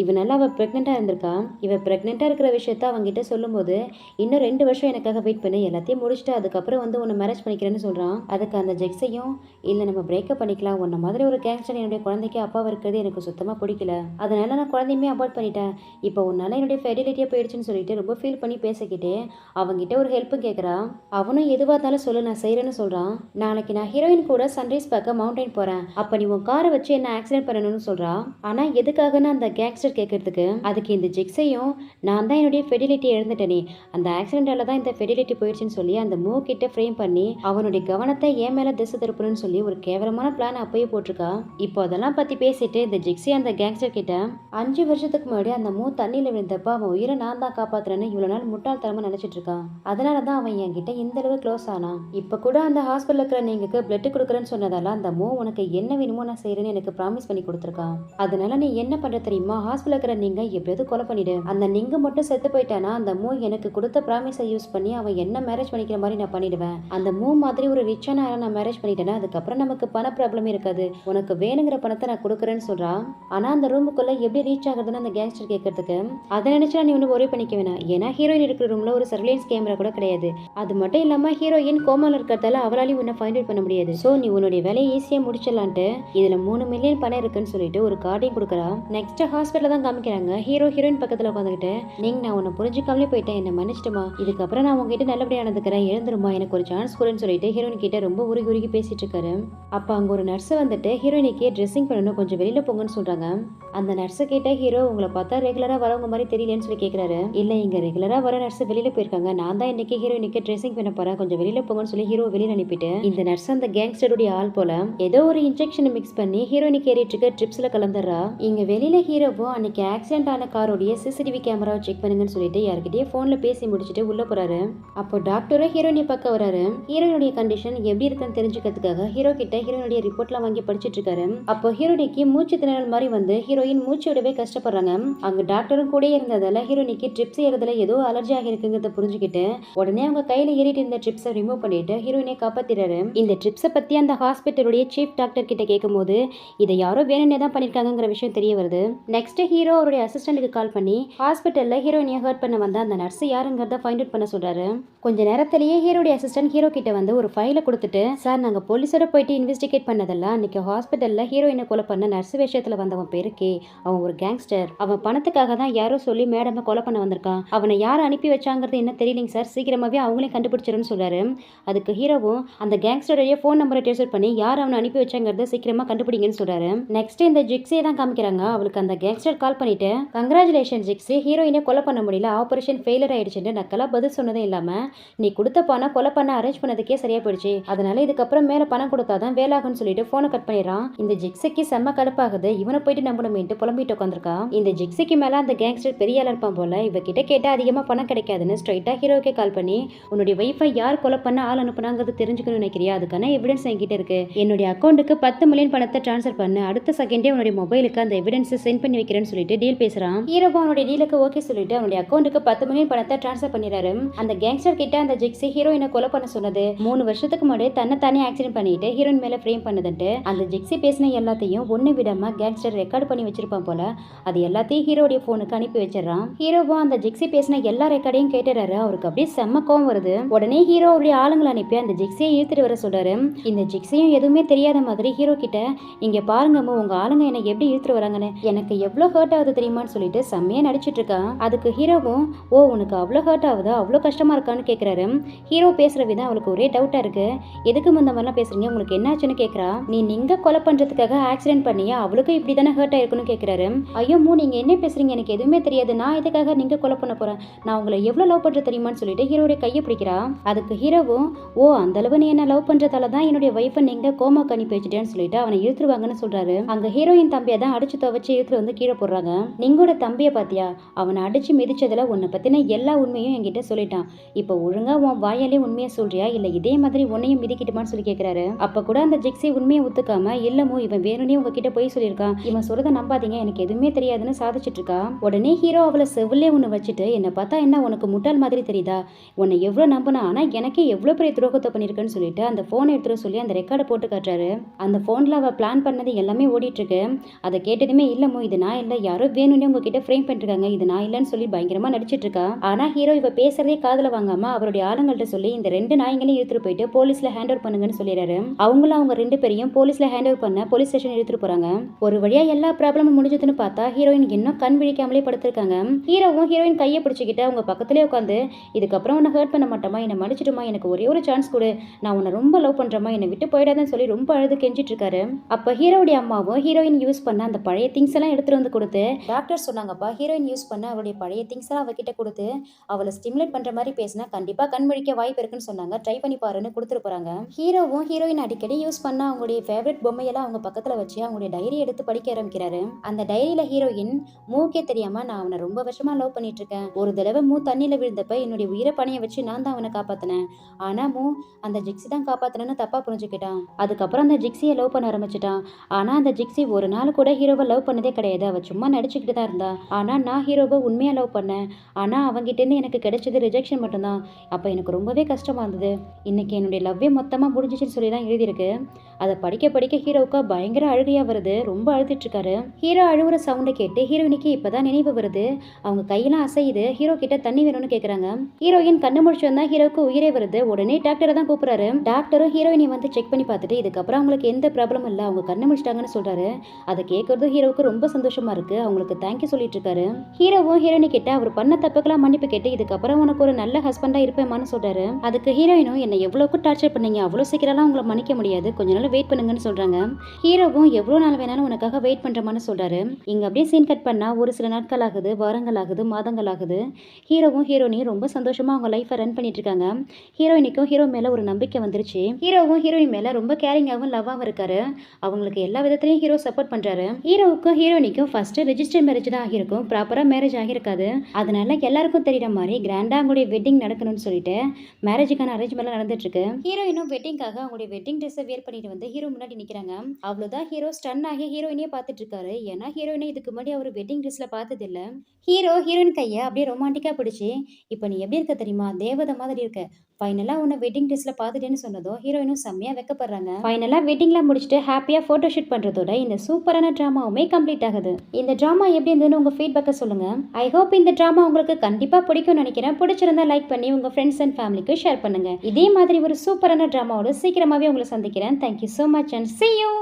இவனால அவ பிரெக்னெண்டா இருந்திருக்கா. இவ பிரெக்னெண்டா இருக்கிற விஷயத்த அவங்கிட்ட சொல்லும்போது இன்னும் 2 வருஷம் எனக்காக வெயிட் பண்ணி எல்லாத்தையும் முடிச்சுட்டு அதுக்கப்புறம் வந்து உன்னை மேரேஜ் பண்ணிக்கிறேன்னு சொல்றான். அதுக்கு அந்த ஜெக்ஸையும் இல்லை நம்ம பிரேக்கப் பண்ணிக்கலாம், உன்ன மாதிரி ஒரு கேங்ஸ்டர் என்னுடைய குழந்தைக்கு அப்பாவை இருக்கிறது எனக்கு சுத்தமாக பிடிக்கல, அதனால நான் குழந்தையுமே அபார்ட் பண்ணிட்டேன், இப்போ உன்னால என்னுடைய ஃபெர்டிலிட்டியாக போயிடுச்சுன்னு சொல்லிட்டு ரொம்ப ஃபீல் பண்ணி பேசிக்கிட்டே அவங்ககிட்ட ஒரு ஹெல்ப்பும் கேட்குறா. அவனும் எதுவாக இருந்தாலும் சொல்லு நான் செய்கிறேன்னு சொல்கிறான். நாளைக்கு நான் ஹீரோயின் கூட சன்ரைஸ் பார்க்க மவுண்டைன் போகிறேன், அப்போ நீ உன் காரை வச்சு என்ன ஆக்சிடென்ட் பண்ணணும்னு சொல்கிறா. ஆனால் எதுக்காகன்னு அந்த கேங்ஸ்டர் கேட்கறதுக்கு அதுக்கு இந்த ஜெக்ஸையும் நான் தான் என்னுடைய ஃபெர்டிலிட்டி எழுந்துட்டேனே, அந்த ஆக்சிடென்டால தான் இந்த ஃபெர்டிலிட்டி போயிடுச்சுன்னு சொல்லி அந்த மூ கிட்ட ஃப்ரேம் பண்ணி அவனுடைய கவனத்தை ஏன் மேல திசை திருப்பணும்னு சொல்லி ஒரு கேவலமான பிளான் அப்பயே போட்டிருக்கா. இப்போ அதெல்லாம் பத்தி பேசிட்டு இந்த ஜெக்ஸி அந்த கேங்ஸ்டர் கிட்ட 5 வருஷத்துக்கு முன்னாடி அந்த மூ தண்ணியில விழுந்தப்ப அவன் உயிரை நான் தான் காப்பாத்துறேன்னு இவ்வளவு நாள் முட்டாள்தனமா நினைச்சிட்டு இருக்கான். அதனாலதான் அவன் என்கிட்ட இந்த அளவு க்ளோஸ் ஆனான். இப்ப கூட அந்த ஹாஸ்பிட்டல் இருக்கிற நீங்களுக்கு பிளட் கொடுக்குறேன்னு சொன்னதால அந்த மூ உனக்கு என்ன வேணுமோ நான் செய்யறேன்னு எனக்கு ப்ராமிஸ் பண்ணி கொடுத்துருக்கான். அதனால நீ என்ன பண்ற தெரியுமா? ஹாஸ்பிட்டல் இருக்கிற நீங்க எப்படியாவது கொலை பண்ணிடு, அந்த நீங்க மட்டும் செத்து போயிட்டானா அந்த மூ எனக்கு கொடுத்த ப்ராமிஸை யூஸ் பண்ணி அவன் என்ன மேரேஜ் பண்ணிக்கிற மாதிரி நான் பண்ணிடுவேன். அந்த மூ மாதிரி ஒரு ரிச்சான ஆளை நான் மேரேஜ் பண்ணிட்டேன்னா அதுக்கப்புறம் நமக்கு பண ப்ராப்ளமே இருக்காது, உனக்கு வேணுங்கிற பணத்தை நான் கொடுக்குறேன்னு சொல்றான். ஆனா அந்த ரூமுக்குள்ள எப்படி ரீச் ஆகுதுன்னு அந்த கேங்ஸ்டர் கேட்கறதுக்கு அதை நினைச்சா நீ ஒன்றும் ஒரே பண்ணிக்க வேணாம், ஏன்னா ஹீரோயின் இருக்கிற ரூம்ல ஒரு சர்வேலன்ஸ் கேமரா கூட கிடையாது, அது மட்டும் இல்லாம ஹீரோயின் கோமால இருக்கிறதால அவளாலையும் உன்னை ஃபைண்ட் அவுட் பண்ண முடியாது, ஸோ நீ உன்னுடைய வேலையை ஈஸியா முடிச்சிடலான்ட்டு இதுல 3 மில்லியன் பணம் இருக்குன்னு சொல்லிட்டு ஒரு கார்டையும் கொடுக்குறா. நெக்ஸ்ட் ஹாஸ்பிட்டல் தான் காமிக்கிறாங்க. ஹீரோயின் பக்கத்துல உட்காந்துக்கிட்டு நீங்க நான் உன்னை புரிஞ்சுக்காமலே போயிட்டேன், என்ன மன்னிச்சிட்டுமா, இதுக்கப்புறம் நான் உங்ககிட்ட நல்லபடியாக நடந்துக்கிறேன், எழுந்துருமா, எனக்கு ஒரு சான்ஸ் கொடுன்னு சொல்லிட்டு ஹீரோயின் கிட்ட ரொம்ப உருகி பேசிட்டு இருக்காரு. அப்ப அங்க ஒரு நர்ஸ் வந்துட்டு ஹீரோயினுக்கு ட்ரெஸ்ஸிங் பண்ணணும், கொஞ்சம் வெளியில போங்கன்னு சொல்றாங்க. அந்த நர்ஸை கேட்ட ஹீரோ உங்களை பார்த்தா ரெகுலரா வரவங்க மாதிரி தெரியலன்னு சொல்லி கேட்கிறாரு. இல்ல இங்க ரெகுலரா வர நர்ஸ் வெளியில போயிருக்காங்க, நான் தான் இன்னைக்கு ஹீரோயினுக்கு ட்ரெஸ்ஸிங் பண்ண போறேன், கொஞ்சம் வெளியில போங்கன்னு சொல்லி ஹீரோ வெளியில அனுப்பிட்டு இந்த நர்ஸ் அந்த கேங்ஸ்டருடைய ஆள் போல ஏதோ ஒரு இன்ஜெக்ஷன் மிக்ஸ் பண்ணி ஹீரோயினுக்கு ஏறிட்டு ட்ரிப்ஸ்ல கலந்துடுறா. இங்க வெளியில ஹீரோவும் அன்னைக்கு ஆக்சிடென்ட் ஆன காரோடைய சிசிடிவி கேமராவை செக் பண்ணுங்கன்னு சொல்லிட்டு யார்கிட்டயே போன்ல பேசி முடிச்சுட்டு உள்ள போறாரு. அப்போ டாக்டரை ஹீரோயினை பார்க்க வராரு. ஹீரோயினுடைய கண்டிஷன் எப்படி இருக்குன்னு தெரிஞ்சுக்கிறதுக்காக ஹீரோ கிட்ட ஹீரோயினுடைய ரிப்போர்ட்லாம் வாங்கி படிச்சிட்டு இருக்காரு. அப்போ ஹீரோயினுக்கு மூச்சு திணறல் மாதிரி வந்து ஹீரோயின் மூச்சு விடவே கஷ்டப்படுறாங்க. அங்க டாக்டரும் கூட இருந்ததால ஹீரோயினுக்கு ட்ரிப்ஸ் ஏறதுல ஏதோ அலர்ஜி ஆகிருக்குங்கிறத புரிஞ்சுக்கிட்டு உடனே அவங்க கையில ஏறிட்டு இருந்த ட்ரிப்ஸை ரிமூவ் பண்ணிட்டு ஹீரோயினை காப்பாத்திறாரு. இந்த ட்ரிப்ஸை பத்தி அந்த ஹாஸ்பிட்டலுடைய சீஃப் டாக்டர் கிட்ட கேட்கும் போது இதை யாரோ வேணும்னே தான் பண்ணிருக்காங்கிற விஷயம் தெரிய வருது. நெக்ஸ்ட் ஹீரோ அவருடைய அசிஸ்டன்ட்டுக்கு கால் பண்ணி ஹாஸ்பிட்டல்ல ஹீரோயினை ஹர்ட் பண்ண வந்த அந்த நர்ஸ் யாருங்கிறத ஃபைண்ட் அவுட் பண்ண சொல்றாரு. கொஞ்ச நேரத்திலேயே ஹீரோடைய அசிஸ்டன்ட் ஹீரோ கிட்ட வந்து ஒரு ஃபைலை கொடுத்துட்டு சார் நாங்க போலீஸோட போயிட்டு இன்வெஸ்டிகேட் பண்ணதெல்லாம் அன்னைக்கு ஹாஸ்பிட்டல்ல ஹீரோயினை கொலை பண்ண நர்ஸ் விஷயத்துல வந்தவன் பேருக்கே அவன் ஒரு கேங்ஸ்டர், அவன் பணத்துக்காக தான் யாரோ சொல்லி மேடம் கொலை பண்ண வந்திருக்கான், அவனை யார் அனுப்பி வச்சாங்கிறது என்ன தெரியலைங்க சார், சீக்கிரமாவே அவங்களே கண்டுபிடிச்சிருன்னு சொல்றாரு. அதுக்கு ஹீரோவும் அந்த கேங்ஸ்டருடைய ஃபோன் நம்பரை ட்ரேஸ் பண்ணி யார் அவனை அனுப்பி வச்சாங்கிறத சீக்கிரமா கண்டுபிடிங்கன்னு சொல்றாரு. நெக்ஸ்ட் இந்த ஜிக்ஸியை தான் காமிக்கிறாங்க. அவளுக்கு அந்த கேங்ஸ்டர் கால் பண்ணிட்டு கங்க்ராச்சுலேஷன் ஜிக்ஸி, ஹீரோயினை கொலை பண்ண முடியல, ஆபரேஷன் ஃபெயிலியர் ஆயிடுச்சுன்னு நக்கலா பதில் சொன்னதும் இல்லாம நீ கொடுத்த பணம் கொலை பண்ண அரேஞ்ச் பண்ணதுக்கே சரியா போயிடுச்சு, அதனால இதுக்கப்புறம் மேல பணம் கொடுத்தாதான் வேலாகும்னு சொல்லிட்டு போனை கட் பண்ணிடுறான். இந்த ஜிக்ஸிக்கு செம்ம கடுப்பாகுது, இவனை போயிட்டு நம்பணுமேட்டு புலம்பிட்டு உட்காந்துருக்கா. இந்த ஜிக்ஸிக்கு மேல அந்த கேங்ஸ்டர் பெரிய ஆளா இருப்பான் போல, இவகிட்ட கேட்டா அதிகமா பணம் கிடைக்காதுன்னு ஸ்ட்ரைட்டா ஹீரோக்கே கால் பண்ணி உன்னுடைய வைஃபை யார் கொலை பண்ண ஆள் அனுப்புனாங்கிறது தெரிஞ்சுக்கணும்னு நினைக்கிறியா, அதுக்கான எவிடன்ஸ் என்கிட்ட இருக்கு, என்னுடைய அக்கௌண்ட்டுக்கு 10 மில்லியன் பணத்தை டிரான்ஸ்ஃபர் பண்ணு, அடுத்த செகண்டே உன்னுடைய மொபைலுக்கு அந்த எவிடன்ஸ் சென்ட் பண்ணி வைக்கிறேன்னு சொல்லிட்டு டீல் பேசுறான். ஹீரோவும் அவனுடைய டீலுக்கு ஓகே சொல்லிட்டு அவனுடைய அக்கௌண்ட்டுக்கு 10 மில்லியன் பணத்தை டிரான்ஸ்ஃபர் பண்ணிடுறாரு. அந்த கேங்ஸ்டர் கிட்ட அந்த ஜிக்ஸி ஹீரோயினை கொலை பண்ண சொன்னது 3 வருஷத்துக்கு முன்னாடி தன்னை தானே ஆக்சிடென்ட் பண்ணிட்டு ஹீரோயின் மேல ஃப்ரேம் பண்ணதுட்டு அந்த ஜிக்ஸி பேசின எல்லாத்தையும் ஒண்ணு விடாம கேங்ஸ்டர் ரெக்கார்ட் பண்ணி வச்சிருப்பான் போல, அது எல்லாத்தையும் ஹீரோடைய போனுக்கு அனுப்பி வச்சிடறான். ஹீரோவும் அந்த ஜிக்ஸி பேசின எல்லா ரெக்கார்டையும் கேட்டுறாரு. அவருக்கு அப்படியே செம்ம கோவம் வருது. உடனே ஹீரோ அவருடைய ஆளுங்களை அனுப்பி அந்த ஜிக்ஸியை இழுத்துட்டு வர சொல்றாரு. இந்த ஜிக்ஸியும் எதுவுமே தெரியாத மாதிரி ஹீரோ கிட்ட இங்க பாருங்கம்மா உங்க ஆளுங்க என்ன எப்படி இழுத்துட்டு வராங்கன்னு, எனக்கு எவ்வளவு ஹர்ட் ஆகுது தெரியுமான்னு சொல்லிட்டு செம்மையா நடிச்சிட்டு இருக்கான். அதுக்கு ஹீரோவும் ஓ உனக்கு அவ்வளோ ஹர்ட் ஆகுதா, அவ்வளோ கஷ்டமா இருக்கான்னு கேட்குறாரு. ஹீரோ பேசுற விதம் அவளுக்கு ஒரே டவுட்டா இருக்கு. எதுக்கு எதுக்கு இந்த மாதிரிலாம் பேசுறீங்க, உங்களுக்கு என்னாச்சுன்னு கேட்குறா. நீ நீங்க கொலை பண்றதுக்காக ஆக்சிடென்ட் பண்ணியா, அவளுக்கும் இப்படி தானே ஹர்ட் ஆயிருக்குன்னு கேட்குறாரு. ஐயோ மூ, நீங்க என்ன பேசுறீங்க, எனக்கு எதுவுமே தெரியாது, நான் எதுக்காக நீங்க கொலை பண்ண போறேன், நான் உங்களை எவ்வளவு லவ் பண்ற தெரியுமான்னு சொல்லிட்டு ஹீரோடைய கையை பிடிக்கிறா. அதுக்கு ஹீரோவும், ஓ அந்த அளவு நீ என்ன லவ் பண்றதால தான் என்னுடைய வைஃபை நீங்க கோமா அனுப்பி வச்சுட்டேன்னு சொல்லிட்டு அவனை இழுத்துருவாங்கன்னு சொல்றாரு. அங்க ஹீரோயின் தம்பியை தான் அடிச்சு துவைச்சு இழுத்துட்டு வந்து கீழே போடுறாங்க. நீங்களோட தம்பியை பாத்தியா, அவனை அடிச்சு மிதிச்சதுல உன்னை பத்தின எல்லா உண்மையும் என்கிட்ட சொல்லிட்டான். இப்ப ஒழுங்கா உன் வாயாலே உண்மையை சொல்றியா, இல்ல இதே மாதிரி உன்னையும் மிதிக்கிட்டுமான்னு சொல்லி கேட்கிறாரு. அப்ப கூட அந்த ஜிக்ஸி உண்மையை ஒத்துக்காம, இல்லமோ இவன் வேணும்னே உங்ககிட்ட போய் சொல்லியிருக்கான், இவன் சொல்றத நம்பாதீங்க, எனக்கு எதுவுமே தெரியாதுன்னு சாதிச்சிட்டு இருக்கா. உடனே ஹீரோ அவளை செவிலே ஒண்ணு வச்சுட்டு, என்னை பார்த்தா என்ன உனக்கு முட்டாள் மாதிரி தெரியுதா, உன்னை எவ்வளவு நம்பினா, ஆனா எனக்கே எவ்வளவு பெரிய துரோகத்தை பண்ணிருக்கேன்னு சொல்லிட்டு அந்த போனை எடுத்துட்டு சொல்லி அந்த ரெக்கார்டை போட்டு காட்டுறாரு. அந்த போன்ல அவ பிளான் பண்ணது எல்லாமே ஓடிட்டு இருக்கு. அதை கேட்டதுமே, இல்லமோ இது நான் இல்ல, யாரோ வேணும்னே உங்ககிட்ட ஃப்ரேம் பண்ணிருக்காங்க, இது நான் இல்லன்னு சொல்லி பயங்கரமா நடிச்சிட்டு இருக்கா. ஆனா ஹீரோ இவ பேசுறதே காதுல வாங்காம அவருடைய ஆளுங்கள்ட்ட சொல்லி இந்த 2 நாய்களையும் எடுத்துட்டு போயிட்டு போலீஸ்ல ஹேண்ட் ஓவர் பண்ணுங்கன்னு சொல்லிடுறாரு. அவங்களும் அவங்க 2 பேரையும் போலீஸ்ல ஹேண்ட் ஓவர் பண்ண போலீஸ் ஸ்டேஷன் எடுத்துட்டு போறாங்க. ஒரு வழியா எல்லா ப்ராப்ளமும் முடிஞ்சதுன்னு பார்த்தா ஹீரோயின் இன்னும் கண் விழிக்காமலே படுத்திருக்காங்க. ஹீரோவும் ஹீரோயின் கையை பிடிச்சிக்கிட்டு அவங்க பக்கத்துலேயே உட்காந்து, இதுக்கப்புறம் உன்னை ஹர்ட் பண்ண மாட்டோமா, என்னை மன்னிச்சிடுமா, எனக்கு ஒரே ஒரு சான்ஸ் கொடு, நான் உன்னை ரொம்ப லவ் பண்றேமா, என்னை விட்டு போயிடாதுன்னு சொல்லி ரொம்ப அழுது கெஞ்சிட்டு இருக்காரு. அப்ப ஹீரோடைய அம்மாவும் ஹீரோயின் யூஸ் பண்ண அந்த பழைய திங்ஸ் எல்லாம் எடுத்துட்டு வந்து கொடுத்து, டாக்டர் சொன்னாங்கப்பா ஹீரோயின் யூஸ் பண்ண அவளுடைய பழைய திங்ஸ் எல்லாம் அவகிட்ட கொடுத்து அவளை ஸ்டிமுலேட் பண்ற மாதிரி பேசினா கண்டிப்பா கண் முழிக்க வாய்ப்பு இருக்குன்னு சொன்னாங்க, ட்ரை பண்ணி பாருன்னு கொடுத்துட்டு போறாங்க. ஹீரோவும் ஹீரோயின் அடிக்கடி யூஸ் பண்ண அவங்களுடைய ஃபேவரட் பொம்மையெல்லாம் அவங்க பக்கத்துல வச்சு அவங்களுடைய டைரி எடுத்து படிக்க ஆரம்பிக்கிறாரு. அந்த டைரியில ஹீரோயின், மூக்கே தெரியாம நான் அவனை ரொம்ப வருஷமா லவ் பண்ணிட்டு இருக்கேன், ஒரு தடவை மூ தண்ணியில விழுந்தப்ப என்னுடைய உயிரை பணைய வச்சு நான் தான் அவனை காப்பாத்தினேன், ஆனா மூ அந்த ஜிக்ஸி தான் காப்பாத்தினு தப்பா புரிஞ்சுக்கிட்டான். அதுக்கப்புறம் அந்த ஜிக்ஸியை லவ் பண்ண ஆரம்பிச்சிட்டான். ஆனா அந்த ஜிக்ஸி ஒரு நாள் கூட ஹீரோவை லவ் பண்ணதே கிடையாது, அவ சும்மா நடிச்சுக்கிட்டு தான் இருந்தா. ஆனா நான் ஹீரோவை உண்மையா லவ் பண்ணேன், ஆனா அவங்கிட்ட இருந்து எனக்கு கிடைச்சது ரிஜெக்ஷன் மட்டும்தான். அப்ப எனக்கு ரொம்பவே கஷ்டமா இருந்தது, இன்னைக்கு என்னுடைய லவ்வே மொத்தமா முடிஞ்சிச்சுன்னு சொல்லி தான் எழுதியிருக்கு. அதை படிக்க படிக்க ஹீரோவுக்கு பயங்கர அழுகையா வருது, ரொம்ப அழுதுட்டு இருக்காரு. ஹீரோ அழுகுற சவுண்டை கேட்டு ஹீரோயினுக்கு இப்பதான் நினைவு வருது. அவங்க கையெல்லாம் அசையுது. ஹீரோ கிட்ட தண்ணி வேணும்னு கேக்குறாங்க. ஹீரோயின் கண்ணு முடிச்சு வந்தா ஹீரோவுக்கு உயிரே வருது. உடனே டாக்டரை தான் கூப்பிடுறாரு. டாக்டரும் ஹீரோயினை வந்து செக் பண்ணி பார்த்துட்டு, இதுக்கப்புறம் அவங்களுக்கு எந்த ப்ராப்ளமும் இல்லை, அவங்க கண்ணு முடிச்சிட்டாங்கன்னு சொல்றாரு. அதை கேட்கறதும் ஹீரோவுக்கு ரொம்ப சந்தோஷமா இருக்கு. அவங்களுக்கு தேங்க்யூ சொல்லிட்டு இருக்காரு. ஹீரோவும் ஹீரோயினி கிட்ட அவர் பண்ண தப்புக்கெல்லாம் மன்னிப்பு கேட்டு, இதுக்கப்புறம் உனக்கு ஒரு நல்ல ஹஸ்பண்டா இருப்பேமான்னு சொல்றாரு. அதுக்கு ஹீரோயினும், என்ன எவ்வளவுக்கு டார்ச்சர் பண்ணீங்க, அவ்வளவு சீக்கிரம்லாம் உங்களை மன்னிக்க முடியாது, கொஞ்ச நாள் வெயிட் பண்ணுங்கன்னு சொல்றாங்க. ஹீரோவும் எவ்வளவு நாள் வேணாலும் உனக்காக வெயிட் பண்றமான்னு சொல்றாரு. இங்க அப்படியே சீன் கட் பண்ணா ஒரு சில நாட்கள் ஆகுது, வாரங்கள் ஆகுது, மாதங்கள் ஆகுது. ஹீரோவும் ஹீரோயினியும் ரொம்ப சந்தோஷமா அவங்க லைஃபை ரன் பண்ணிட்டு இருக்காங்க. ஹீரோயினிக்கும் ஹீரோ மேல ஒரு நம்பிக்கை வந்துருச்சு. ஹீரோவும் ஹீரோயின் மேல ரொம்ப கேரிங்காகவும் லவ்வாகவும் இருக்காரு. அவங்களுக்கு எல்லா விதத்திலையும் ஹீரோ சப்போர்ட் பண்றாரு. ஹீரோவுக்கும் ஹீரோயினிக்கும் ஃபர்ஸ்ட் ரெஜிஸ்டர் மேரேஜ் தான் ஆகியிருக்கும், ப்ராப்பரா மேரேஜ் ஆகியிருக்காது. அதனால எல்லாருக்கும் தெரியுற மாதிரி கிராண்டா அவங்களுடைய வெட்டிங் நடக்கணும்னு சொல்லிட்டு மேரேஜுக்கான அரேஞ்ச்மெண்ட் நடந்துட்டு இருக்கு. ஹீரோயினும் வெட்டிங்காக அவங்களுடைய வெட்டிங் ட்ரெஸ்ஸை வேர் பண்ணிட்டு வந்து ஹீரோ முன்னாடி நிக்கிறாங்க. அவ்வளவுதான் ஹீரோ ஸ்டன் ஆகி ஹீரோயினியே பார்த்துட்டு இருக்காரு. ஏன்னா ஹீரோயினை இதுக்கு முன்னாடி அவர் வெட்டிங் ட்ரெஸ்ல பார்த்தது இல்ல. ஹீரோ ஹீரோயின் கையை அப்படியே ரொமான்டிக்கா பிடிச்சி, இப்போ நீ எப்படி இருக்க தெரியுமா, தேவதை மாதிரி இருக்க, ஃபைனலா உன்னை வெட்டிங் ட்ரெஸ்ல பார்த்துட்டேன்னு சொன்னதும் ஹீரோயினும் செம்மையா வெக்கப்படுறாங்க. ஃபைனலா வெட்டிங்லாம் முடிச்சுட்டு ஹாப்பியா போட்டோ ஷூட் பண்றதோட இந்த சூப்பரான டிராமாவுமே கம்ப்ளீட் ஆகுது. இந்த டிராமா எப்படி இருந்ததுன்னு உங்க ஃபீட்பேக்கை சொல்லுங்க. ஐ ஹோப் இந்த டிராமா உங்களுக்கு கண்டிப்பா பிடிக்கும்னு நினைக்கிறேன். பிடிச்சிருந்தா லைக் பண்ணி உங்க ஃப்ரெண்ட்ஸ் அண்ட் ஃபேமிலிக்கு ஷேர் பண்ணுங்க. இதே மாதிரி ஒரு சூப்பரான டிராமாவோட சீக்கிரமாவே உங்களை சந்திக்கிறேன். Thank you so much and see you.